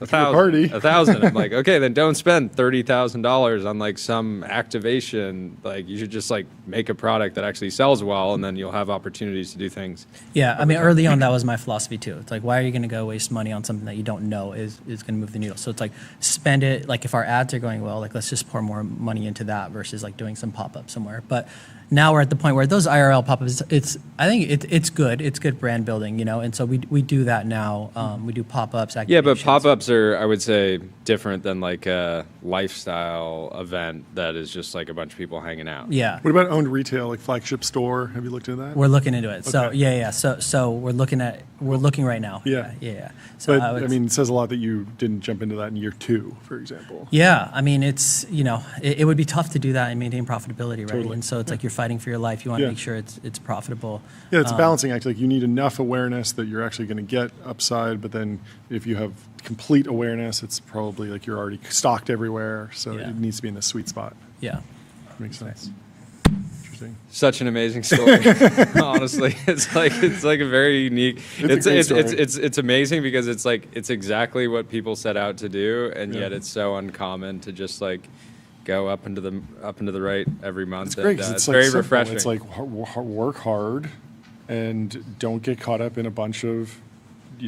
a party. 1,000. I'm like, okay, then don't spend $30,000 on like some activation. Like you should just like make a product that actually sells well, and then you'll have opportunities to do things. Yeah, I mean, early on, that was my philosophy too. It's like, why are you going to go waste money on something that you don't know is going to move the needle? So it's like, spend it. Like if our ads are going well, like let's just pour more money into that versus like doing some pop up somewhere. But now we're at the point where those IRL pop-ups, I think it's good. It's good brand building, you know. And so we do that now. We do pop-ups. Yeah, but activations. pop-ups are, I would say, different than like a lifestyle event that is just like a bunch of people hanging out. Yeah. What about owned retail, like flagship store? Have you looked into that? We're looking into it. So Okay. yeah. So we're looking right now. Yeah. Yeah. So But I mean, it says a lot that you didn't jump into that in year 2, for example. yeah, I mean, it's, you know, it would be tough to do that and maintain profitability, right? Totally. And so it's like you're fighting for your life. You want to Yeah. make sure it's profitable. Yeah, it's a balancing act. Like you need enough awareness that you're actually going to get upside, but then if you have complete awareness, it's probably like you're already stocked everywhere. So Yeah. it needs to be in the sweet spot. Yeah. Makes sense. Interesting. Such an amazing story. Honestly, it's like a very unique. It's a great story. It's amazing because it's like it's exactly what people set out to do, and Yeah. yet it's so uncommon to just like go up into the right every month. It's great and, 'cause it's like very simple. refreshing. It's like work hard and don't get caught up in a bunch of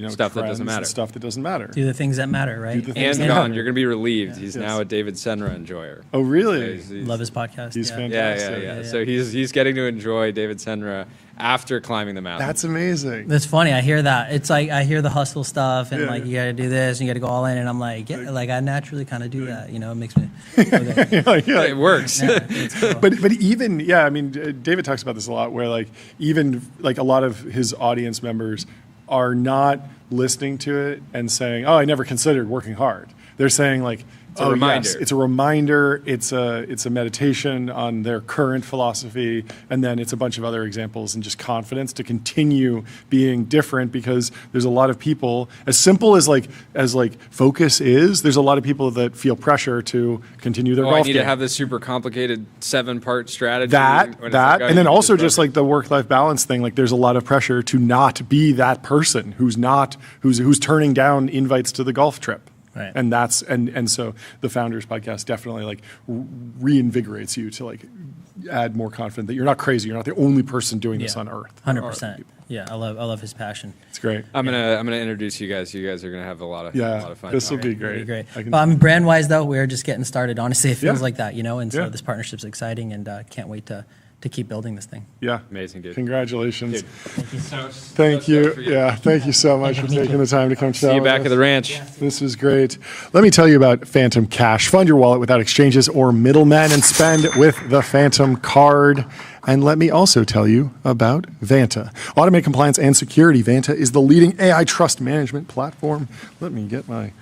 Stuff that doesn't trends and matter. stuff that doesn't matter. Do the things that matter, right? the things and that gone. matter. You're gonna be relieved. He's Yes. now a David Senra enjoyer. Oh, really? He's- Love his podcast. He's yeah. fantastic. Yeah. So he's getting to enjoy David Senra after climbing the mountain. That's amazing. That's funny. I hear that. It's like I hear the hustle stuff and Yeah. like you got to do this and you got to go all in, and I'm like, yeah, like I naturally kind of do that. You know, it makes me. Okay. Yeah. It works. Yeah, it's cool. But even I mean, David talks about this a lot, where like even like a lot of his audience members are not listening to it and saying, "Oh, I never considered working hard." They're saying like, a reminder. Yes, it's a reminder. It's a meditation on their current philosophy, and then it's a bunch of other examples and just confidence to continue being different, because there's a lot of people, as simple as like focus is, there's a lot of people that feel pressure to continue their Oh, golf I need game. to have this super complicated 7-part strategy. that when it's like, oh, and then you also just just like the work-life balance thing, like there's a lot of pressure to not be that person who's turning down invites to the golf trip. Right. And that's and so the Founders podcast definitely like reinvigorates you to like add more confidence that you're not crazy, you're not the only person doing this on earth. There are 100%. people. Yeah, I love his passion. It's great. I'm gonna introduce you guys. You guys are gonna have a lot of fun. This will be It'd great. be great. I can- But I mean, brand wise though, we're just getting started. Honestly, it feels Yeah. like that, you know. And so Yeah. this partnership's exciting, and can't wait to keep building this thing. Yeah. Amazing, dude. Congratulations. Dude. Thank you. Yeah. Thank you so much for taking the time to come chat See you with back us. at the ranch. This was great. Let me tell you about Phantom Cash. Fund your wallet without exchanges or middlemen and spend with the Phantom card. And let me also tell you about Vanta. Automate compliance and security. Vanta is the leading AI trust management platform. Let me get my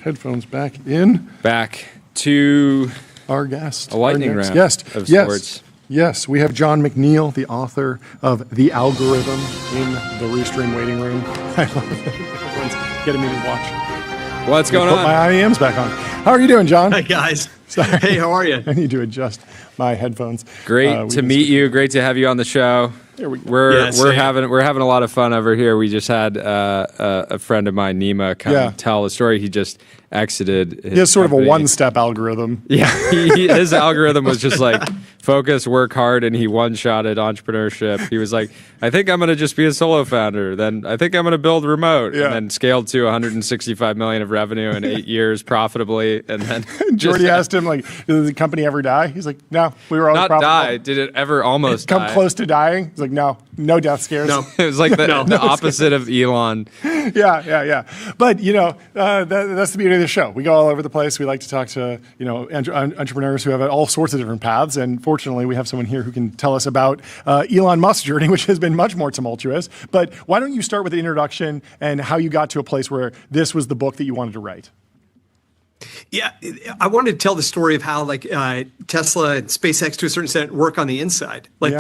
headphones back in. Back to Our guest. A lightning our next round guest. of yes. sorts. Yes, we have John McNeil, the author of The Algorithm, in the Restream waiting room. I love that everyone's getting me to watch. What's going Put on? my IEMs back on. How are you doing, John? Hi, guys. Sorry. Hey, how are you? I need to adjust my headphones. Great We to just- meet you. Great to have you on the show. There we go. We're Yeah, same. having a lot of fun over here. We just had a friend of mine, Nima, come Yeah. tell a story. He just exited. He has sort of a company. one-step algorithm. Yeah, his algorithm was just like focus, work hard, and he one-shotted entrepreneurship. He was like, I think I'm going to just be a solo founder. Then I think I'm going to build remote. Yeah. And then scaled to 165 million of revenue in 8 years profitably. And then Jordy asked him, like, did the company ever die? He's like, no, we were always not profitable. die. Did it ever almost Come die? close to dying? He's like, no death scares. No. It was like the, No. the opposite of Elon. Yeah. But, that's the beauty of the show. We go all over the place. We like to talk to, entrepreneurs who have all sorts of different paths. And fortunately, we have someone here who can tell us about Elon Musk's journey, which has been much more tumultuous. But why don't you start with the introduction and how you got to a place where this was the book that you wanted to write? Yeah, I wanted to tell the story of how like Tesla and SpaceX to a certain extent work on the inside. Like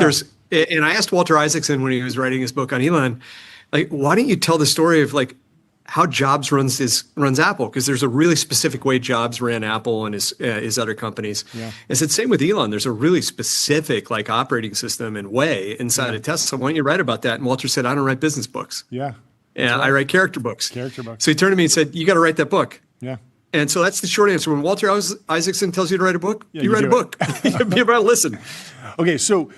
and I asked Walter Isaacson when he was writing his book on Elon, like, why don't you tell the story of like how Jobs runs Apple? Because there's a really specific way Jobs ran Apple and his other companies. Yeah. I said, same with Elon. There's a really specific like operating system and way inside of Tesla. Why don't you write about that? And Walter said, I don't write business books. Yeah. Yeah, right. I write character books. Character books. So he turned to me and said, you got to write that book. Yeah. And so that's the short answer. When Walter Isaacson tells you to write a book, you write a book. You better listen. Okay, so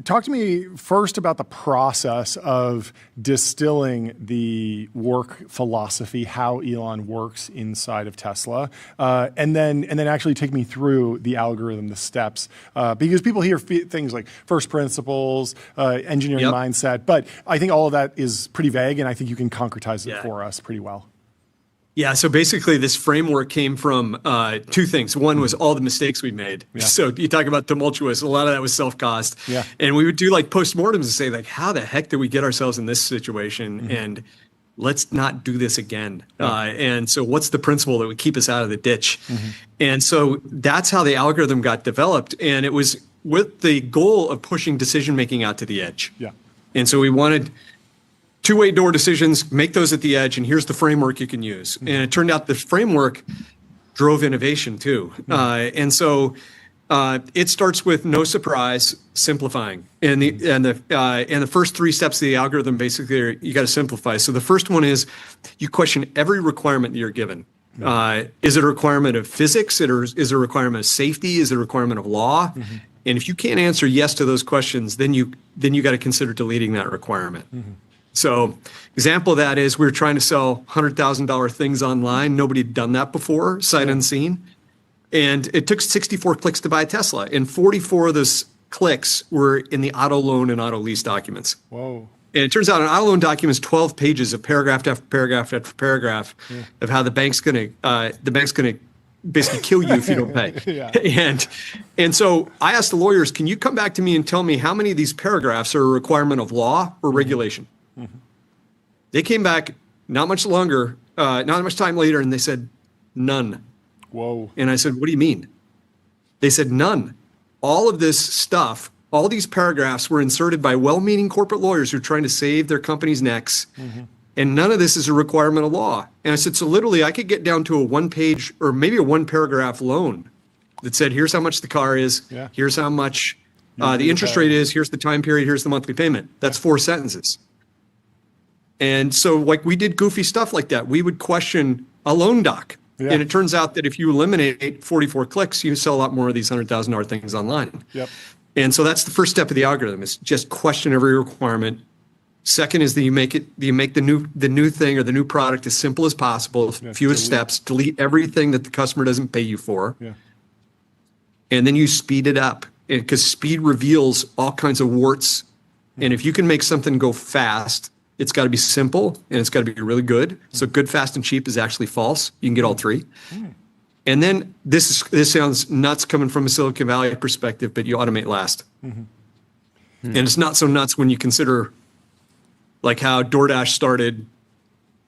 talk to me first about the process of distilling the work philosophy, how Elon works inside of Tesla, and then actually take me through the algorithm, the steps, because people hear things like first principles, engineering mindset, but I think all of that is pretty vague, and I think you can concretize it for us pretty well. Yeah, so basically this framework came from two things. One was all the mistakes we made. Yeah. So you talk about tumultuous, a lot of that was self-caused. Yeah. And we would do like postmortems and say like, how the heck did we get ourselves in this situation? Mm-hmm. And let's not do this again. Yeah. And so what's the principle that would keep us out of the ditch? Mm-hmm. And so that's how the algorithm got developed. And it was with the goal of pushing decision-making out to the edge. Yeah. And so we wanted two-way door decisions, make those at the edge, and here's the framework you can use. Mm-hmm. And it turned out the framework drove innovation too. Mm-hmm. And so it starts with no surprise, simplifying. And the first three steps of the algorithm basically are you got to simplify. So the first one is you question every requirement that you're given. Mm-hmm. Is it a requirement of physics? Is it a requirement of safety? Is it a requirement of law? Mm-hmm. And if you can't answer yes to those questions, then you got to consider deleting that requirement. Mm-hmm. So example of that is we were trying to sell $100,000 things online. Nobody had done that before, sight unseen. And it took 64 clicks to buy a Tesla. And 44 of those clicks were in the auto loan and auto lease documents. Whoa. And it turns out an auto loan document is 12 pages of paragraph after paragraph after paragraph of how the bank's going to basically kill you if you don't pay. And so I asked the lawyers, can you come back to me and tell me how many of these paragraphs are a requirement of law or regulation? Mm-hmm. They came back not much time later, and they said, none. Whoa. And I said, what do you mean? They said, none. All of this stuff, all these paragraphs were inserted by well-meaning corporate lawyers who are trying to save their company's necks. Mm-hmm. And none of this is a requirement of law. And I said, so literally I could get down to a one-page or maybe a one-paragraph loan that said, here's how much the car is, here's how much the interest rate is, here's the time period, here's the monthly payment. That's 4 sentences. And so like we did goofy stuff like that. We would question a loan doc. Yeah. And it turns out that if you eliminate 44 clicks, you sell a lot more of these $100,000 things online. Yep. And so that's the first step of the algorithm is just question every requirement. Second is that you make the new thing or the new product as simple as possible, fewest steps, delete everything that the customer doesn't pay you for. Yeah. And then you speed it up because speed reveals all kinds of warts. And if you can make something go fast, it's got to be simple and it's got to be really good. So good, fast, and cheap is actually false. You can get all three. And then this sounds nuts coming from a Silicon Valley perspective, but you automate last. Mm-hmm. And it's not so nuts when you consider like how DoorDash started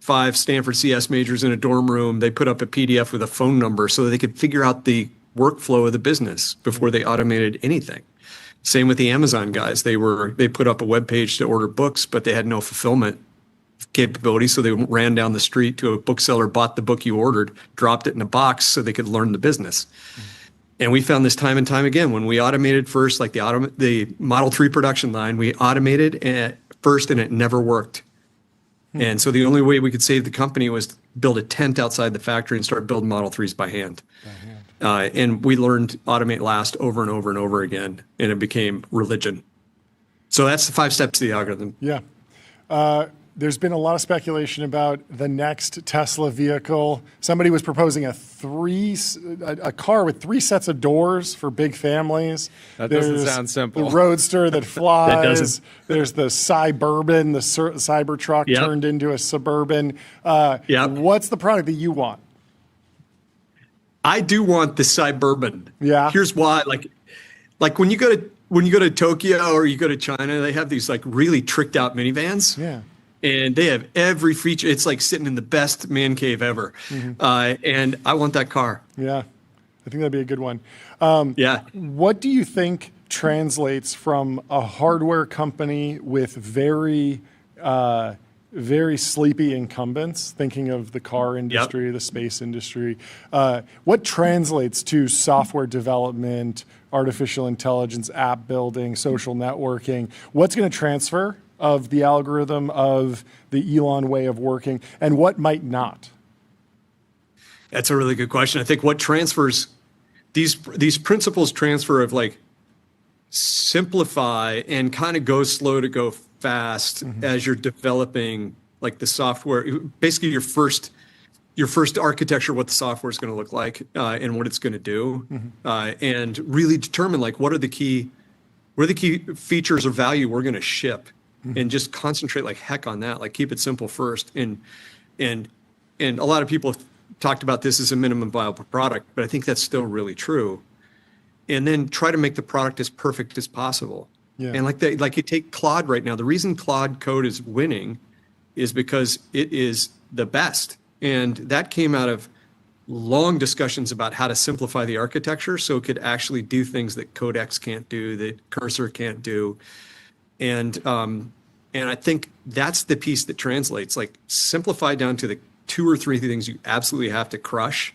5 Stanford CS majors in a dorm room. They put up a PDF with a phone number so that they could figure out the workflow of the business before they automated anything. Same with the Amazon guys. They put up a web page to order books, but they had no fulfillment capability. So they ran down the street to a bookseller, bought the book you ordered, dropped it in a box so they could learn the business. And we found this time and time again. When we automated first, like the Model 3 production line, we automated at first and it never worked. And so the only way we could save the company was to build a tent outside the factory and start building Model 3s by hand. And we learned automate last over and over and over again, and it became religion. So that's the 5 steps of the algorithm. Yeah. There's been a lot of speculation about the next Tesla vehicle. Somebody was proposing a car with 3 sets of doors for big families. That doesn't sound simple. The Roadster that flies. There's the Suburban, the Cybertruck turned into a Suburban. What's the product that you want? I do want the Suburban. Yeah. Here's why. Like when you go to Tokyo or you go to China, they have these like really tricked out minivans. Yeah. And they have every feature. It's like sitting in the best man cave ever. And I want that car. Yeah, I think that'd be a good one. Yeah. What do you think translates from a hardware company with very sleepy incumbents, thinking of the car industry, the space industry, what translates to software development, artificial intelligence, app building, social networking? What's going to transfer of the algorithm of the Elon way of working, and what might not? That's a really good question. I think what transfers, these principles transfer of like simplify and kind of go slow to go fast as you're developing like the software, basically your first architecture, what the software is going to look like and what it's going to do, and really determine like what are the key features or value we're going to ship, and just concentrate like heck on that. Like keep it simple first. And a lot of people have talked about this as a minimum viable product, but I think that's still really true. And then try to make the product as perfect as possible. Yeah. And like you take Claude right now, the reason Claude code is winning is because it is the best. And that came out of long discussions about how to simplify the architecture so it could actually do things that Codex can't do, that Cursor can't do. And I think that's the piece that translates, like simplify down to the 2 or 3 things you absolutely have to crush,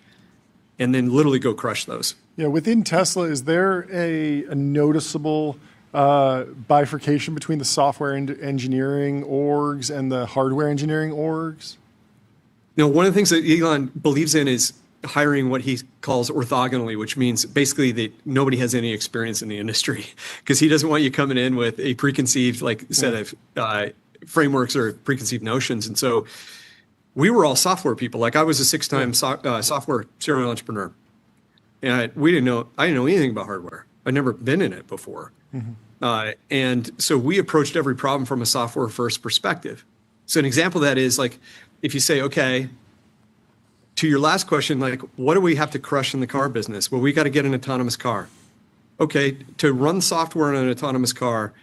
and then literally go crush those. Yeah, within Tesla, is there a noticeable bifurcation between the software engineering orgs and the hardware engineering orgs? One of the things that Elon believes in is hiring what he calls orthogonally, which means basically that nobody has any experience in the industry, because he doesn't want you coming in with a preconceived set of frameworks or preconceived notions. And so we were all software people. Like I was a 6-time software serial entrepreneur, and I didn't know anything about hardware. I'd never been in it before. And so we approached every problem from a software first perspective. So an example of that is like, if you say, okay, to your last question, like, what do we have to crush in the car business? Well, we got to get an autonomous car. Okay, to run software on an autonomous car,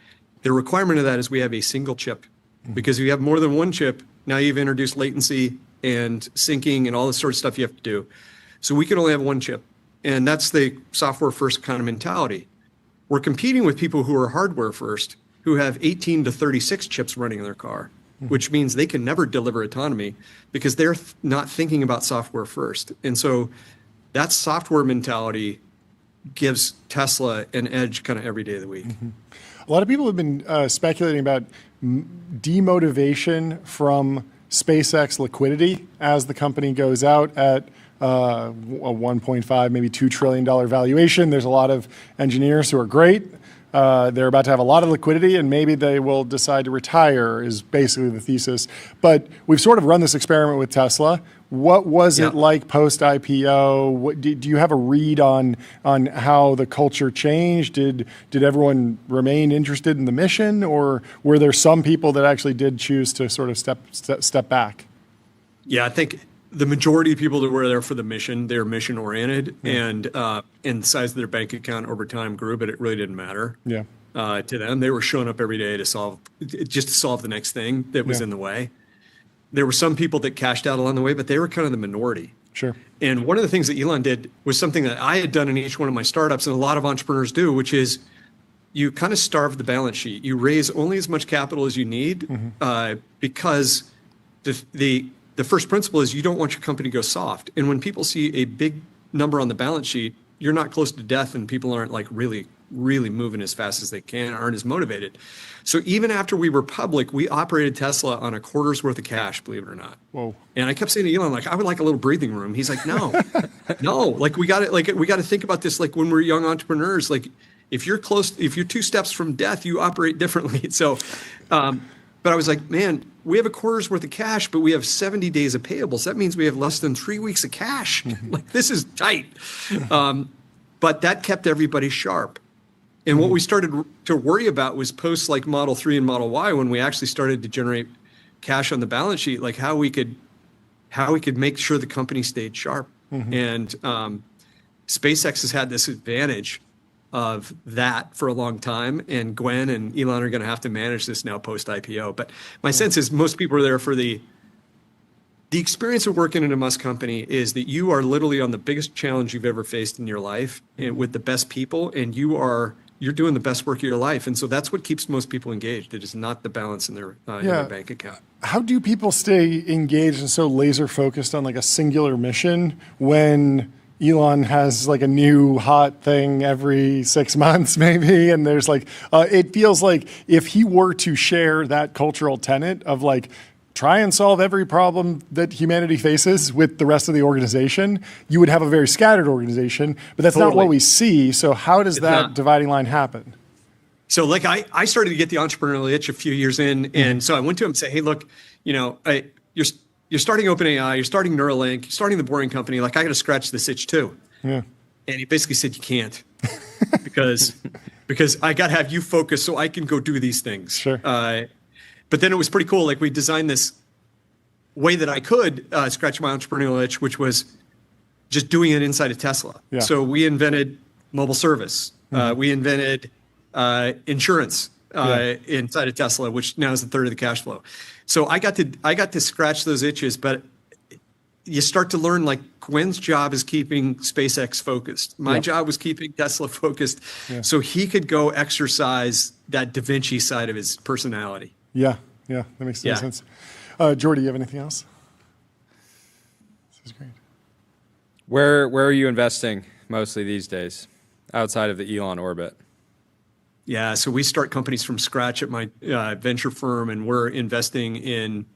the requirement of that is we have a single chip. Because if you have more than one chip, now you've introduced latency and syncing and all this sort of stuff you have to do. So we can only have one chip. And that's the software first kind of mentality. We're competing with people who are hardware first, who have 18 to 36 chips running in their car, which means they can never deliver autonomy because they're not thinking about software first. And so that software mentality gives Tesla an edge kind of every day of the week. A lot of people have been speculating about demotivation from SpaceX liquidity as the company goes out at a 1.5, maybe $2 trillion valuation. There's a lot of engineers who are great. They're about to have a lot of liquidity, and maybe they will decide to retire, is basically the thesis. But we've sort of run this experiment with Tesla. What was it like post-IPO? Do you have a read on how the culture changed? Did everyone remain interested in the mission, or were there some people that actually did choose to sort of step back? Yeah, I think the majority of people that were there for the mission, they're mission oriented, and the size of their bank account over time grew, but it really didn't matter. Yeah, to them, they were showing up every day to solve the next thing that was in the way. There were some people that cashed out along the way, but they were kind of the minority. Sure. And one of the things that Elon did was something that I had done in each one of my startups, and a lot of entrepreneurs do, which is you kind of starve the balance sheet. You raise only as much capital as you need, because the first principle is you don't want your company to go soft. And when people see a big number on the balance sheet, you're not close to death, and people aren't like really moving as fast as they can, aren't as motivated. So even after we were public, we operated Tesla on a quarter's worth of cash, believe it or not. Whoa. And I kept saying to Elon, like, I would like a little breathing room. He's like, no, like we got to think about this. Like when we're young entrepreneurs, like if you're 2 steps from death, you operate differently. So, but I was like, man, we have a quarter's worth of cash, but we have 70 days of payables. That means we have less than 3 weeks of cash. Like this is tight. But that kept everybody sharp. And what we started to worry about was post like Model 3 and Model Y, when we actually started to generate cash on the balance sheet, like how we could make sure the company stayed sharp. And SpaceX has had this advantage of that for a long time, and Gwen and Elon are going to have to manage this now post IPO. But my sense is most people are there for the experience of working in a Musk company is that you are literally on the biggest challenge you've ever faced in your life and with the best people, and you're doing the best work of your life. And so that's what keeps most people engaged. It is not the balance in their bank account. How do people stay engaged and so laser focused on like a singular mission when Elon has like a new hot thing every 6 months maybe? And there's like, it feels like if he were to share that cultural tenet of like, try and solve every problem that humanity faces with the rest of the organization, you would have a very scattered organization, but that's not what we see. So how does that dividing line happen? So like I started to get the entrepreneurial itch a few years in. And so I went to him and said, hey, look, you're starting OpenAI, you're starting Neuralink, you're starting the Boring Company. Like I got to scratch this itch too. Yeah. And he basically said, you can't because I got to have you focus so I can go do these things. Sure. But then it was pretty cool. Like we designed this way that I could scratch my entrepreneurial itch, which was just doing it inside of Tesla. Yeah. So we invented mobile service. We invented insurance inside of Tesla, which now is a third of the cash flow. So I got to scratch those itches, but you start to learn like Gwen's job is keeping SpaceX focused. My job was keeping Tesla focused. Yeah. So he could go exercise that Da Vinci side of his personality. Yeah, that makes sense. Jordy, you have anything else? This is great. Where are you investing mostly these days, outside of the Elon orbit? Yeah, so we start companies from scratch at my venture firm, and we're investing in,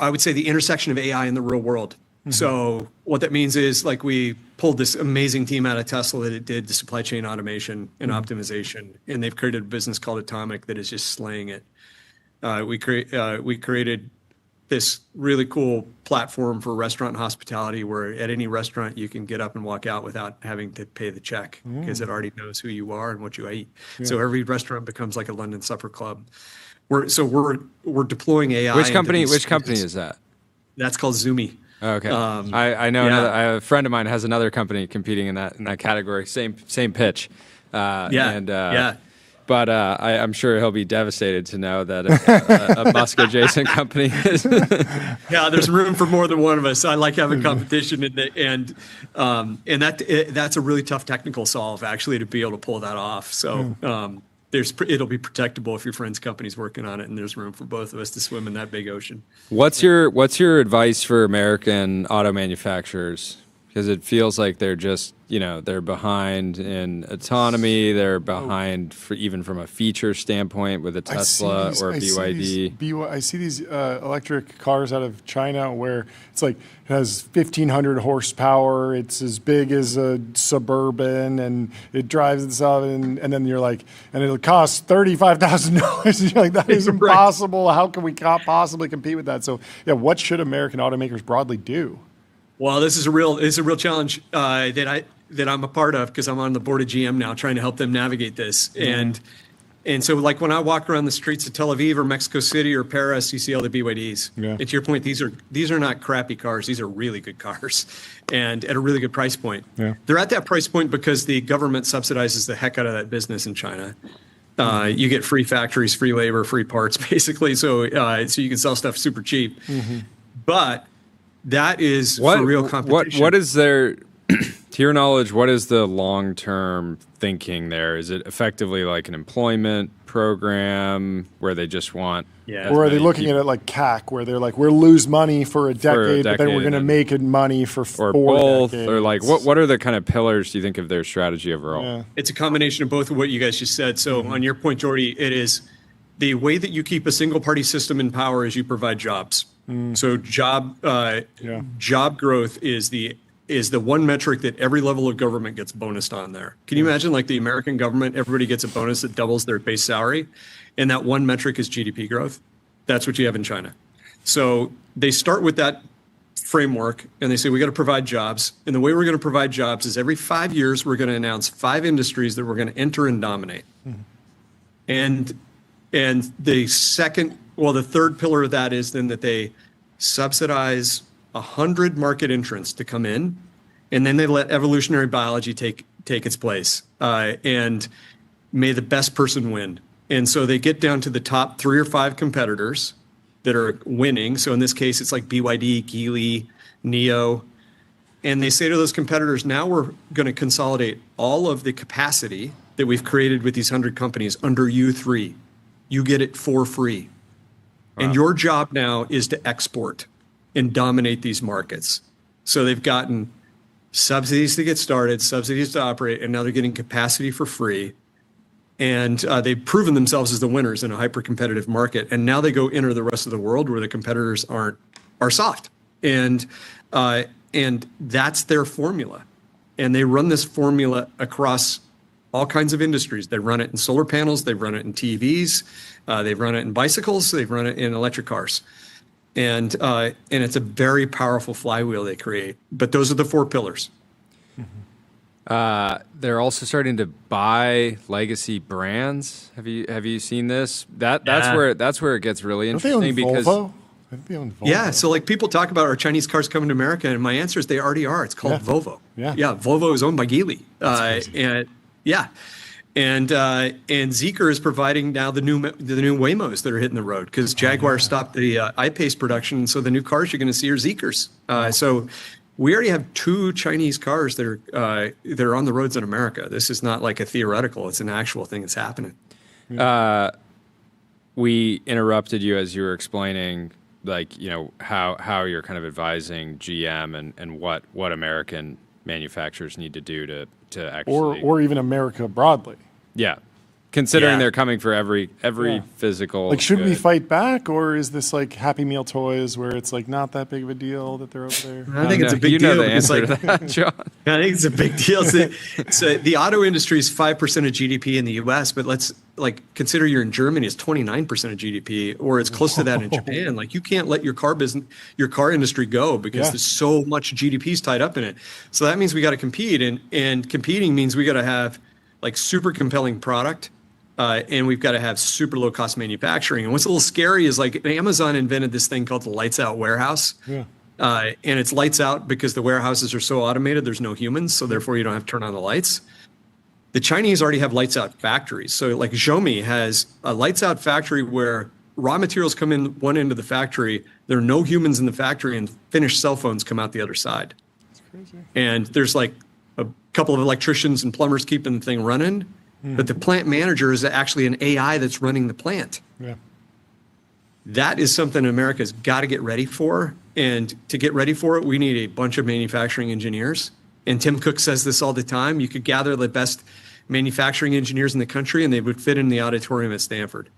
I would say, the intersection of AI and the real world. So what that means is like we pulled this amazing team out of Tesla that did the supply chain automation and optimization, and they've created a business called Atomic that is just slaying it. We created this really cool platform for restaurant hospitality where at any restaurant you can get up and walk out without having to pay the check because it already knows who you are and what you eat. Yeah. So every restaurant becomes like a London supper club. We're deploying AI. Which company is that? That's called Zoomy. Okay. I know a friend of mine has another company competing in that category. Same pitch. But I'm sure he'll be devastated to know that a Musk-adjacent company is. Yeah, there's room for more than one of us. I like having competition, and that's a really tough technical solve actually to be able to pull that off. So it'll be protectable if your friend's company's working on it, and there's room for both of us to swim in that big ocean. What's your advice for American auto manufacturers? Because it feels like they're just, they're behind in autonomy. They're behind even from a feature standpoint with a Tesla or a BYD. I see these electric cars out of China where it's like it has 1,500 horsepower. It's as big as a Suburban, and it drives itself. And then you're like, and it'll cost $35,000. You're like, that is impossible. Right. How can we possibly compete with that? So, what should American automakers broadly do? Well, this is a real challenge that I'm a part of because I'm on the board of GM now, trying to help them navigate this. And so, like when I walk around the streets of Tel Aviv or Mexico City or Paris, you see all the BYDs. Yeah. And to your point, these are not crappy cars; these are really good cars, and at a really good price point. Yeah. They're at that price point because the government subsidizes the heck out of that business in China. You get free factories, free labor, free parts, basically. So you can sell stuff super cheap, but that is for real competition. What is there, to your knowledge, what is the long-term thinking there? Is it effectively like an employment program where they just want... Or are they looking at it like CAC, where they're like, we'll lose money for a decade, but then we're going to make it money for 4 decades? Or like, what are the kind of pillars, do you think, of their strategy overall? Yeah. It's a combination of both of what you guys just said. So on your point, Jordy, it is the way that you keep a single-party system in power is you provide jobs. So job growth is the one metric that every level of government gets bonused on there. Can you imagine like the American government, everybody gets a bonus that doubles their base salary, and that one metric is GDP growth? That's what you have in China. So they start with that framework and they say, we got to provide jobs. And the way we're going to provide jobs is every 5 years, we're going to announce 5 industries that we're going to enter and dominate. And the third pillar of that is then that they subsidize 100 market entrants to come in, and then they let evolutionary biology take take its place, and may the best person win. And so they get down to the top 3 or 5 competitors that are winning. So in this case, it's like BYD, Geely, NIO. And they say to those competitors, now we're going to consolidate all of the capacity that we've created with these 100 companies under you 3. You get it for free. Wow. And your job now is to export and dominate these markets. So they've gotten subsidies to get started, subsidies to operate, and now they're getting capacity for free. And they've proven themselves as the winners in a hyper-competitive market. And now they go enter the rest of the world where the competitors are soft. And that's their formula. And they run this formula across all kinds of industries. They run it in solar panels. They run it in TVs. They run it in bicycles. They run it in electric cars. And it's a very powerful flywheel they create. But those are the 4 pillars. They're also starting to buy legacy brands. Have you seen this? That's where it gets really interesting because Volvo? I think they own Volvo. Yeah, so like people talk about, are Chinese cars coming to America? And my answer is they already are. It's called Volvo. Yeah, Volvo is owned by Geely. And Zeekr is providing now the new Waymos that are hitting the road because Jaguar stopped the I-Pace production. So the new cars you're going to see are Zeekrs. So we already have 2 Chinese cars that are on the roads in America. This is not like a theoretical; it's an actual thing that's happening. We interrupted you as you were explaining, like how you're kind of advising GM and what American manufacturers need to do to actually or even America broadly. Yeah. Considering they're coming for every physical. Like, should we fight back, or is this like Happy Meal toys where it's like not that big of a deal that they're over there? I think it's a big deal. The answer to that, John. I think it's a big deal. So the auto industry is 5% of GDP in the U.S., but let's consider you're in Germany, it's 29% of GDP, or it's close to that in Japan. Like, you can't let your car industry go because there's so much GDP's tied up in it. So that means we got to compete, and competing means we got to have like super compelling product. And we've got to have super low cost manufacturing. And what's a little scary is like Amazon invented this thing called the lights out warehouse. Yeah. And it's lights out because the warehouses are so automated, there's no humans. So therefore you don't have to turn on the lights. The Chinese already have lights out factories. So like Xiaomi has a lights out factory where raw materials come in one end of the factory. There are no humans in the factory and finished cell phones come out the other side. That's crazy. And there's like a couple of electricians and plumbers keeping the thing running. But the plant manager is actually an AI that's running the plant. Yeah. That is something America's got to get ready for. And to get ready for it, we need a bunch of manufacturing engineers. And Tim Cook says this all the time. You could gather the best manufacturing engineers in the country and they would fit in the auditorium at Stanford.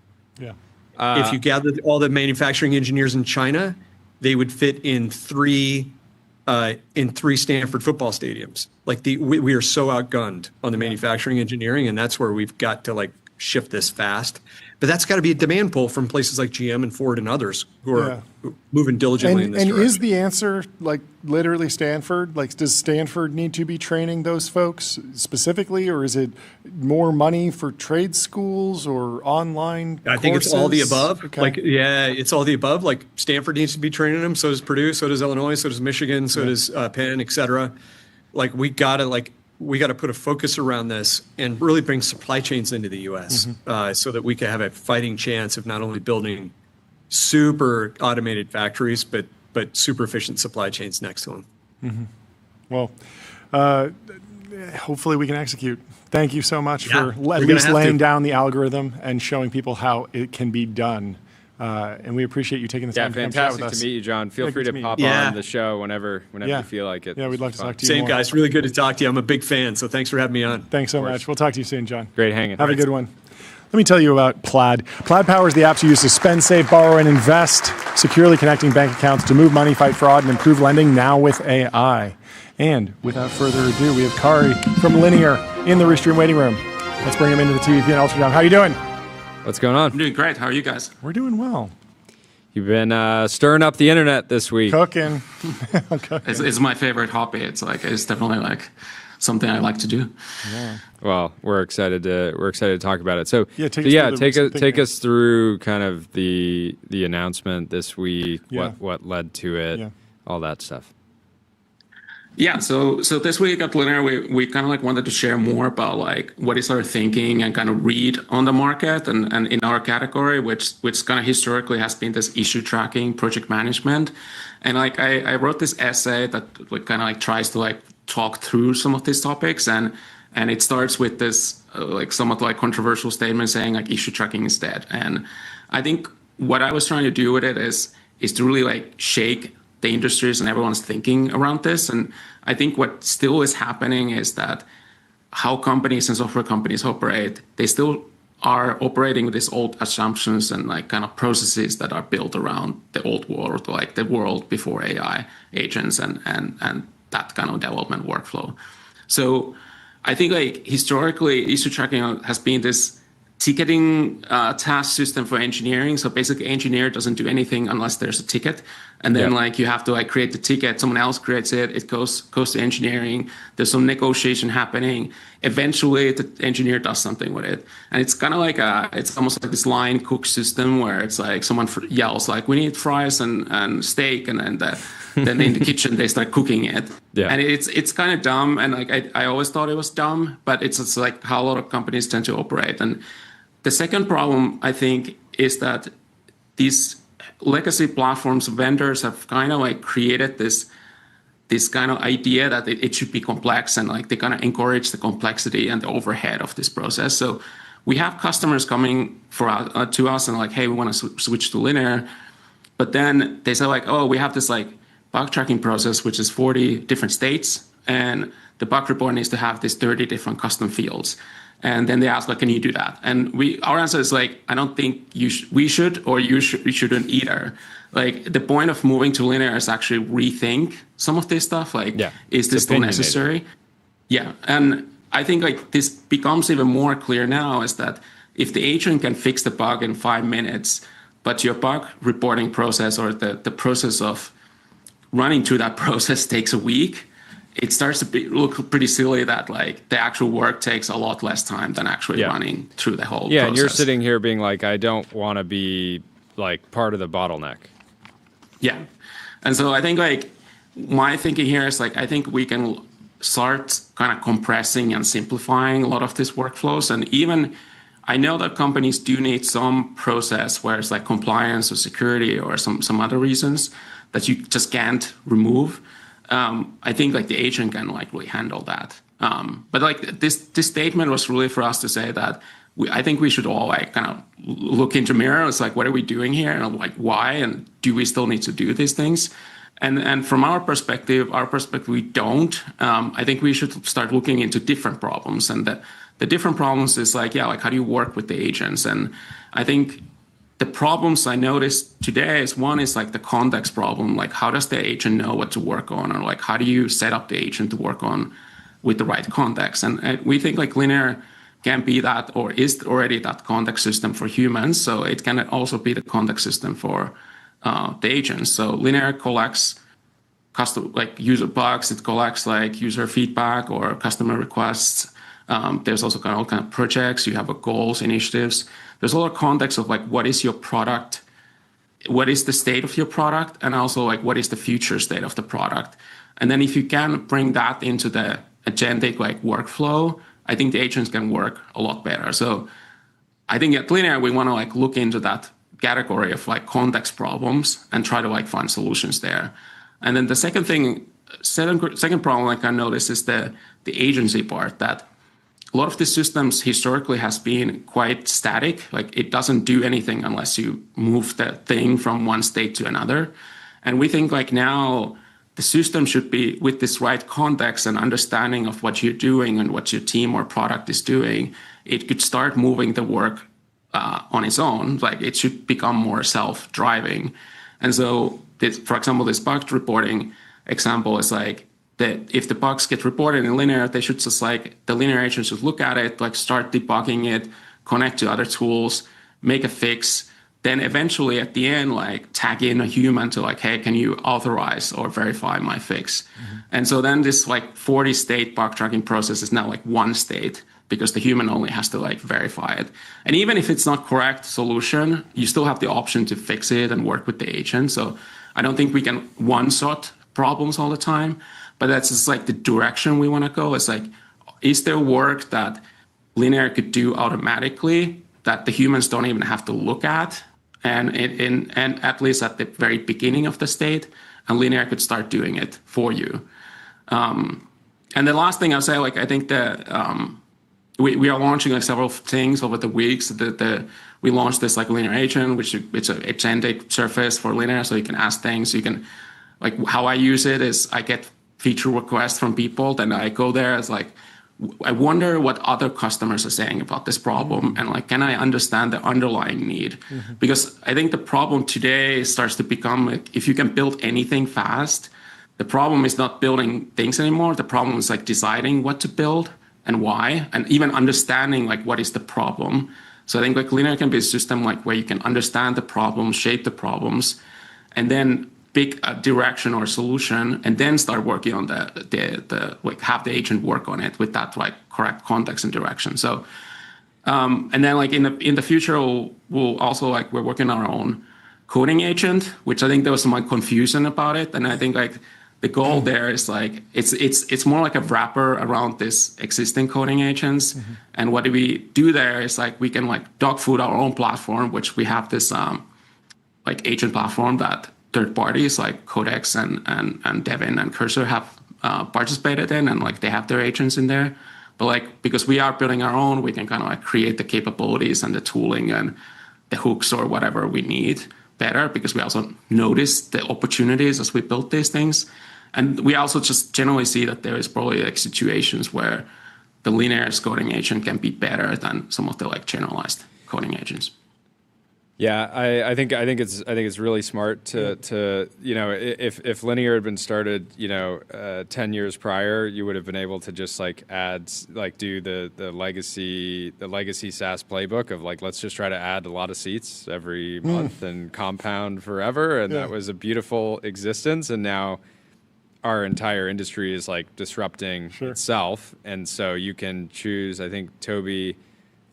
Yeah. If you gathered all the manufacturing engineers in China, they would fit in 3 Stanford football stadiums. Like we are so outgunned on the manufacturing engineering, and that's where we've got to like shift this fast. But that's got to be a demand pull from places like GM and Ford and others who are moving diligently in this direction. And is the answer like literally Stanford? Like, does Stanford need to be training those folks specifically, or is it more money for trade schools or online courses? I think it's all the above. Okay. Like, it's all the above. Like, Stanford needs to be training them. So does Purdue. So does Illinois. So does Michigan. So does Penn, et cetera. Like, we got to put a focus around this and really bring supply chains into the U.S. So that we can have a fighting chance of not only building super automated factories, but super efficient supply chains next to them. Well, hopefully we can execute. Thank you so much for at least laying down the algorithm and showing people how it can be done. And we appreciate you taking the time to come chat with us. Fantastic to meet you, John. Feel free to pop on the show whenever you feel like it. Yeah, we'd love to talk to you Same, more. guys. Really good to talk to you. I'm a big fan, so thanks for having me on. Thanks so much. We'll talk to you soon, John. Great hanging. Have a good one. Let me tell you about Plaid. Plaid powers the apps you use to spend, save, borrow, and invest, securely connecting bank accounts to move money, fight fraud, and improve lending now with AI. And without further ado, we have Kari from Linear in the Restream waiting room. Let's bring him into the TBPN Ultrasound. How you doing? What's going on? I'm doing great. How are you guys? We're doing well. You've been stirring up the internet this week. Cooking. It's my favorite hobby. It's definitely like something I like to do. Yeah. Well, we're excited to talk about it. So take us through kind of the announcement this week. What led to it, all that stuff. Yeah, so this week at Linear, we kind of like wanted to share more about like what is our thinking and kind of read on the market and in our category, which kind of historically has been this issue tracking, project management. And like I wrote this essay that like kind of like tries to like talk through some of these topics, and it starts with this like somewhat like controversial statement saying like issue tracking is dead. And I think what I was trying to do with it is to really like shake the industries and everyone's thinking around this. And I think what still is happening is that how companies and software companies operate, they still are operating with these old assumptions and like kind of processes that are built around the old world, like the world before AI agents and that kind of development workflow. So I think like historically issue tracking has been this ticketing task system for engineering. So basically engineer doesn't do anything unless there's a ticket. And then like you have to like create the ticket, someone else creates it, it goes to engineering, there's some negotiation happening. Eventually the engineer does something with it. And it's kind of like it's almost like this line cook system where it's like someone yells like, we need fries and steak, and then in the kitchen they start cooking it. Yeah. And it's kind of dumb, and like I always thought it was dumb, but it's like how a lot of companies tend to operate. And the second problem, I think, is that these legacy platforms vendors have kind of like created this kind of idea that it should be complex, and like they kind of encourage the complexity and the overhead of this process. So we have customers coming to us and like, hey, we want to switch to Linear, but then they say like, oh, we have this like bug tracking process, which is 40 different states, and the bug report needs to have these 30 different custom fields. And then they ask, like, can you do that? And our answer is like, I don't think we should, or you shouldn't either. Like the point of moving to Linear is actually rethink some of this stuff. Like, is this still necessary? Yeah. And I think like this becomes even more clear now is that if the agent can fix the bug in 5 minutes, but your bug reporting process or the process of running through that process takes a week, it starts to look pretty silly that like the actual work takes a lot less time than actually running through the whole process. And you're sitting here being like, I don't want to be like part of the bottleneck. Yeah. And so I think like my thinking here is like, I think we can start kind of compressing and simplifying a lot of these workflows. And even I know that companies do need some process where it's like compliance or security or some other reasons that you just can't remove. I think like the agent can like really handle that. But like this statement was really for us to say that I think we should all like kind of look into mirror. It's like, what are we doing here? And like, why? And do we still need to do these things? And from our perspective, we don't. I think we should start looking into different problems. And the different problems is like, like how do you work with the agents? And I think the problems I noticed today is one is like the context problem. Like how does the agent know what to work on? Or like how do you set up the agent to work on with the right context? And we think like Linear can be that or is already that context system for humans. So it can also be the context system for the agents. So Linear collects custom like user bugs, it collects like user feedback or customer requests. There's also all kind of projects, you have goals, initiatives. There's a lot of context of like what is your product, what is the state of your product, and also like what is the future state of the product. And then if you can bring that into the agentic like workflow, I think the agents can work a lot better. So I think at Linear we want to like look into that category of like context problems and try to like find solutions there. And then the second problem like I noticed is the agency part, that a lot of the systems historically has been quite static. Like it doesn't do anything unless you move the thing from one state to another. And we think like now the system should be with this right context and understanding of what you're doing and what your team or product is doing. It could start moving the work on its own. Like it should become more self-driving. And so for example, this bug reporting example is like, that if the bugs get reported in Linear, they should just like the Linear agent should look at it, like start debugging it, connect to other tools, make a fix, then eventually at the end, like tag in a human to like, hey, can you authorize or verify my fix? Mm-hmm. And so then this like 40 state bug tracking process is now like one state because the human only has to like verify it. And even if it's not correct solution, you still have the option to fix it and work with the agent. So I don't think we can one-shot problems all the time. but that's just like the direction we want to go. It's like, is there work that linear could do automatically that the humans don't even have to look at, and at least at the very beginning of the state, and linear could start doing it for you. And the last thing I'll say, like, I think that we are launching like several things over the weeks. We launched this like linear agent, which it's an agentic surface for linear, so you can ask things. You can, like, how I use it is I get feature requests from people, then I go there as like, I wonder what other customers are saying about this problem, and like, can I understand the underlying need? Because I think the problem today starts to become like, if you can build anything fast, the problem is not building things anymore. The problem is like deciding what to build and why, and even understanding like what is the problem. So I think like linear can be a system like where you can understand the problems, shape the problems, and then pick a direction or solution, and then start working on the like have the agent work on it with that like correct context and direction. So and then like in the future we'll also like we're working on our own coding agent, which I think there was some like confusion about it, and I think like the goal there is like it's more like a wrapper around this existing coding agents. And what we do there is like we can like dog food our own platform, which we have this like agent platform that third parties like Codex and Devin and Cursor have participated in, and like they have their agents in there. But like because we are building our own, we can kind of like create the capabilities and the tooling and the hooks or whatever we need better, because we also notice the opportunities as we build these things. And we also just generally see that there is probably like situations where the linear coding agent can be better than some of the like generalized coding agents. Yeah, I think it's really smart to you know, if linear had been started 10 years prior, you would have been able to just like add like do the legacy SaaS playbook of like, let's just try to add a lot of seats every month and compound forever, and that was a beautiful existence. And now our entire industry is like disrupting itself, and so you can choose. I think Toby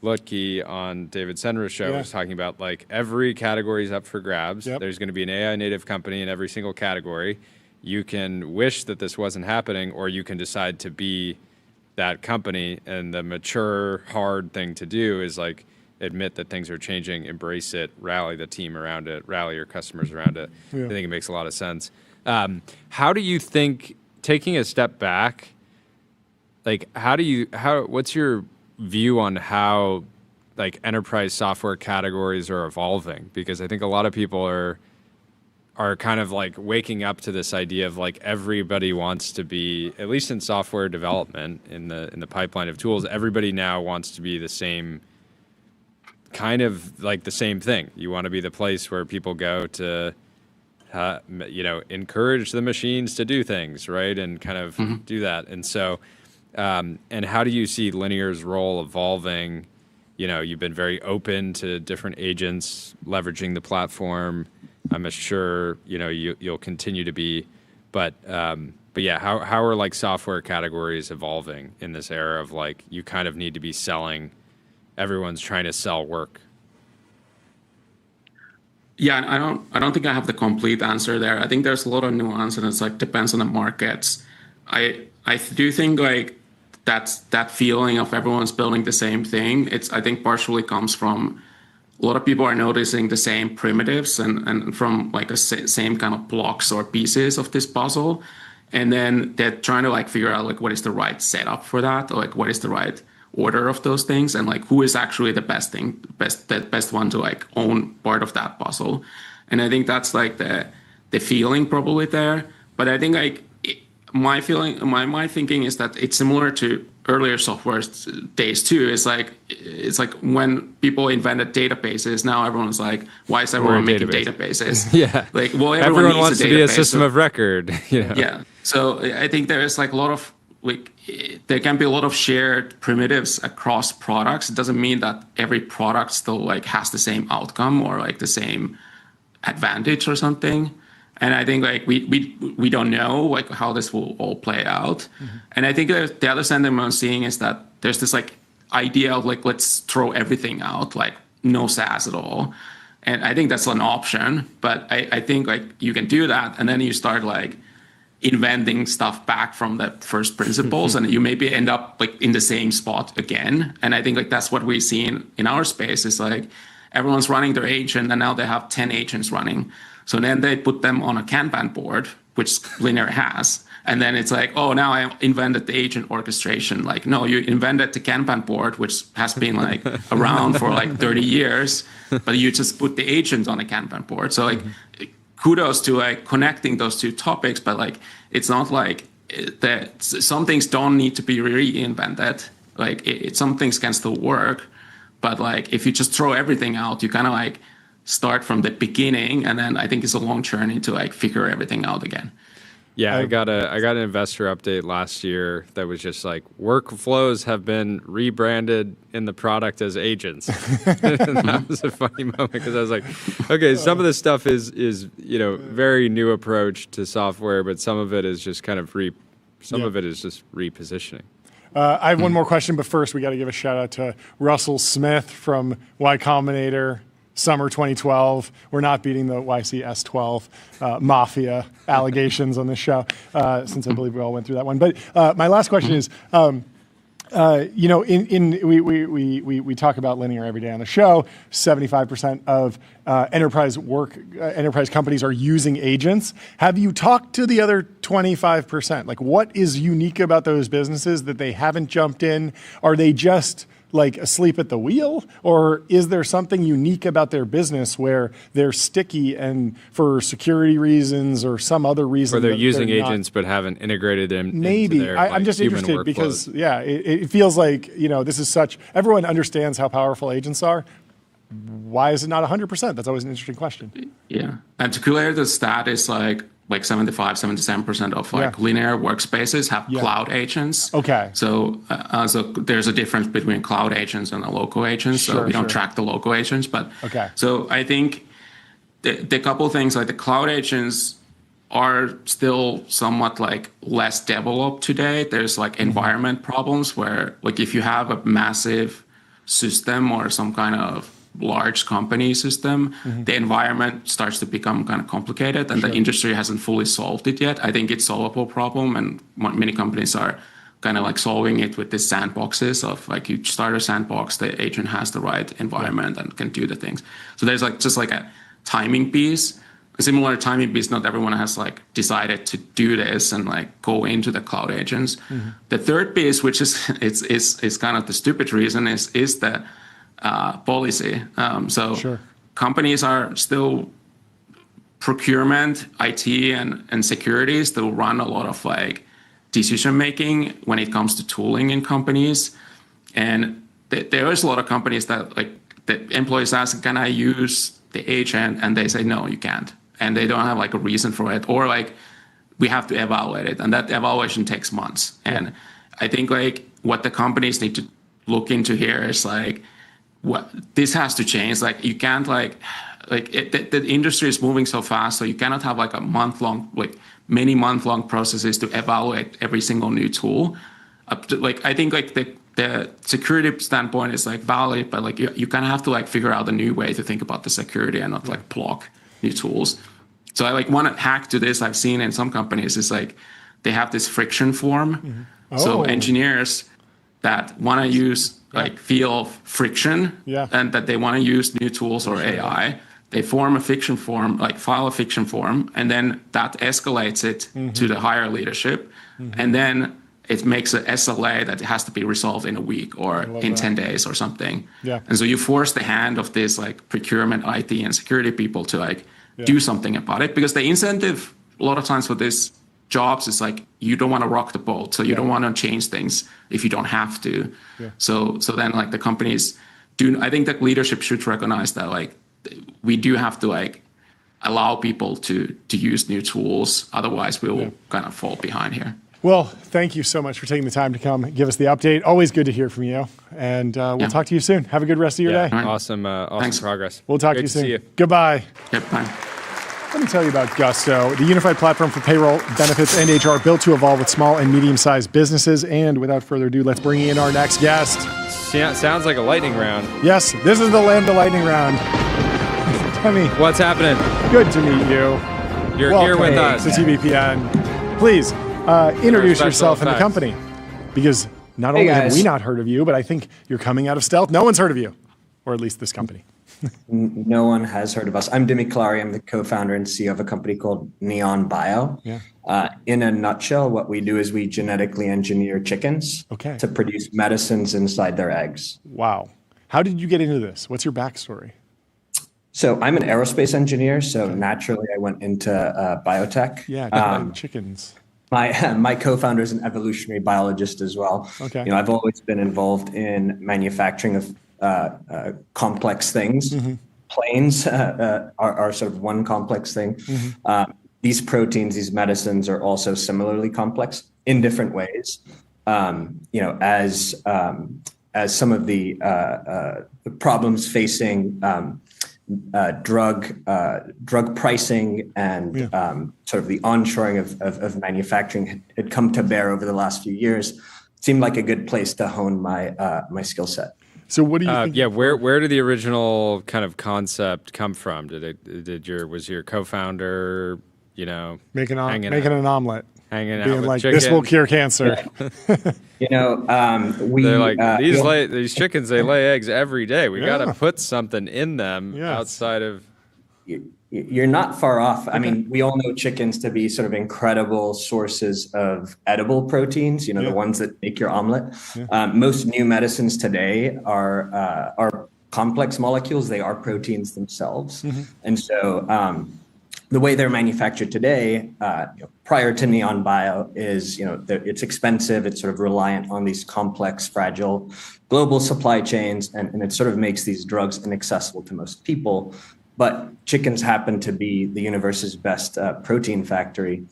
Lutke on David Senra's show was talking about like every category is up for grabs. There's going to be an AI native company in every single category. You can wish that this wasn't happening, or you can decide to be that company. And the mature, hard thing to do is like admit that things are changing, embrace it, rally the team around it, rally your customers around it. I think it makes a lot of sense. How do you think, taking a step back, like what's your view on how like enterprise software categories are evolving? Because I think a lot of people are kind of like waking up to this idea of like everybody wants to be, at least in software development, in the pipeline of tools, everybody now wants to be the same kind of like the same thing. You want to be the place where people go to encourage the machines to do things, right? And kind of do that. And so and how do you see Linear's role evolving? You've been very open to different agents leveraging the platform. I'm sure you'll continue to be, but yeah, how are like software categories evolving in this era of like you kind of need to be selling? Everyone's trying to sell work. Yeah, I don't think I have the complete answer there. I think there's a lot of nuance, and it's like depends on the markets. I do think like that feeling of everyone's building the same thing. I think partially comes from a lot of people are noticing the same primitives and from like the same kind of blocks or pieces of this puzzle, and then they're trying to like figure out like what is the right setup for that, or like what is the right order of those things, and like who is actually the best one to like own part of that puzzle. And I think that's like the feeling probably there. But I think like my thinking is that it's similar to earlier software days too. It's like when people invented databases, now everyone's like, why is everyone making databases? Yeah. Like, well, everyone wants to be a system of record. Yeah. So I think there is like a lot of there can be a lot of shared primitives across products. It doesn't mean that every product still like has the same outcome or like the same advantage or something. And I think like we don't know like how this will all play out. And I think the other sentiment I'm seeing is that there's this like idea of like, let's throw everything out, like no SaaS at all. And I think that's an option, but I think like you can do that, and then you start like inventing stuff back from the first principles, and you maybe end up like in the same spot again. And I think like that's what we see in our space is like everyone's running their agent, and now they have 10 agents running. So then they put them on a Kanban board, which Linear has. And then it's like, oh, now I invented the agent orchestration. Like, no, you invented the Kanban board, which has been like around for like 30 years, but you just put the agent on a Kanban board. So like, kudos to like connecting those two topics, but like, it's not like that. Some things don't need to be reinvented. Like, some things can still work, but like, if you just throw everything out, you kind of like start from the beginning, and then I think it's a long journey to like figure everything out again. Yeah, I got an investor update last year that was just like workflows have been rebranded in the product as agents. And that was a funny moment because I was like, okay, some of this stuff is very new approach to software, but some of it is just kind of of it is just repositioning. I have one more question, but first we got to give a shout out to Russell Smith from Y Combinator. Summer 2012. We're not beating the YCS12 mafia allegations on this show, since I believe we all went through that one. But my last question is, we talk about Linear every day on the show. 75% of enterprise companies are using agents. Have you talked to the other 25%? Like, what is unique about those businesses that they haven't jumped in? Are they just like asleep at the wheel, or is there something unique about their business where they're sticky and for security reasons or some other reason? Or they're using agents but haven't integrated them maybe into their, I'm just human interested workflows. Because it feels like this is such, everyone understands how powerful agents are. Why is it not 100%? That's always an interesting question. Yeah, and to clear the stat is like 77% of Linear workspaces have cloud agents. Okay. So there's a difference between cloud agents and the local agents. So we don't track the local agents, but so I think the couple of things like the cloud agents are still somewhat like less developed today. There's like environment problems where like if you have a massive system or some kind of large company system, the environment starts to become kind of complicated, and the industry hasn't fully solved it yet. I think it's a solvable problem, and many companies are kind of like solving it with these sandboxes of like you start a sandbox, the agent has the right environment and can do the things. So there's like just like a timing piece, a similar timing piece. Not everyone has like decided to do this and like go into the cloud agents. The third piece, which is it's kind of the stupid reason, is the policy. Companies are still procurement, IT, and security still run a lot of like decision making when it comes to tooling in companies. And there is a lot of companies that like the employees ask, can I use the agent? And they say, no, you can't. And they don't have like a reason for it, or like we have to evaluate it. And that evaluation takes months. And I think like what the companies need to look into here is like, this has to change. Like you can't the industry is moving so fast, so you cannot have like a many month-long processes to evaluate every single new tool. I think like the security standpoint is like valid, but like you kind of have to like figure out a new way to think about the security and not like block new tools. So I like one hack to this I've seen in some companies is like they have this friction form. So engineers that want to use feel friction and that they want to use new tools or AI, they form a fiction form, like file a fiction form, and then that escalates it to the higher leadership. And then it makes an SLA that has to be resolved in a week or in 10 days or something. And so you force the hand of this like procurement, IT, and security people to do something about it, because the incentive a lot of times for this jobs is like you don't want to rock the boat, so you don't want to change things if you don't have to. So then like the companies I think that leadership should recognize that like we do have to like allow people to use new tools, otherwise we will kind of fall behind here. Well, thank you so much for taking the time to come give us the update. Always good to hear from you, and we'll talk to you soon. Have a good rest of your day. Awesome progress. We'll talk to you soon. See you. Goodbye. Bye. Let me tell you about Gusto, the unified platform for payroll, benefits, and HR built to evolve with small and medium-sized businesses. And without further ado, let's bring in our next guest. Sounds like a lightning round. Yes, this is the Lambda lightning round. Tell me. What's happening? Good to meet you. You're here with us. To TBPN. please introduce special yourself and the effects. company, because not Hey, only have guys. we not heard of you, but I think you're coming out of stealth. No one's heard of you, or at least this company. No one has heard of us. I'm Dimi Klari. I'm the co-founder and CEO of a company called Neon Bio. Yeah. In a nutshell, what we do is we genetically engineer chickens to produce medicines inside their eggs. Wow. How did you get into this? What's your backstory? So I'm an aerospace engineer. So naturally, I went into biotech. Yeah, chickens. My co-founder is an evolutionary biologist as well. Okay. I've always been involved in manufacturing of complex things. Planes are sort of one complex thing. These proteins, these medicines are also similarly complex in different ways. As some of the problems facing drug pricing and sort of the onshoring of manufacturing had come to bear over the last few years, it seemed like a good place to hone my skill set. So what do you think? Yeah, where did the original kind of concept come from? Was your co-founder, Making an omelet, hanging out being with like, chickens? this will cure cancer. They're like, these chickens, they lay eggs every day. We got to put something in them outside of. You're not far off. I mean, we all know chickens to be sort of incredible sources of edible proteins, the ones that make your omelet. Most new medicines today are complex molecules. They are proteins themselves. And so the way they're manufactured today, prior to Neon Bio, is it's expensive. It's sort of reliant on these complex, fragile global supply chains, and it sort of makes these drugs inaccessible to most people. But chickens happen to be the universe's best protein factory.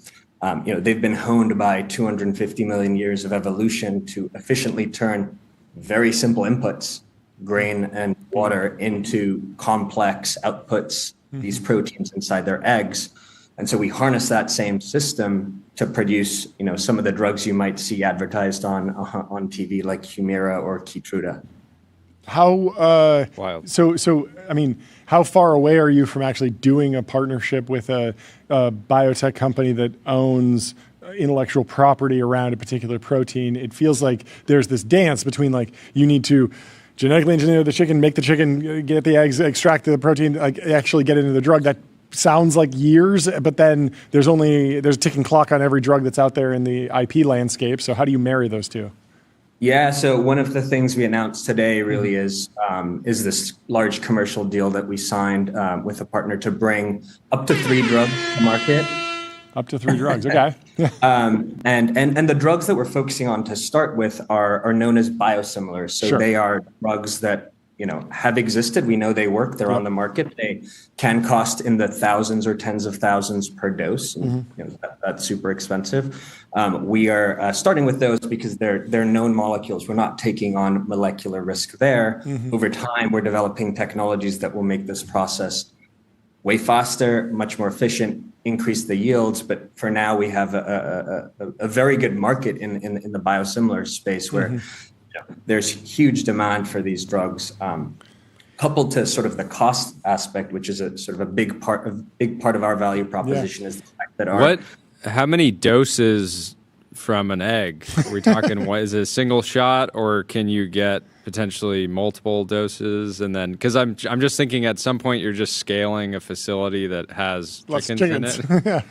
They've been honed by 250 million years of evolution to efficiently turn very simple inputs, grain and water, into complex outputs, these proteins inside their eggs. And so we harness that same system to produce, some of the drugs you might see advertised on TV, like Humira or Keytruda. How wild. So I mean, how far away are you from actually doing a partnership with a biotech company that owns intellectual property around a particular protein? It feels like there's this dance between, like, you need to genetically engineer the chicken, make the chicken, get the eggs, extract the protein, like actually get into the drug. That sounds like years, but then there's a ticking clock on every drug that's out there in the IP landscape. So how do you marry those two? Yeah, so one of the things we announced today really is this large commercial deal that we signed with a partner to bring up to 3 drugs to market. Up to 3 drugs, okay. And the drugs that we're focusing on to start with are known as biosimilars. So they are drugs that have existed. We know they work. They're on the market. They can cost in the thousands or tens of thousands per dose. That's super expensive. We are starting with those because they're known molecules. We're not taking on molecular risk there. Over time, we're developing technologies that will make this process way faster, much more efficient, increase the yields. But for now, we have a very good market in the biosimilar space where there's huge demand for these drugs, coupled to sort of the cost aspect, which is a sort of a big part of our value proposition, is the fact that how many doses from an egg are we talking? What is it, a single shot, or can you get potentially multiple doses? And then, because I'm just thinking at some point you're just scaling a facility that has chickens in it.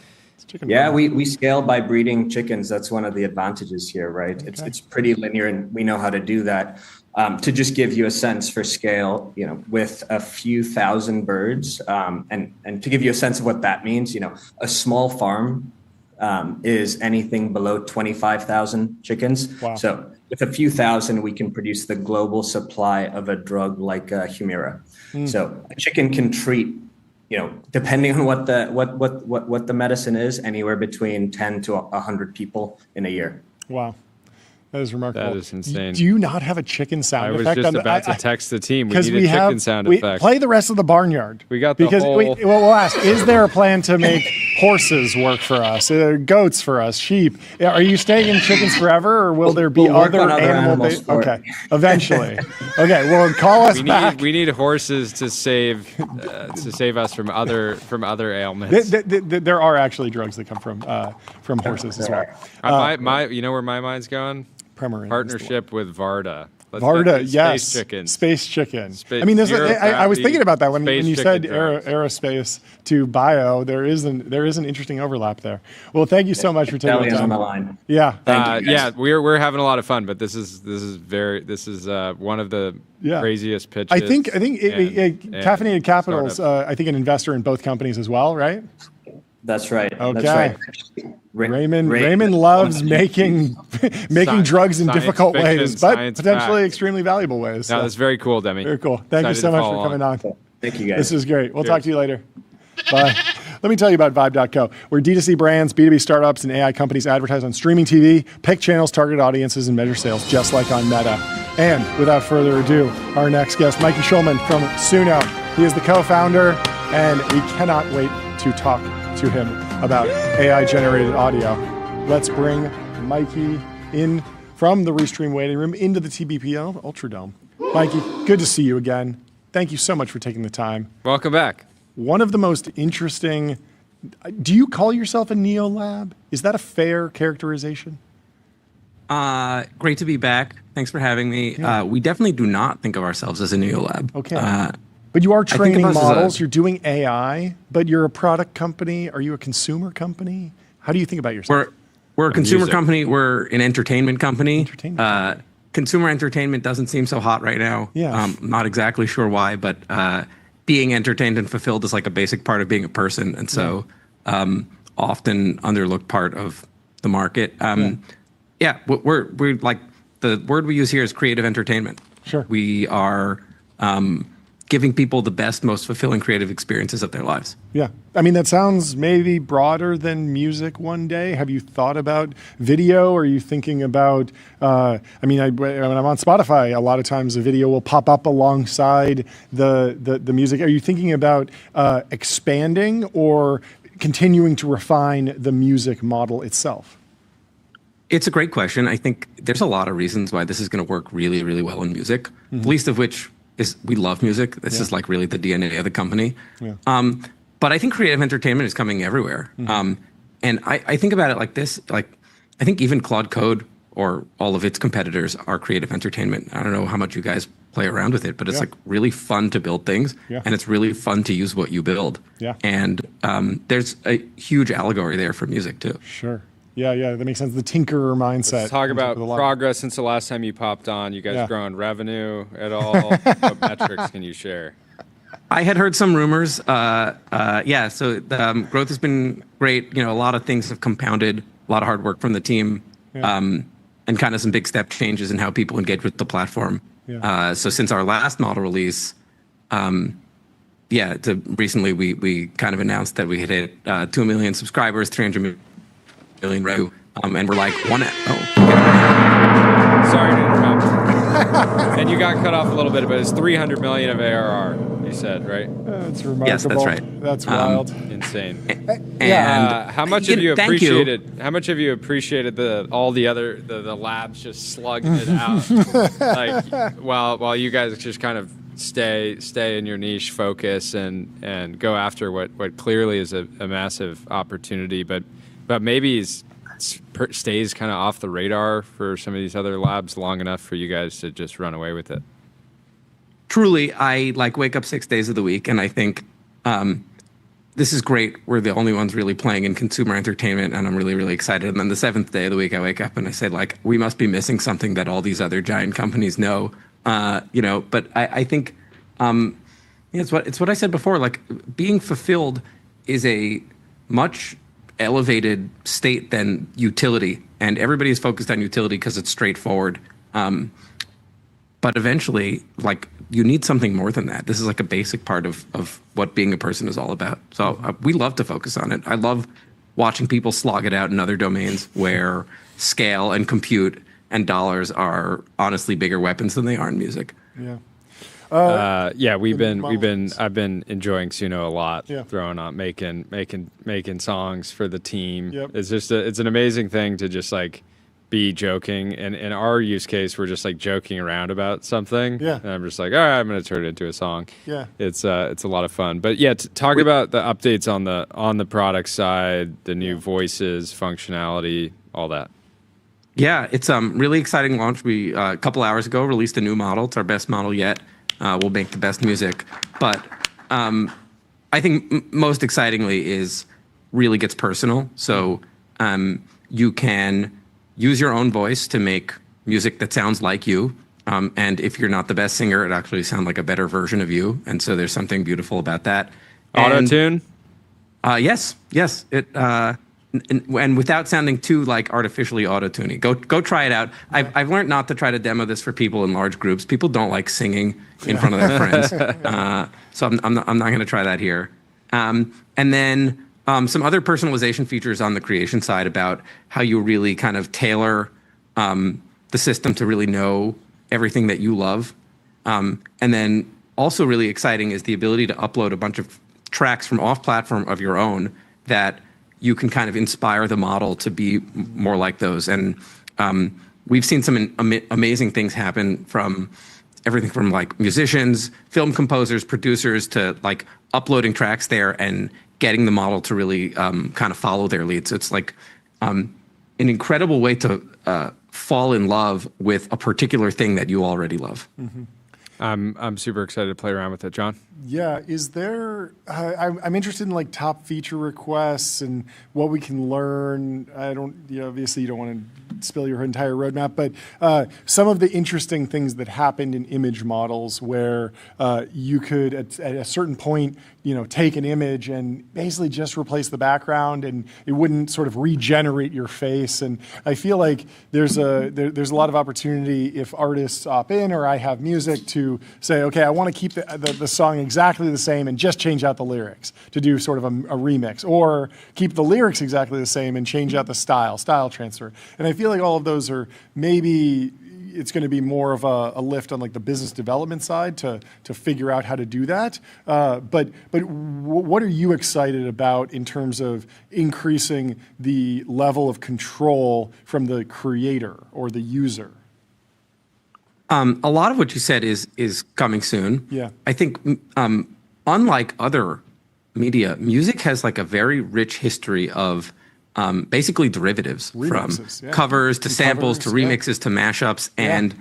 Yeah, we scale by breeding chickens. That's one of the advantages here, right? Okay. It's pretty linear, and we know how to do that. To just give you a sense for scale, with a few thousand birds, and to give you a sense of what that means, a small farm is anything below 25,000 chickens. Wow. So with a few thousand, we can produce the global supply of a drug like Humira. So a chicken can treat, depending on what the medicine is, anywhere between 10 to 100 people in a year. Wow. That is remarkable. That is insane. Do you not have a chicken sound effect? I was just about to text the team. We need a chicken sound we effect. Play the rest of the barnyard. We got the whole... we'll ask, is there a plan to make Horses work for us. Goats for us. Sheep. Are you staying in chickens forever, or will there be We'll work other on other animal? animals for Okay, eventually. Okay, well, call us back. We need horses to save us from other ailments. There are actually drugs that come from horses as well. You know where my mind's going? Premarin. Partnership with Varda. Varda, yes. Space chicken. Space chicken. I mean, I was thinking about that when you said aerospace to bio. There is an interesting overlap there. Well, thank you so much for taking the time. On the line. Yeah. Yeah, we're having a lot of fun, but this is one of the craziest pitches. I think Caffeinated Capital's I think an investor in both companies as well, right? That's right. Okay. That's right. Raymond loves making drugs in difficult ways, but potentially extremely valuable ways. No, that's very cool, Demi. Very cool. Thank you so much for coming on. Thank you, guys. This is great. We'll talk to you later. Bye. Let me tell you about Vibe.co, where D2C brands, B2B startups, and AI companies advertise on streaming TV, pick channels, target audiences, and measure sales just like on Meta. And without further ado, our next guest, Mikey Schulman from Suno. He is the co-founder, and we cannot wait to talk to him about AI-generated audio. Let's bring Mikey in from the Restream waiting room into the TBPN Ultradome. Mikey, good to see you again. Thank you so much for taking the time. Welcome back. One of the most interesting, do you call yourself a NeoLab? Is that a fair characterization? Great to be back. Thanks for having me. Yeah. We definitely do not think of ourselves as a NeoLab. Okay. But you are training models, you're doing AI, but you're a product company. Are you a consumer company? How do you think about yourself? We're a consumer company. We're an entertainment company. Consumer entertainment doesn't seem so hot right now. Yeah. Not exactly sure why, but being entertained and fulfilled is like a basic part of being a person. And so often underlooked part of the market. We're like, the word we use here is creative entertainment. Sure. We are giving people the best, most fulfilling creative experiences of their lives. Yeah. I mean, that sounds maybe broader than music one day. Have you thought about video? Are you thinking about, when I'm on Spotify, a lot of times a video will pop up alongside the music. Are you thinking about expanding or continuing to refine the music model itself? It's a great question. I think there's a lot of reasons why this is going to work really, really well in music, the least of which is we love music. This is like really the DNA of the company. Yeah. But I think creative entertainment is coming everywhere. And I think about it like this, like I think even Claude Code or all of its competitors are creative entertainment. I don't know how much you guys play around with it, but it's like really fun to build things and it's really fun to use what you build. Yeah. And there's a huge allegory there for music too. Sure. Yeah, that makes sense. The tinkerer mindset. Let's talk about progress since the last time you popped on. You guys growing revenue at all? What metrics can you share? I had heard some rumors. So the growth has been great. You know, a lot of things have compounded, a lot of hard work from the team, and kind of some big step changes in how people engage with the platform. Yeah. So since our last model release, recently we kind of announced that we had hit 2 million subscribers, 300 million revenue, and we're like Sorry to interrupt. And you got cut off a little bit, but it's 300 million of ARR. You said, right? That's remarkable. Yes, that's right. That's wild. Insane. And how much have you appreciated? How much have you appreciated all the other the labs just slugging it out, like while you guys just kind of stay in your niche, focus, and go after what clearly is a massive opportunity, but maybe stays kind of off the radar for some of these other labs long enough for you guys to just run away with it. Truly, I wake up 6 days of the week and I think this is great. We're the only ones really playing in consumer entertainment and I'm really, really excited. And then the 7th day of the week, I wake up and I say, we must be missing something that all these other giant companies know. But I think it's what I said before, being fulfilled is a much elevated state than utility. And everybody is focused on utility because it's straightforward. But eventually, you need something more than that. This is a basic part of what being a person is all about. So we love to focus on it. I love watching people slog it out in other domains where scale and compute and dollars are honestly bigger weapons than they are in music. Yeah. I've been enjoying Suno a lot. Yeah. Throwing on making songs for the team. Yep. It's just it's an amazing thing to just like be joking. And in our use case, we're just like joking around about something. Yeah. And I'm just like, all right, I'm going to turn it into a song. Yeah. It's a lot of fun. But yeah, talk about the updates on the product side, the new voices, functionality, all that. Yeah, it's really exciting launch. We a couple hours ago released a new model. It's our best model yet. We'll make the best music. But I think most excitingly is really gets personal. So you can use your own voice to make music that sounds like you. And if you're not the best singer, it actually sounds like a better version of you. And so there's something beautiful about that. Auto-tune? Yes. It and without sounding too like artificially auto-tuning. Go try it out. I've learned not to try to demo this for people in large groups. People don't like singing in front of their friends. So I'm not going to try that here. And then some other personalization features on the creation side about how you really kind of tailor the system to really know everything that you love. And then also really exciting is the ability to upload a bunch of tracks from off-platform of your own that you can kind of inspire the model to be more like those. And we've seen some amazing things happen from everything from like musicians, film composers, producers to like uploading tracks there and getting the model to really kind of follow their leads. It's like an incredible way to fall in love with a particular thing that you already love. Mm-hmm. I'm super excited to play around with it, John. Yeah, is there? I'm interested in like top feature requests and what we can learn. I don't, obviously you don't want to spill your entire roadmap, but some of the interesting things that happened in image models where you could at a certain point, take an image and basically just replace the background, and it wouldn't sort of regenerate your face. And I feel like there's a lot of opportunity if artists opt in or I have music to say, okay, I want to keep the song exactly the same and just change out the lyrics to do sort of a remix, or keep the lyrics exactly the same and change out the style transfer. And I feel like all of those are maybe it's going to be more of a lift on like the business development side to figure out how to do that. But what are you excited about in terms of increasing the level of control from the creator or the user? A lot of what you said is coming soon. Yeah. I think unlike other media, music has like a very rich history of basically derivatives, remixes, from covers to samples to remixes to mashups, and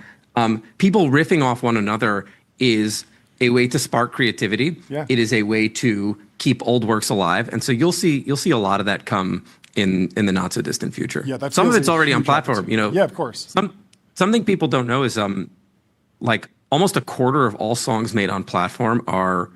people riffing off one another is a way to spark creativity. Yeah. It is a way to keep old works alive, and so you'll see a lot of that come in the not so distant future. Yeah, that some of feels it's a already on huge platform. opportunity. Yeah, of course. Something people don't know is like almost a quarter of all songs made on platform are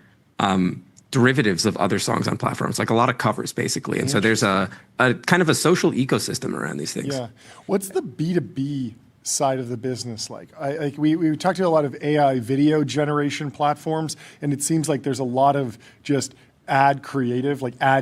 derivatives of other songs on platforms, like a lot of covers basically. And so there's a kind of a social ecosystem around these things. Yeah. What's the B2B side of the business like? We talked to a lot of AI video generation platforms, and it seems like there's a lot of just ad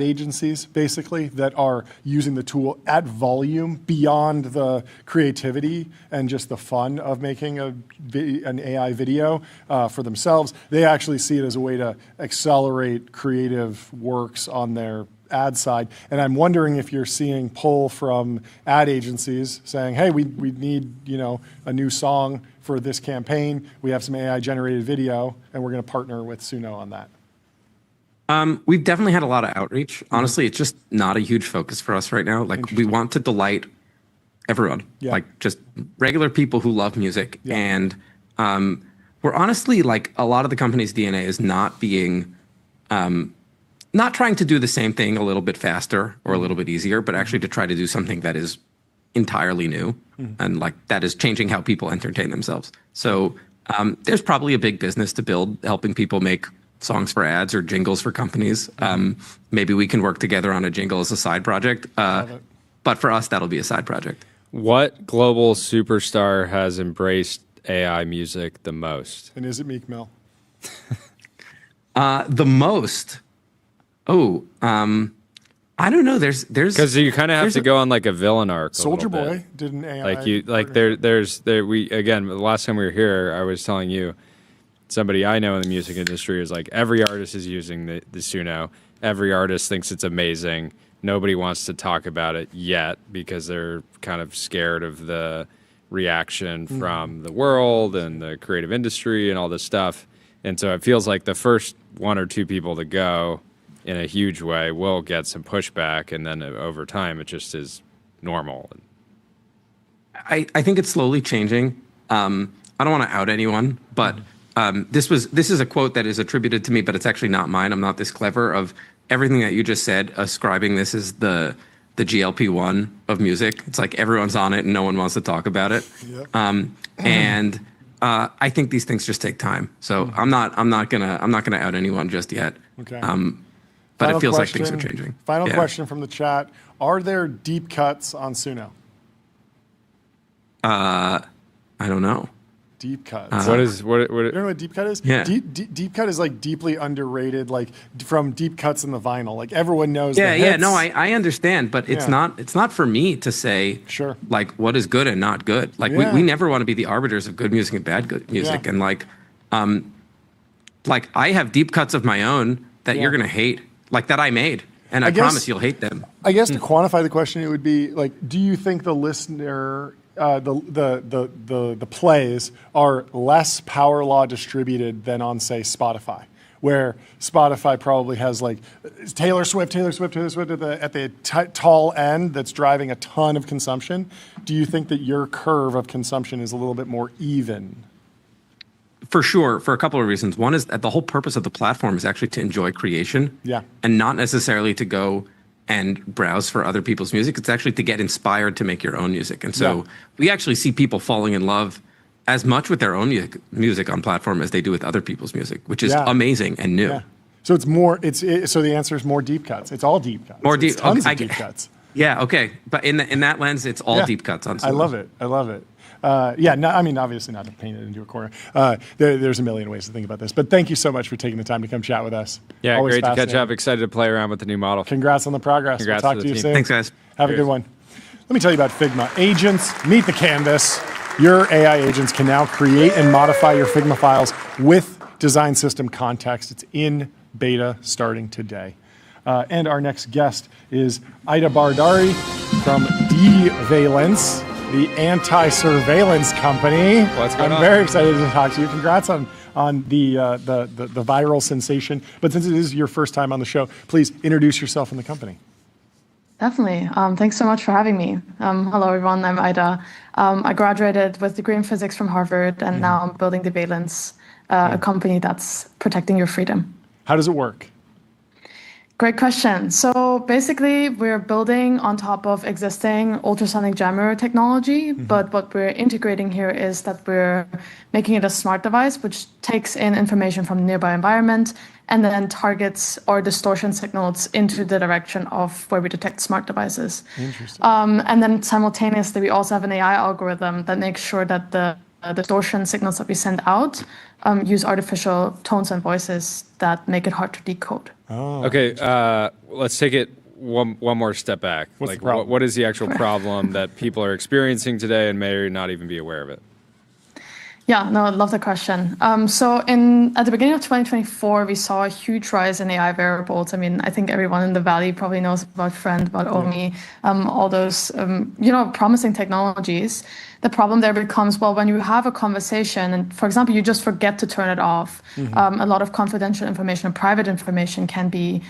agencies basically that are using the tool at volume beyond the creativity and just the fun of making an AI video for themselves. They actually see it as a way to accelerate creative works on their ad side. And I'm wondering if you're seeing pull from ad agencies saying, hey, we need a new song for this campaign. We have some AI generated video and we're going to partner with Suno on that. We've definitely had a lot of outreach. Honestly, it's just not a huge focus for us right now. Like, we want to delight everyone, like just regular people who love music. Yeah. And we're honestly, like, a lot of the company's DNA is not being, not trying to do the same thing a little bit faster or a little bit easier, but actually to try to do something that is entirely new and like that is changing how people entertain themselves. So there's probably a big business to build, helping people make songs for ads or jingles for companies. Maybe we can work together on a jingle as a side project. But for us, that'll be a side project. What global superstar has embraced AI music the most? And is it Meek Mill? The most? I don't know. There's because you kind of have to go on like a villain arc. Soldier Boy did an AI. The last time we were here, I was telling you, somebody I know in the music industry is like, every artist is using the Suno. Every artist thinks it's amazing. Nobody wants to talk about it yet because they're kind of scared of the reaction from the world and the creative industry and all this stuff. And so it feels like the first one or two people to go in a huge way will get some pushback, and then over time it just is normal. I think it's slowly changing. I don't want to out anyone, but this is a quote that is attributed to me, but it's actually not mine. I'm not this clever. Of everything that you just said, ascribing this is the GLP-1 of music. It's like everyone's on it and no one wants to talk about it. Yep. I think these things just take time. So I'm not gonna out anyone just yet. Okay. But it feels like things are changing. Final question from the chat: are there deep cuts on Suno? I don't know. Deep cuts. What? You don't know what deep cut is? Yeah. Deep cut is like deeply underrated, like from deep cuts in the vinyl. Like everyone knows. Yeah, the yeah. hits. No, I understand, but it's not for me to say like what is good and not good. Like we never want to be the arbiters of good music and good music. And like I have deep cuts of my own that you're gonna hate, like that I made, and I promise you'll hate them. I guess to quantify the question, it would be like, do you think the listener, the plays are less power law distributed than on, say, Spotify, where Spotify probably has like Taylor Swift at the tall end that's driving a ton of consumption? Do you think that your curve of consumption is a little bit more even? For sure, for a couple of reasons. One is that the whole purpose of the platform is actually to enjoy creation, and not necessarily to go and browse for other people's music. It's actually to get inspired to make your own music. And so we actually see people falling in love as much with their own music on platform as they do with other people's music, which is amazing and new. Yeah. So it's more. So the answer is more deep cuts. It's all deep cuts. More deep. It's tons of deep cuts. Yeah. Okay. But in that lens, it's all deep cuts on. I love it. I love it. I mean, obviously not to paint it into a corner. There's a million ways to think about this, but thank you so much for taking the time to come chat with us. Yeah, Always great to catch up. Excited to play around with the new model. Congrats on the progress. Congrats we'll to talk the to you team. soon. Thanks, guys. Have a good one. Let me tell you about Figma. Agents, meet the canvas. Your AI agents can now create and modify your Figma files with design system context. It's in beta starting today. And our next guest is Ida Bardari from D-Valence, the anti-surveillance company. What's going on? I'm very excited to talk to you. Congrats on the viral sensation. But since it is your first time on the show, please introduce yourself and the company. Definitely. Thanks so much for having me. Hello, everyone. I'm Ida. I graduated with a degree in physics from Harvard, and now I'm building the Valence, a company that's protecting your freedom. How does it work? Great question. So basically, we're building on top of existing ultrasonic jammer technology, but what we're integrating here is that we're making it a smart device, which takes in information from the nearby environment and then targets or distortion signals into the direction of where we detect smart devices. Interesting. And then simultaneously, we also have an AI algorithm that makes sure that the distortion signals that we send out use artificial tones and voices that make it hard to decode. Oh, okay, let's take it one more step back. What's the problem? What is the actual problem that people are experiencing today and may not even be aware of it? Yeah, no, I love the question. So at the beginning of 2024, we saw a huge rise in AI variables. I mean, I think everyone in the Valley probably knows about Friend, about Omi, all those, promising technologies. The problem there becomes, well, when you have a conversation and, for example, you just forget to turn it off, a lot of confidential information and private information can be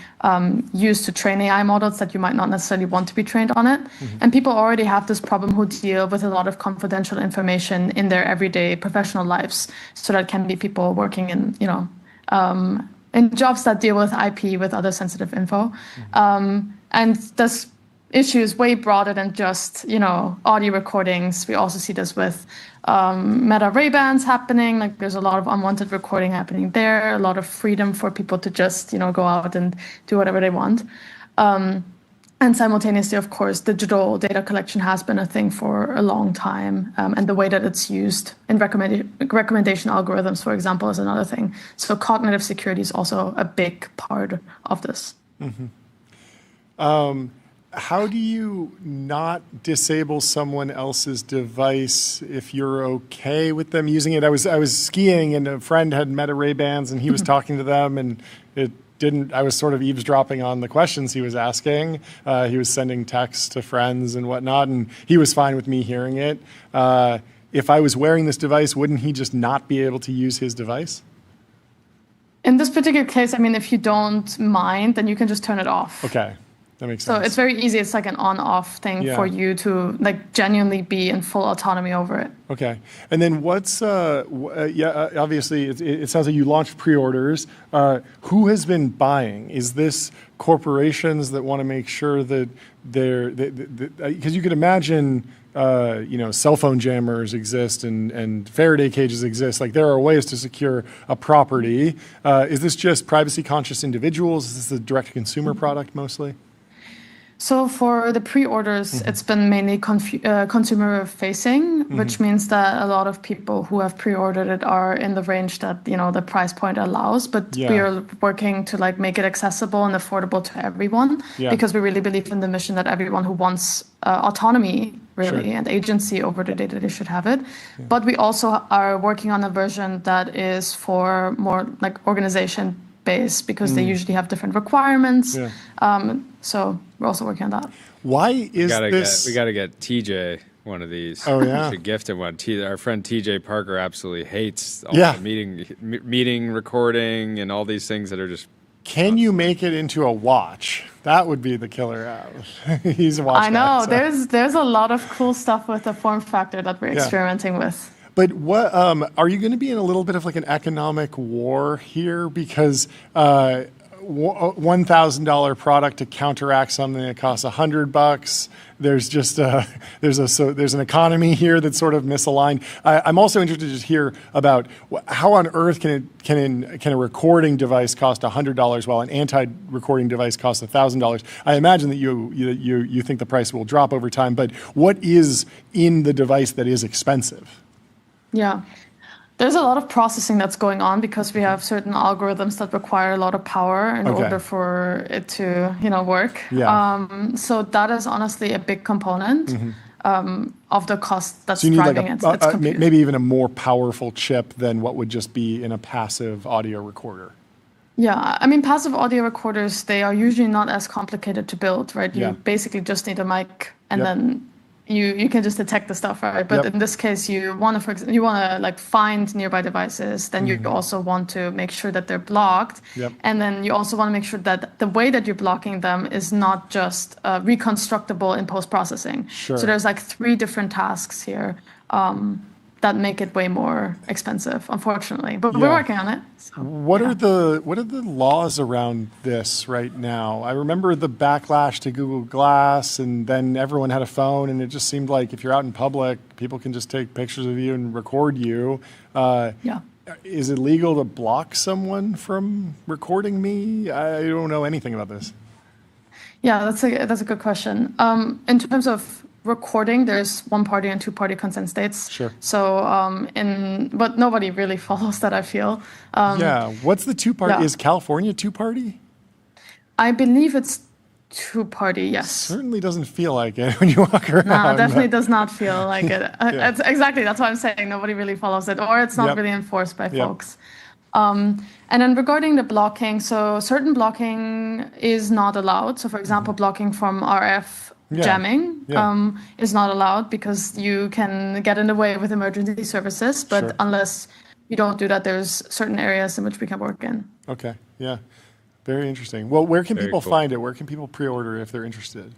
used to train AI models that you might not necessarily want to be trained on it. And people already have this problem who deal with a lot of confidential information in their everyday professional lives. So that can be people working in, in jobs that deal with IP, with other sensitive info. And this issue is way broader than just, audio recordings. We also see this with Meta Ray-Bans happening. Like there's a lot of unwanted recording happening there, a lot of freedom for people to just, go out and do whatever they want. And simultaneously, of course, digital data collection has been a thing for a long time. And the way that it's used in recommendation algorithms, for example, is another thing. So cognitive security is also a big part of this. how do you not disable someone else's device if you're okay with them using it? I was skiing and a friend had Meta Ray-Bans and he was talking to them and it didn't. I was sort of eavesdropping on the questions he was asking. He was sending texts to friends and whatnot, and he was fine with me hearing it. If I was wearing this device, wouldn't he just not be able to use his device? In this particular case, I mean, if you don't mind, then you can just turn it off. Okay. That makes sense. So it's very easy. It's like an on-off thing for you to like genuinely be in full autonomy over it. Okay. And then what's, obviously it sounds like you launched pre-orders. Who has been buying? Is this corporations that want to make sure that because you could imagine, cell phone jammers exist and Faraday cages exist. Like there are ways to secure a property. Is this just privacy conscious individuals? Is this a direct consumer product mostly? So for the pre-orders, it's been mainly consumer facing, which means that a lot of people who have pre-ordered it are in the range that, the price point allows. But we are working to like make it accessible and affordable to everyone because we really believe in the mission that everyone who wants autonomy really and agency over the data, they should have it. But we also are working on a version that is for more like organization based because they usually have different requirements. So we're also working on that. Why is this? We got to get TJ one of these. Oh yeah, we should gift him one. Our friend TJ Parker absolutely hates all the meeting recording and all these things that are just. Can you make it into a watch? That would be the killer app. He's a watch. I know. Guy, so. There's a lot of cool stuff with the form factor that we're experimenting with. But what are you going to be in a little bit of like an economic war here because $1,000 product to counteract something that costs $100? There's just there's an economy here that's sort of misaligned. I'm also interested to just hear about how on earth can a recording device cost $100 while an anti-recording device costs $1,000. I imagine that you think the price will drop over time, but what is in the device that is expensive? Yeah, there's a lot of processing that's going on because we have certain algorithms that require a lot of power in order for it to, work. Yeah. So that is honestly a big component of the cost that's so you need driving like maybe even a more powerful chip than what would just be in a passive audio recorder. Yeah, I mean, passive audio recorders, they are usually not as complicated to build, right? You basically just need a mic and then you can just detect the stuff, right? But in this case, you want to like find nearby devices. Then you also want to make sure that they're blocked, and then you also want to make sure that the way that you're blocking them is not just reconstructable in post processing. So there's like 3 different tasks here that make it way more expensive, unfortunately. But we're working on it. So, what are the laws around this right now? I remember the backlash to Google Glass, and then everyone had a phone, and it just seemed like if you're out in public, people can just take pictures of you and record you. Is it legal to block someone from recording me? I don't know anything about this. Yeah, that's a good question. In terms of recording, there's 1-party and 2-party consent states. So, but nobody really follows that, I feel. What's the 2-party? Is California 2-party? I believe it's 2-party, yes. Certainly doesn't feel like it when you walk around. No, definitely does not feel like it. It's exactly, that's why I'm saying nobody really follows it, or it's not really enforced by folks. And then regarding the blocking, so certain blocking is not allowed. So for example, blocking from RF jamming is not allowed because you can get in the way with emergency services. But unless you don't do that, there's certain areas in which we can work in. Okay, yeah. Very interesting. Well, where can people find it? Where can people pre-order if they're interested?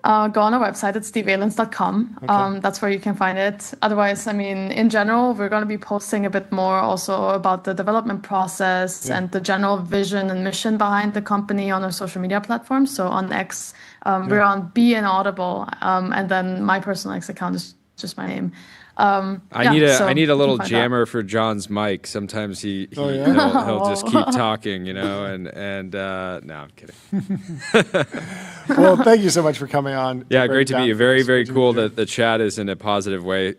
Go on our website. It's thevalence.com. That's where you can find it. Otherwise, I mean, in general, we're going to be posting a bit more also about the development process and the general vision and mission behind the company on our social media platforms. So on X, we're on B and Audible. And then my personal X account is just my name. I need a little jammer for John's mic. Sometimes he'll just keep talking, and no, I'm kidding. Well, thank you so much for coming on. Yeah, great to meet you. Very, very cool that the chat is in a positive way,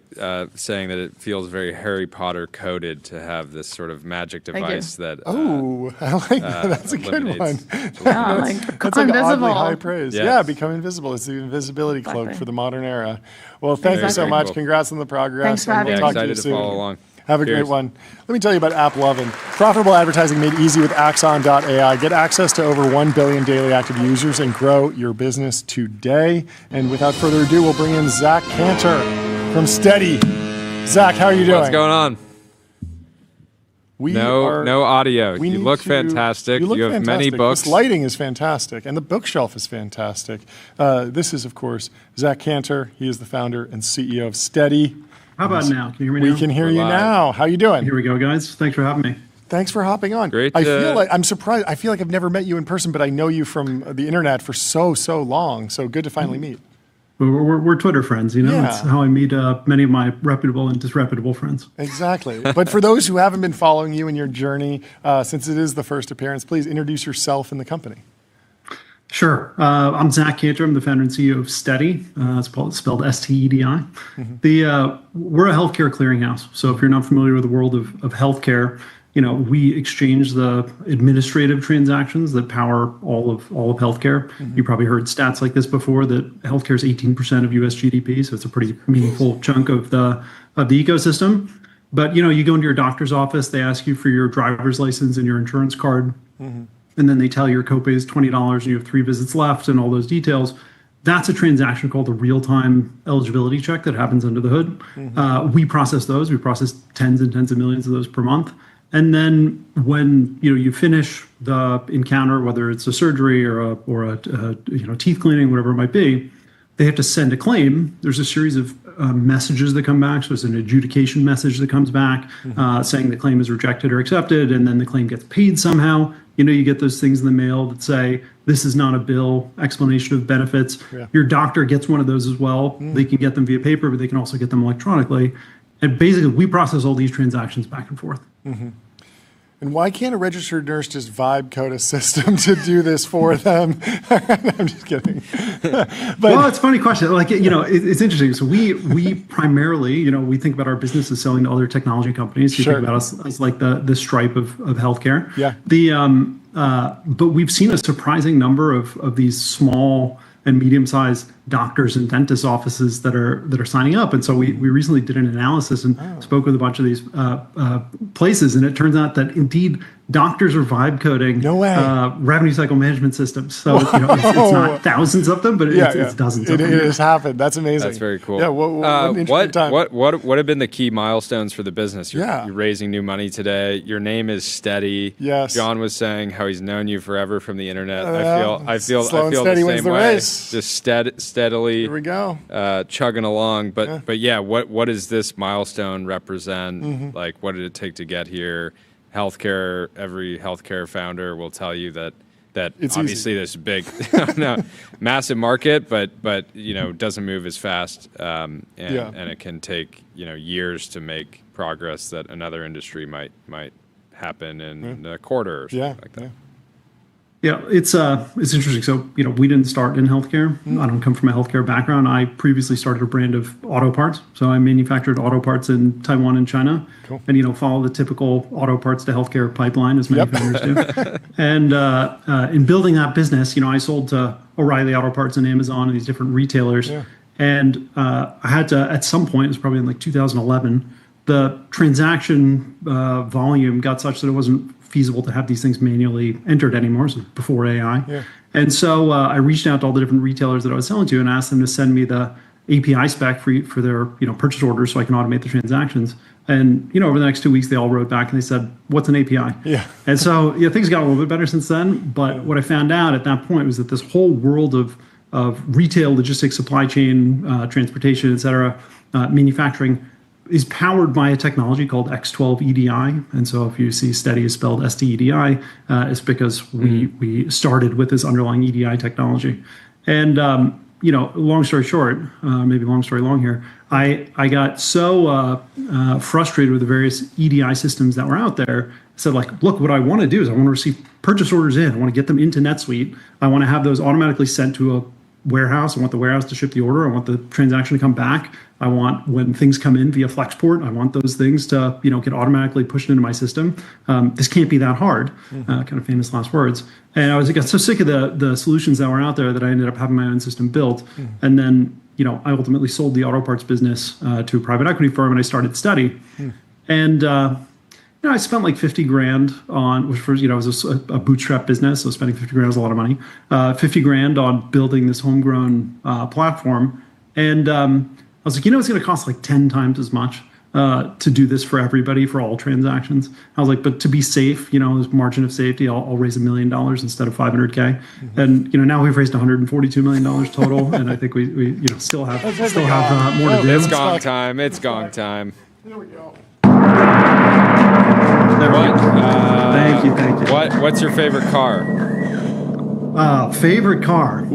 saying that it feels very Harry Potter coded to have this sort of magic device that. I like that. That's a good one. That's like oddly high praise. Yes. Yeah, become invisible. It's the invisibility cloak for the modern era. Well, thank you so much. Cool. Congrats on the progress. Thanks for having me. Excited to follow along. Have a great one. Let me tell you about AppLovin. Profitable advertising made easy with Axon.ai. Get access to over 1 billion daily active users and grow your business today. And without further ado, we'll bring in Zach Cantor from Steady. Zach, how are you doing? What's going on? No audio. You look fantastic. You have many books. This lighting is fantastic, and the bookshelf is fantastic. This is, of course, Zach Cantor. He is the founder and CEO of Steady. How about now? Can you hear me now? We can hear you now. How you doing? Here we go, guys. Thanks for having me. Thanks for hopping on. Great. I feel like I'm surprised. I feel like I've never met you in person, but I know you from the internet for so long. So good to finally meet. We're Twitter friends, That's how I meet many of my reputable and disreputable friends. Exactly. But for those who haven't been following you in your journey, since it is the first appearance, please introduce yourself and the company. Sure. I'm Zach Cantor. I'm the founder and CEO of Steady. It's spelled S-T-E-D-I. We're a healthcare clearinghouse. So if you're not familiar with the world of healthcare, we exchange the administrative transactions that power all of healthcare. You probably heard stats like this before, that healthcare is 18% of U.S. GDP, so it's a pretty meaningful chunk of the ecosystem. But you go into your doctor's office, they ask you for your driver's license and your insurance card, and then they tell you your copay is $20 and you have 3 visits left and all those details. That's a transaction called a real-time eligibility check that happens under the hood. We process those. We process tens and tens of millions of those per month. And then when you finish the encounter, whether it's a surgery or a teeth cleaning, whatever it might be, they have to send a claim. There's a series of messages that come back. So it's an adjudication message that comes back saying the claim is rejected or accepted, and then the claim gets paid somehow. You get those things in the mail that say, this is not a bill, explanation of benefits. Yeah. Your doctor gets one of those as well. They can get them via paper, but they can also get them electronically. And basically, we process all these transactions back and forth. And why can't a registered nurse just vibe code a system to do this for them? I'm just kidding. Well, it's a funny question. It's interesting. So we primarily, we think about our business as selling to other technology companies. You think about us as like the Stripe of healthcare. Yeah. But we've seen a surprising number of these small and medium-sized doctors and dentist offices that are signing up. And so we recently did an analysis and spoke with a bunch of these places, and it turns out that indeed doctors are vibe coding revenue cycle management systems. So it's not thousands of them, but it's dozens of them. It has happened. That's amazing. That's very cool. Yeah. What have been the key milestones for the business? You're raising new money today. Your name is Steady. Yes. John was saying how he's known you forever from the internet. I feel the same way. Just steadily. Here we go. Chugging along. But what does this milestone represent? Like, what did it take to get here? Healthcare, every healthcare founder will tell you that it's obviously this big, massive market, but doesn't move as fast, and it can take years to make progress that another industry might happen in a quarter or something like that. Yeah, it's interesting. So, we didn't start in healthcare. I don't come from a healthcare background. I previously started a brand of auto parts. So I manufactured auto parts in Taiwan and China. Cool. And, follow the typical auto parts to healthcare pipeline, as many founders do. And in building that business, I sold to O'Reilly Auto Parts and Amazon and these different retailers. Yeah. And I had to, at some point, it was probably in like 2011, the transaction volume got such that it wasn't feasible to have these things manually entered anymore, so before AI. Yeah. And so I reached out to all the different retailers that I was selling to and asked them to send me the API spec for their purchase orders so I can automate the transactions. And over the next 2 weeks, they all wrote back and they said, "What's an API?" Yeah. And so things got a little bit better since then. But what I found out at that point was that this whole world of retail, logistics, supply chain, transportation, et cetera, manufacturing, is powered by a technology called X12 EDI. And so if you see Steady is spelled S-T-E-D-I, it's because we started with this underlying EDI technology. And long story short, maybe long story long here, I got so frustrated with the various EDI systems that were out there. I said, like, look, what I want to do is I want to receive purchase orders in. I want to get them into NetSuite. I want to have those automatically sent to a warehouse. I want the warehouse to ship the order. I want the transaction to come back. I want, when things come in via Flexport, I want those things to get automatically pushed into my system. This can't be that hard. Kind of famous last words. And I got so sick of the solutions that were out there that I ended up having my own system built. And then I ultimately sold the auto parts business to a private equity firm, and I started Study. And I spent like 50 grand on, which was, it was a bootstrap business, so spending 50 grand was a lot of money. 50 grand on building this homegrown platform. And I was like, it's going to cost like 10 times as much to do this for everybody, for all transactions. I was like, but to be safe, there's margin of safety, I'll raise $1 million instead of 500K. And now we've raised $142 million total, and I think we still have more to do. It's gong time. It's gong time. There we go. Thank you. What's your favorite car? Favorite car.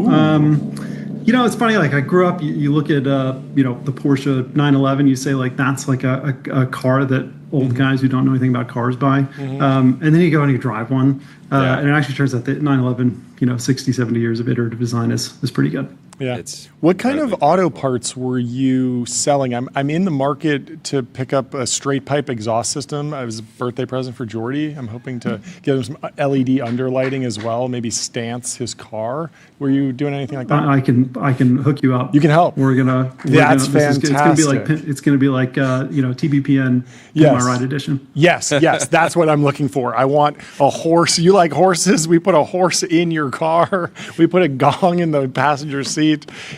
It's funny. Like I grew up. You look at the Porsche 911. You say like that's like a car that old guys who don't know anything about cars buy. And then you go and you drive one, and it actually turns out that 911, 60, 70 years of iterative design is pretty good. Yeah. What kind of auto parts were you selling? I'm in the market to pick up a straight pipe exhaust system. It was a birthday present for Jordy. I'm hoping to get him some LED underlighting as well. Maybe stance his car. Were you doing anything like that? I can hook you up. You can help. That's fantastic. It's gonna be like TBPN. Yes. My ride edition. Yes. That's what I'm looking for. I want a horse. You like horses? We put a horse in your car. We put a gong in the passenger seat.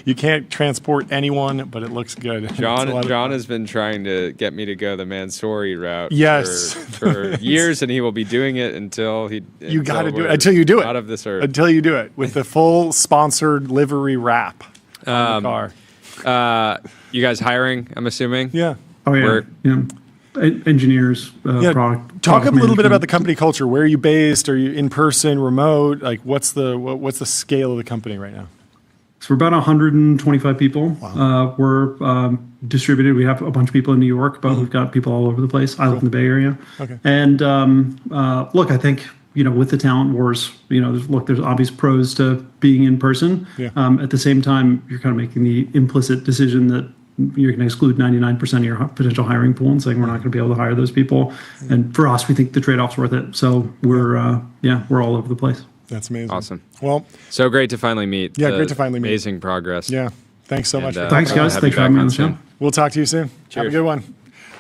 You can't transport anyone, but it looks good. John has been trying to get me to go the Mansouri route for years, and he will be doing it until you got to do it until you do it out of this earth. Until you do it with the full sponsored livery wrap on the car. You guys hiring? I'm assuming. Yeah. Oh yeah. Engineers, product. Talk a little bit about the company culture. Where are you based? Are you in person, remote? Like, what's the scale of the company right now? So we're about 125 people. Wow. We're distributed. We have a bunch of people in New York, but we've got people all over the place. I live in the Bay Area. Okay. And look, I think with the talent wars, there's obvious pros to being in person. Yeah. At the same time, you're kind of making the implicit decision that you're going to exclude 99% of your potential hiring pool and saying we're not going to be able to hire those people. And for us, we think the trade-off's worth it. So we're all over the place. That's amazing. Awesome. Well, so great to finally meet. Yeah, great to finally meet. Amazing progress. Yeah. Thanks so much. Thanks, guys. Thanks for having me on the show. We'll talk to you soon. Cheers. Have a good one.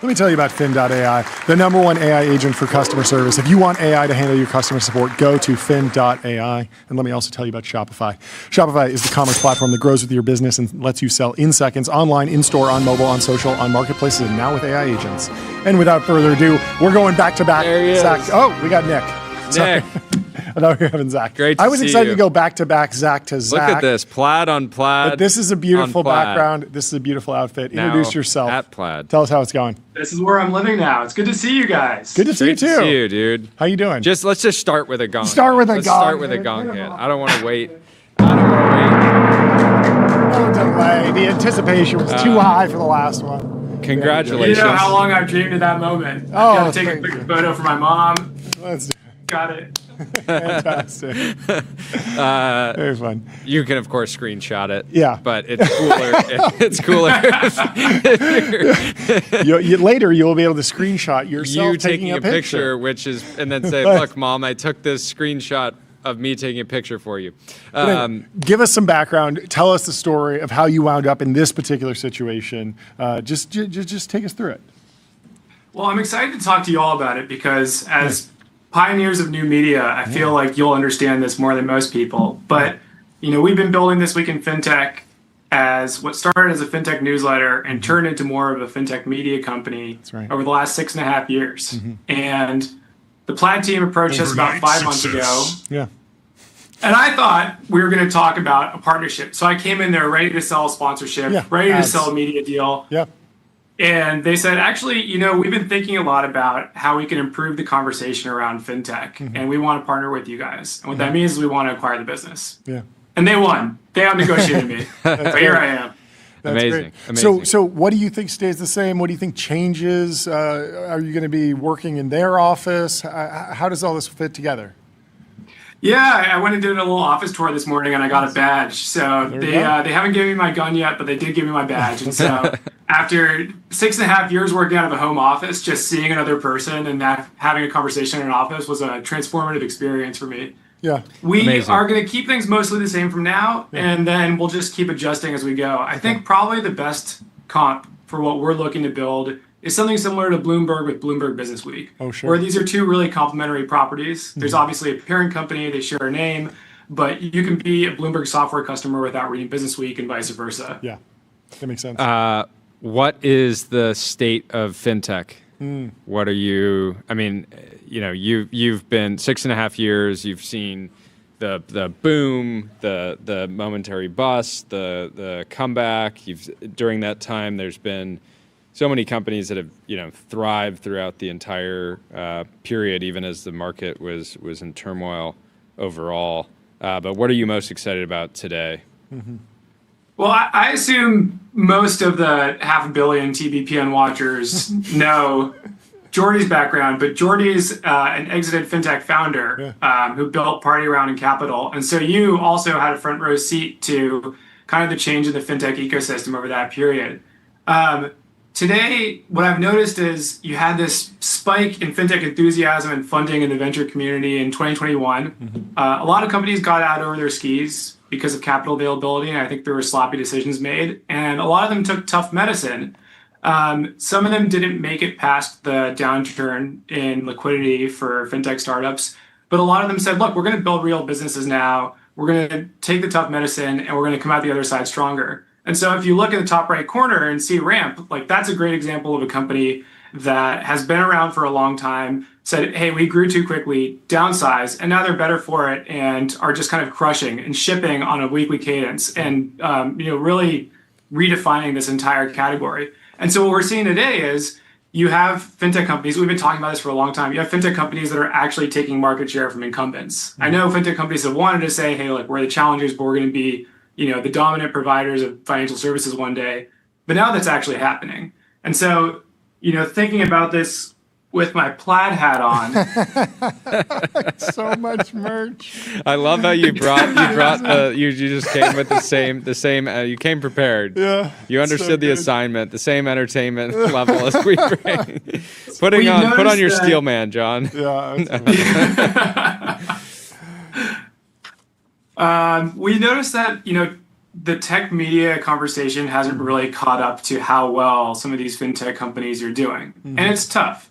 Let me tell you about Fin.ai, the #1 AI agent for customer service. If you want AI to handle your customer support, go to Fin.ai. And let me also tell you about Shopify. Shopify is the commerce platform that grows with your business and lets you sell in seconds, online, in-store, on mobile, on social, on marketplaces, and now with AI agents. And without further ado, we're going back to back. There he is. Zach. Oh, we got Nick. Sorry. I thought we were having Zach. Great to I was see excited you. to go back to back, Zach to Zach. Look at this, plaid on plaid. But this is a beautiful on plaid. background. This is a beautiful outfit. Now, Introduce yourself. at plaid. Tell us how it's going. This is where I'm living now. It's good to see you guys. Good to see you Great too. to see you, dude. How you doing? Let's just start with a gong. Let's start with a gong hit. I don't want to wait. No delay. The anticipation was too high for the last one. Congratulations. You know how long I've dreamed of that moment. Oh, I've got to take a quick photo for my mom. Let's do Got it. Fantastic. Very fun. You can, of course, screenshot it. Yeah. But it's cooler. It's cooler. Later, you'll be able to screenshot yourself You taking a picture, and then say, look, Mom, I took this screenshot of me taking a picture for you. Give us some background. Tell us the story of how you wound up in this particular situation. Just take us through it. Well, I'm excited to talk to you all about it because as pioneers of new media, I feel like you'll understand this more than most people. But, we've been building This Week in FinTech as what started as a FinTech newsletter and turned into more of a FinTech media company over the last 6.5 years. And the Plaid team approached us about 5 months ago. Yeah. And I thought we were going to talk about a partnership. So I came in there ready to sell a sponsorship, ready to sell a media deal. Yeah. And they said, actually, we've been thinking a lot about how we can improve the conversation around FinTech, and we want to partner with you guys. And what that means is we want to acquire the business. Yeah. And they won. They out-negotiated me. But here I am. That's Amazing. great. Amazing. So what do you think stays the same? What do you think changes? Are you going to be working in their office? How does all this fit together? Yeah, I went and did a little office tour this morning, and I got a badge. So they haven't given me my gun yet, but they did give me my badge. And so after 6.5 years working out of a home office, just seeing another person and having a conversation in an office was a transformative experience for me. Yeah. We are going to keep things mostly the same from now, and then we'll just keep adjusting as we go. I think probably the best comp for what we're looking to build is something similar to Bloomberg with Bloomberg Business Week, where these are two really complementary properties. There's obviously a parent company, they share a name, but you can be a Bloomberg software customer without reading Business Week and vice versa. Yeah, that makes sense. What is the state of fintech? What are you? I mean, you've been 6.5 years. You've seen the boom, the momentary bust, the comeback. During that time, there's been so many companies that have thrived throughout the entire period, even as the market was in turmoil overall. But what are you most excited about today? Well, I assume most of the 500 million TBPN watchers know Jordy's background, but Jordy's an exited fintech founder who built Party Round and Capital. And so you also had a front row seat to kind of the change in the fintech ecosystem over that period. Today, what I've noticed is you had this spike in fintech enthusiasm and funding in the venture community in 2021. A lot of companies got out over their skis because of capital availability, and I think there were sloppy decisions made. And a lot of them took tough medicine. Some of them didn't make it past the downturn in liquidity for fintech startups. But a lot of them said, look, we're going to build real businesses now. We're going to take the tough medicine, and we're going to come out the other side stronger. And so if you look at the top right corner and see Ramp, like that's a great example of a company that has been around for a long time, said, hey, we grew too quickly, downsized, and now they're better for it and are just kind of crushing and shipping on a weekly cadence and really redefining this entire category. And so what we're seeing today is you have fintech companies, we've been talking about this for a long time, you have fintech companies that are actually taking market share from incumbents. I know fintech companies have wanted to say, hey, like we're the challengers, but we're going to be the dominant providers of financial services one day. But now that's actually happening. And so, thinking about this with my plaid hat on. So much merch. I love how you just came with the same, you came prepared. Yeah. You understood the assignment, the same entertainment level as we bring. Put on your steel man, John. Yeah. We noticed that, the tech media conversation hasn't really caught up to how well some of these fintech companies are doing. And it's tough.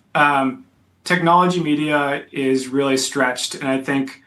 Technology media is really stretched. And I think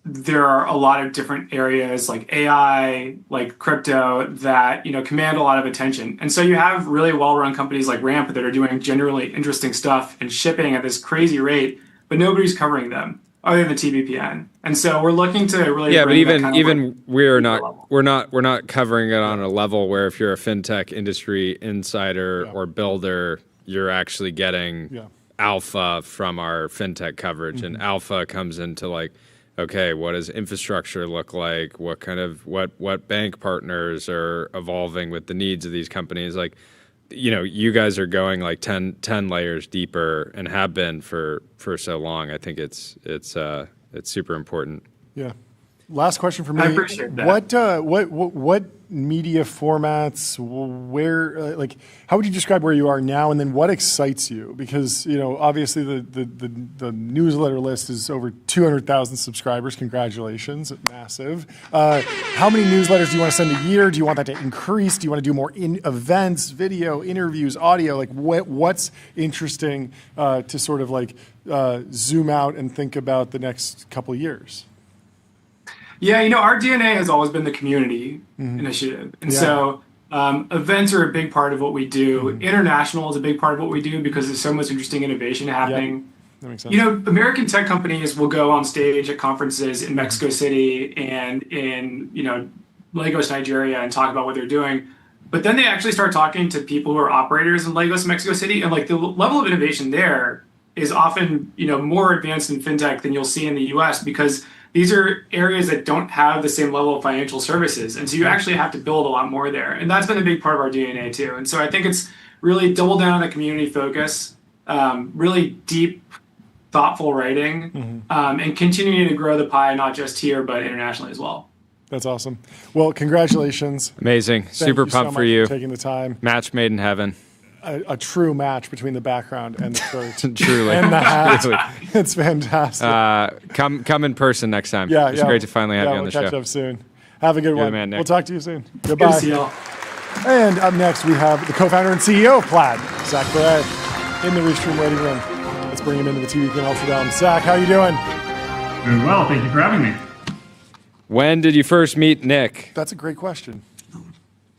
there are a lot of different areas like AI, like crypto that, command a lot of attention. And so you have really well-run companies like Ramp that are doing genuinely interesting stuff and shipping at this crazy rate, but nobody's covering them other than the TBPN. And so we're looking to really but even we're not covering it on a level where if you're a fintech industry insider or builder, you're actually getting alpha from our fintech coverage. And alpha comes into like, okay, what does infrastructure look like? What kind of what bank partners are evolving with the needs of these companies? Like, you guys are going like 10 layers deeper and have been for so long. I think it's super important. Yeah. Last question for me. I appreciate that. What media formats, where, how would you describe where you are now, and then what excites you? Because, obviously the newsletter list is over 200,000 subscribers. Congratulations, massive. How many newsletters do you want to send a year? Do you want that to increase? Do you want to do more events, video, interviews, audio? Like what's interesting to sort of zoom out and think about the next couple of years? Yeah, our DNA has always been the community initiative. And so events are a big part of what we do. International is a big part of what we do because there's so much interesting innovation happening. That makes sense. American tech companies will go on stage at conferences in Mexico City and in, Lagos, Nigeria, and talk about what they're doing. But then they actually start talking to people who are operators in Lagos, Mexico City, and the level of innovation there is often, more advanced in fintech than you'll see in the US because these are areas that don't have the same level of financial services. And so you actually have to build a lot more there. And that's been a big part of our DNA too. And so I think it's really double down on the community focus, really deep, thoughtful writing, and continuing to grow the pie, not just here, but internationally as well. That's awesome. Well, congratulations. Amazing. Super pumped for you. Taking the time. Match made in heaven. A true match between the background and the shirt. Truly. And the hat. Really. It's fantastic. Come in person next time. Yeah, It's great to finally have you on the we'll catch show. up soon. Have a good You're one. the man, Nick. We'll talk to you soon. Goodbye. Good to see y'all. And up next, we have the co-founder and CEO of Plaid, Zach Beret, in the Restream waiting room. Let's bring him into the TBPN Ultra Dome. Zach, how you doing? Doing well. Thank you for having me. When did you first meet Nick? That's a great question.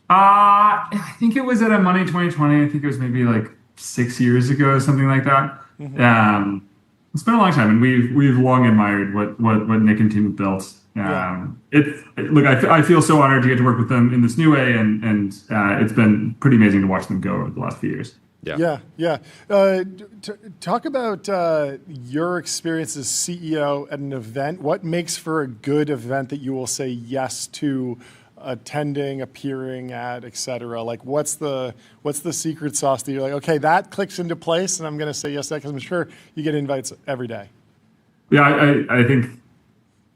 I think it was at a Money 2020. I think it was maybe like 6 years ago, something like that. It's been a long time, and we've long admired what Nick and team have built. Look, I feel so honored to get to work with them in this new way, and it's been pretty amazing to watch them go over the last few years. Yeah. Talk about your experience as CEO at an event. What makes for a good event that you will say yes to attending, appearing at, et cetera? Like, what's the secret sauce that you're like, okay, that clicks into place, and I'm going to say yes to that, because I'm sure you get invites every day. Yeah, I think.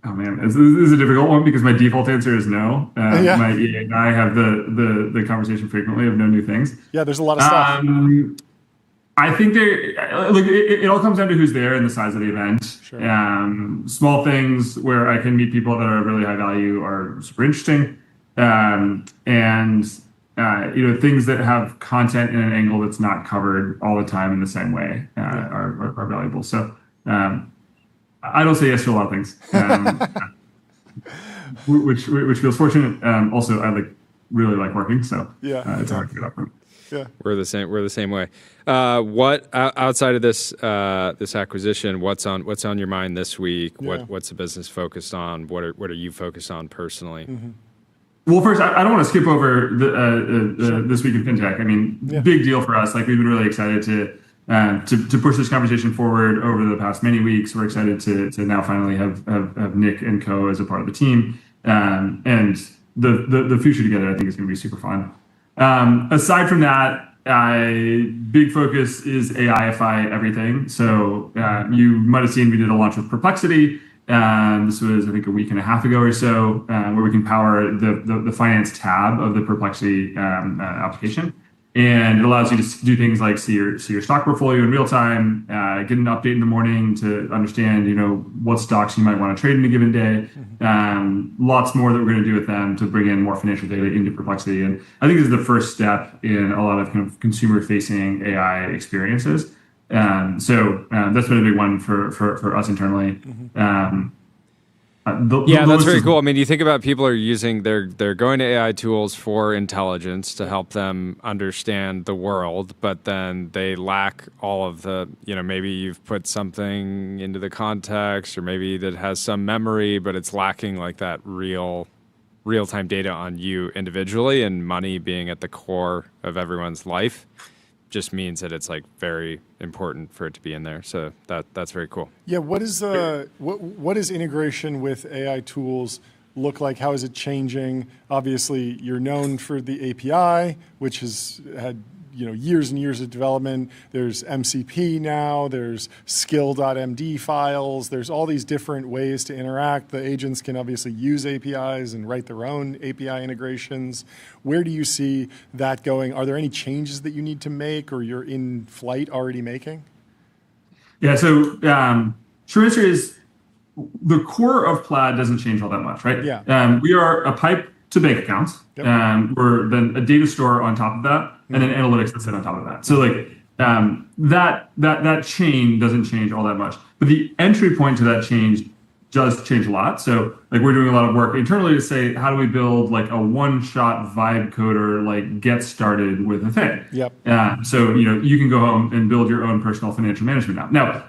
Oh man, this is a difficult one because my default answer is no. My EA and I have the conversation frequently of no new things. Yeah, there's a lot of stuff. I think it all comes down to who's there and the size of the event. Sure. Small things where I can meet people that are of really high value are super interesting, and things that have content in an angle that's not covered all the time in the same way are valuable. So. I don't say yes to a lot of things, which feels fortunate. Also, I really like working, so it's hard to get up from. Yeah, we're the same way. What outside of this acquisition? What's on your mind this week? Yeah. What's the business focused on? What are you focused on personally? Well, first, I don't want to skip over this week in fintech. I mean, big deal for us. Like, we've been really excited to push this conversation forward over the past many weeks. We're excited to now finally have Nick and co as a part of the team, and the future together I think is going to be super fun. Aside from that, big focus is AIify everything. So you might have seen we did a launch with Perplexity. This was, I think, a week and a half ago or so, where we can power the finance tab of the Perplexity application. And it allows you to do things like see your stock portfolio in real time, get an update in the morning to understand, what stocks you might want to trade in a given day. Lots more that we're going to do with them to bring in more financial data into Perplexity. And I think this is the first step in a lot of kind of consumer-facing AI experiences. So that's been a big one for us internally. That's very cool. I mean, you think about people are using, they're going to AI tools for intelligence to help them understand the world, but then they lack all of the, maybe you've put something into the context, or maybe that has some memory, but it's lacking like that real-time data on you individually, and money being at the core of everyone's life just means that it's like very important for it to be in there. So that's very cool. Yeah, what is integration with AI tools look like? How is it changing? Obviously, you're known for the API, which has had years and years of development. There's MCP now, there's skill.md files, there's all these different ways to interact. The agents can obviously use APIs and write their own API integrations. Where do you see that going? Are there any changes that you need to make, or you're in flight already making? Yeah, so short answer is the core of Plaid doesn't change all that much, right? Yeah. We are a pipe to bank accounts. Yep. We're then a data store on top of that, and then analytics that sit on top of that. So that chain doesn't change all that much, but the entry point to that change does change a lot. So we're doing a lot of work internally to say, how do we build a one-shot vibe coder, get started with a thing? Yep. So you can go home and build your own personal financial management app. Now,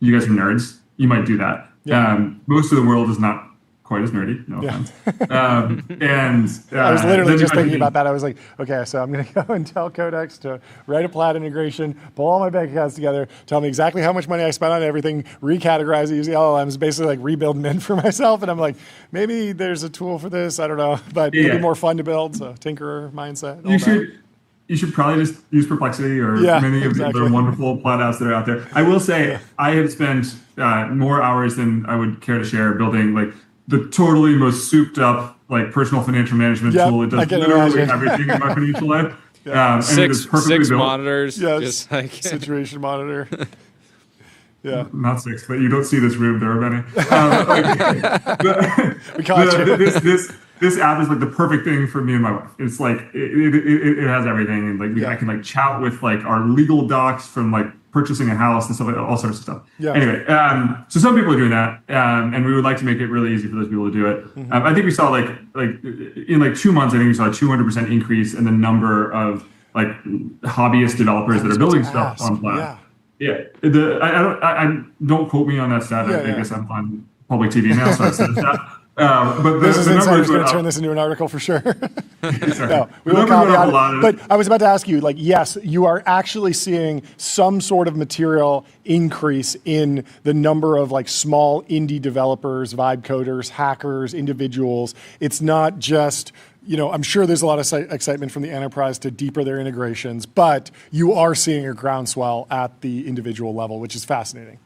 you guys are nerds. You might do that. Yep. Most of the world is not quite as nerdy. No Yeah. offense. And I was literally then just you might thinking be- about that. I was like, okay, so I'm going to go and tell Codex to write a Plaid integration, pull all my bank accounts together, tell me exactly how much money I spent on everything, recategorize it using LLMs, basically like rebuild Mint for myself. And I'm like, maybe there's a tool for this. I don't know, but it'll be more fun to build. So tinkerer mindset. all that. You should probably just use Perplexity or Yeah, many of the exactly. other wonderful Plaid apps that are out there. I will say I have spent more hours than I would care to share building like the totally most souped up like personal financial management Yep, tool. It I does can literally imagine. everything in my financial life. And it is perfectly Six built. monitors. Yes, Just like situation monitor. Yeah. Not six, but you don't see this room. There are many. We caught you. This app is like the perfect thing for me and my wife. It's like it has everything, and like I can like chat with like our legal docs from like purchasing a house and stuff like all sorts of stuff. Yeah. Anyway, so some people are doing that, and we would like to make it really easy for those people to do it. I think we saw like in like 2 months, I think we saw a 200% increase in the number of like hobbyist developers that are building stuff on Plaid. Yeah. I don't quote me on that stat. I guess I'm on public TV now, so I said that. But Business the Insider's numbers going went to turn up. this into an article for sure. No, we The won't numbers went up a caveat lot. it. But I was about to ask you, like, yes, you are actually seeing some sort of material increase in the number of like small indie developers, vibe coders, hackers, individuals. It's not just, I'm sure there's a lot of excitement from the enterprise to deeper their integrations, but you are seeing a groundswell at the individual level, which is fascinating.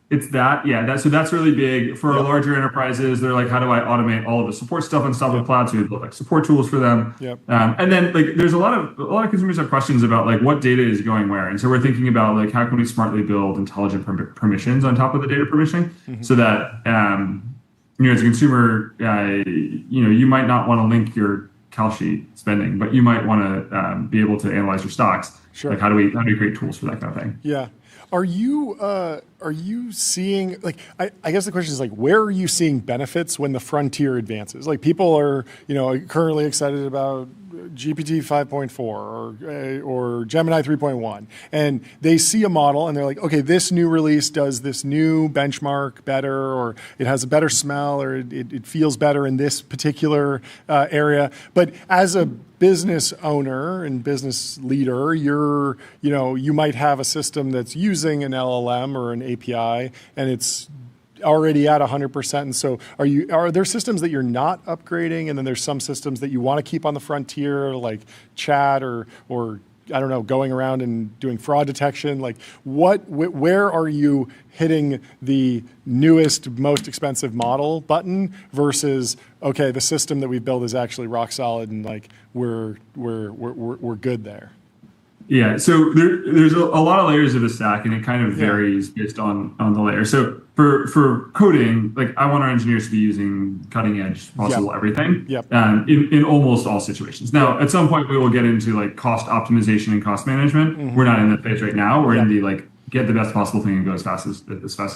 It's that, yeah. So that's really big for our larger enterprises. They're like, how do I automate all of the support stuff on top of Plaid? So we build like support tools for them. Yep. And then like, there's a lot of consumers have questions about like what data is going where, and so we're thinking about like how can we smartly build intelligent permissions on top of the data permissioning, so that as a consumer, you might not want to link your cal sheet spending, but you might want to be able to analyze your stocks. Sure. Like how do we create tools for that kind of thing? Yeah. Are you seeing, like, I guess the question is like, where are you seeing benefits when the frontier advances? Like people are, currently excited about GPT 5.4 or Gemini 3.1, and they see a model and they're like, okay, this new release does this new benchmark better, or it has a better smell, or it feels better in this particular area. But as a business owner and business leader, you might have a system that's using an LLM or an API, and it's already at 100%. And so are there systems that you're not upgrading, and then there's some systems that you want to keep on the frontier, like chat or I don't know, going around and doing fraud detection? Like where are you hitting the newest, most expensive model button versus, okay, the system that we've built is actually rock solid and like we're good there? Yeah, so there's a lot of layers of the stack, and it kind of varies based on the layer. So for coding, like I want our engineers to be using cutting edge possible everything in almost all situations. Now, at some point we will get into like cost optimization and cost management. We're not in that phase right now. We're in the like get the best possible thing and go as fast as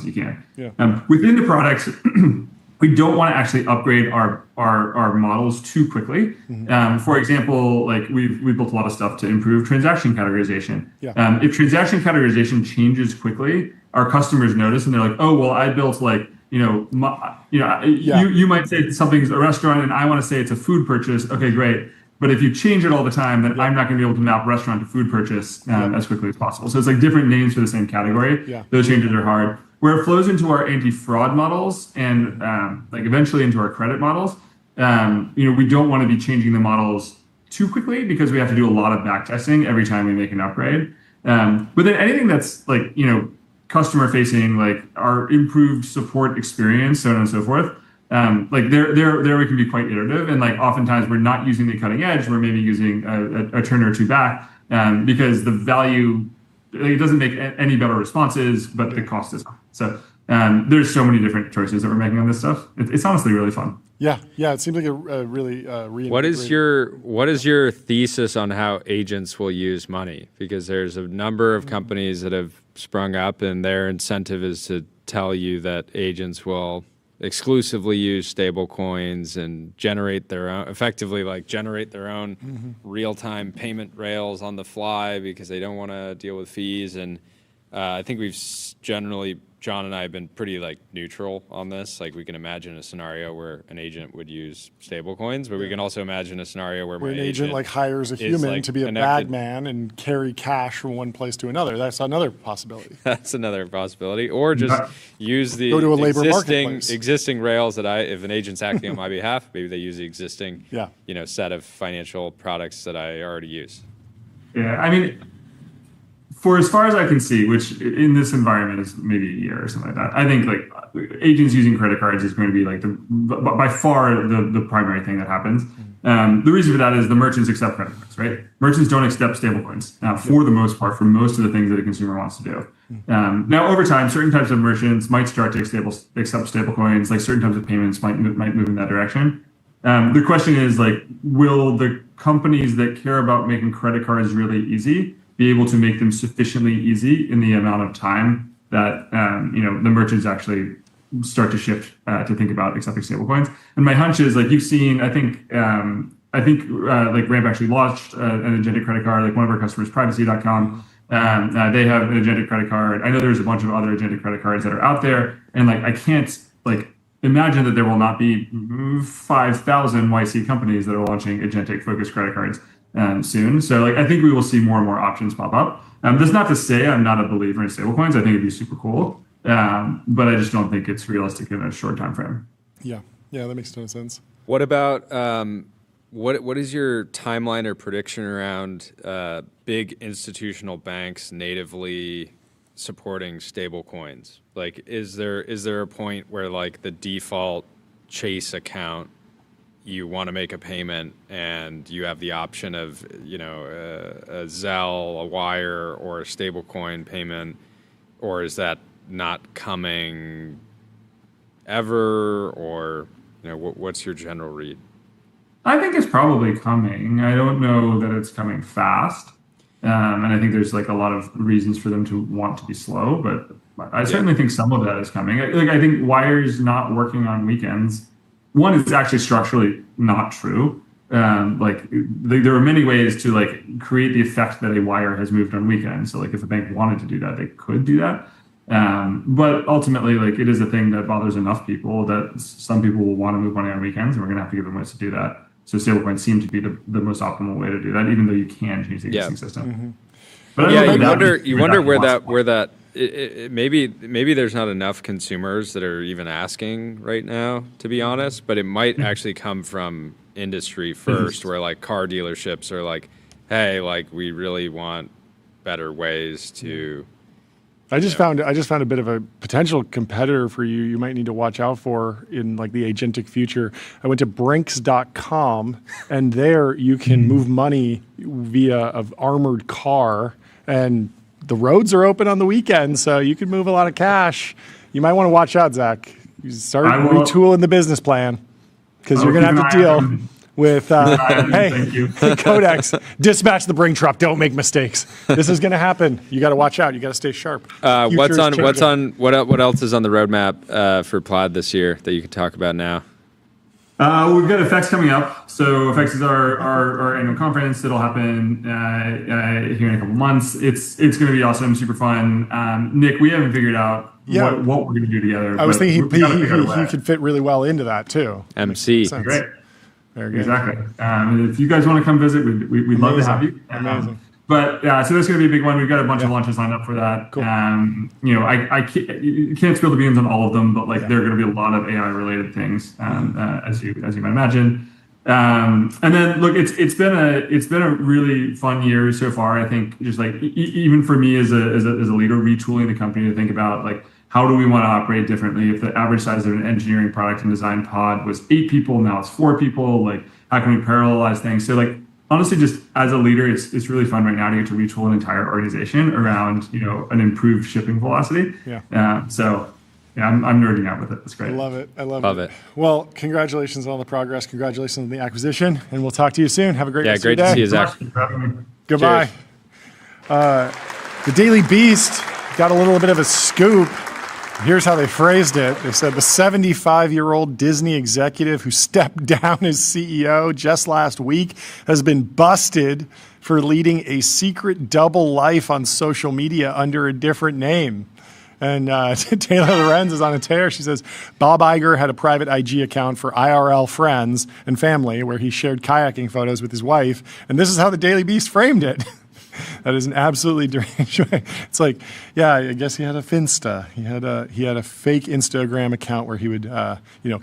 you can. Within the products, we don't want to actually upgrade our models too quickly. For example, like we've built a lot of stuff to improve transaction categorization. If transaction categorization changes quickly, our customers notice and they're like, oh, well, I built like, you might say something's a restaurant and I want to say it's a food purchase. Okay, great. But if you change it all the time, then I'm not going to be able to map restaurant to food purchase as quickly as possible. So it's like different names for the same category. Those changes are hard. Where it flows into our anti-fraud models and like eventually into our credit models, we don't want to be changing the models too quickly because we have to do a lot of back testing every time we make an upgrade. But then anything that's like, customer facing, like our improved support experience, so on and so forth, like there we can be quite iterative, and like oftentimes we're not using the cutting edge, we're maybe using a turn or two back because the value, it doesn't make any better responses, but the cost is high. So there's so many different choices that we're making on this stuff. It's honestly really fun. Yeah, it seems like a really What is your thesis on how agents will use money? Because there's a number of companies that have sprung up, and their incentive is to tell you that agents will exclusively use stable coins and generate their own real-time payment rails on the fly because they don't want to deal with fees. And I think we've generally John and I have been pretty like neutral on this. Like we can imagine a scenario where an agent would use stable coins, but we can also imagine a scenario where Where my an agent like hires a is, human like, to be a connected. bag man and carry cash from one place to another. That's another possibility. That's another possibility. Or just use the Go to a labor marketplace. existing rails that if an agent's acting on my behalf, maybe they use the existing Yeah. set of financial products that I already use. Yeah, I mean, for as far as I can see, which in this environment is maybe a year or something like that, I think like agents using credit cards is going to be like by far the primary thing that happens. The reason for that is the merchants accept credit cards, right? Merchants don't accept stablecoins for the most part for most of the things that a consumer wants to do. Now, over time, certain types of merchants might start to accept stablecoins, like certain types of payments might move in that direction. The question is like, will the companies that care about making credit cards really easy be able to make them sufficiently easy in the amount of time that the merchants actually start to shift to think about accepting stablecoins? And my hunch is like you've seen, I think like Ramp actually launched an agentic credit card. Like one of our customers, privacy.com, they have an agentic credit card. I know there's a bunch of other agentic credit cards that are out there, and like I can't like imagine that there will not be 5,000 YC companies that are launching agentic focused credit cards soon. So like I think we will see more and more options pop up. That's not to say I'm not a believer in stablecoins. I think it'd be super cool, but I just don't think it's realistic in a short time frame. Yeah, that makes a ton of sense. What about what is your timeline or prediction around big institutional banks natively supporting stable coins? Like, is there a point where like the default Chase account, you want to make a payment and you have the option of a Zelle, a wire, or a stable coin payment, or is that not coming ever? Or what's your general read? I think it's probably coming. I don't know that it's coming fast. And I think there's like a lot of reasons for them to want to be slow, but I certainly think some of that is coming. I think wires not working on weekends, one, is actually structurally not true. There are many ways to like create the effect that a wire has moved on weekends. So like if a bank wanted to do that, they could do that. But ultimately, like it is a thing that bothers enough people that some people will want to move money on weekends, and we're gonna have to give them ways to do that. So stablecoins seem to be the most optimal way to do that, even though you can change the existing system. But you wonder where that maybe there's not enough consumers that are even asking right now, to be honest. But it might actually come from industry first, where like car dealerships are like, hey, like we really want better ways to. I just found a bit of a potential competitor for you. You might need to watch out for in like the agentic future. I went to Brinks.com, and there you can move money via an armored car, and the roads are open on the weekend, so you can move a lot of cash. You might want to watch out, Zach. You start retooling the business plan because you're going to have to deal with, hey, Codex, dispatch the Bring truck. Don't make mistakes. This is going to happen. You got to watch out. You got to stay sharp. What else is on the roadmap for Plaid this year that you can talk about now? We've got Effects coming up. So Effects is our annual conference. It'll happen here in a couple months. It's going to be awesome, super fun. Nick, we haven't figured out what we're going to do together. I was thinking he could fit really well into that too. MC. Great. Very good. Exactly. If you guys want to come visit, we'd love to have you. Amazing. But so that's going to be a big one. We've got a bunch of launches lined up for that. Cool. I can't spill the beans on all of them, but like there are going to be a lot of AI related things, as you might imagine. And then look, it's been a really fun year so far. I think just like even for me as a leader, retooling the company to think about like how do we want to operate differently. If the average size of an engineering product and design pod was 8 people, now it's 4 people. Like how can we parallelize things? So like honestly, just as a leader, it's really fun right now to get to retool an entire organization around an improved shipping velocity. I'm nerding out with it. It's great. I love it. Love it. Well, congratulations on all the progress. Congratulations on the acquisition, and we'll talk to you soon. Have a great rest of your day. Great to see you, Zach. Goodbye. The Daily Beast got a little bit of a scoop. Here's how they phrased it. They said the 75-year-old Disney executive who stepped down as CEO just last week has been busted for leading a secret double life on social media under a different name. And Taylor Lorenz is on a tear. She says, Bob Iger had a private IG account for IRL friends and family where he shared kayaking photos with his wife. And this is how the Daily Beast framed it. That is an absolutely deranged way. It's like, yeah, I guess he had a Finsta. He had a fake Instagram account where he would,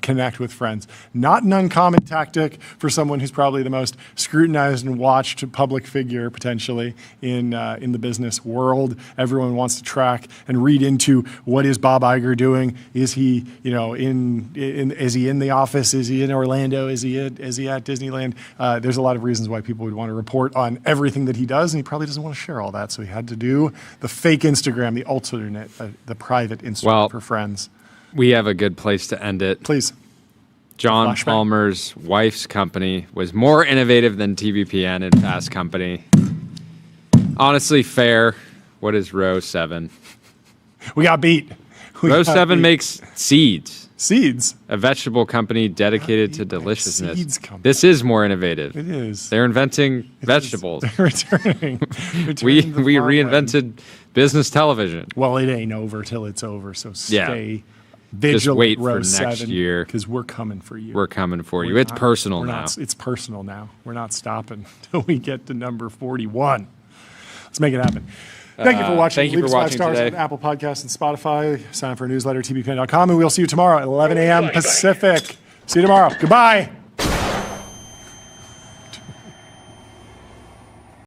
connect with friends. Not an uncommon tactic for someone who's probably the most scrutinized and watched public figure potentially in the business world. Everyone wants to track and read into what is Bob Iger doing. Is he, is he in the office? Is he in Orlando? Is he at Disneyland? There's a lot of reasons why people would want to report on everything that he does, and he probably doesn't want to share all that, so he had to do the fake Instagram, the alternate, the private Instagram for friends. We have a good place to end it. Please. John Palmer's wife's company was more innovative than TBPN and Fast Company. Honestly, fair. What is row 7? We got beat. Row 7 makes seeds. Seeds? A vegetable company dedicated to deliciousness. This is more innovative. It is. They're inventing vegetables. They're returning. We reinvented business television. Well, it ain't over till it's over, so stay vigilant. Just wait row for next 7, year. because we're coming for you. We're coming for you. It's personal now. It's personal now. We're not stopping until we get to number 41. Let's make it happen. Thank you for watching. Thank you Leave for us 5 watching stars today. on Apple Podcasts and Spotify. Sign up for our newsletter, tbpn.com, and we'll see you tomorrow at 11 a.m. Pacific. See you tomorrow. Goodbye.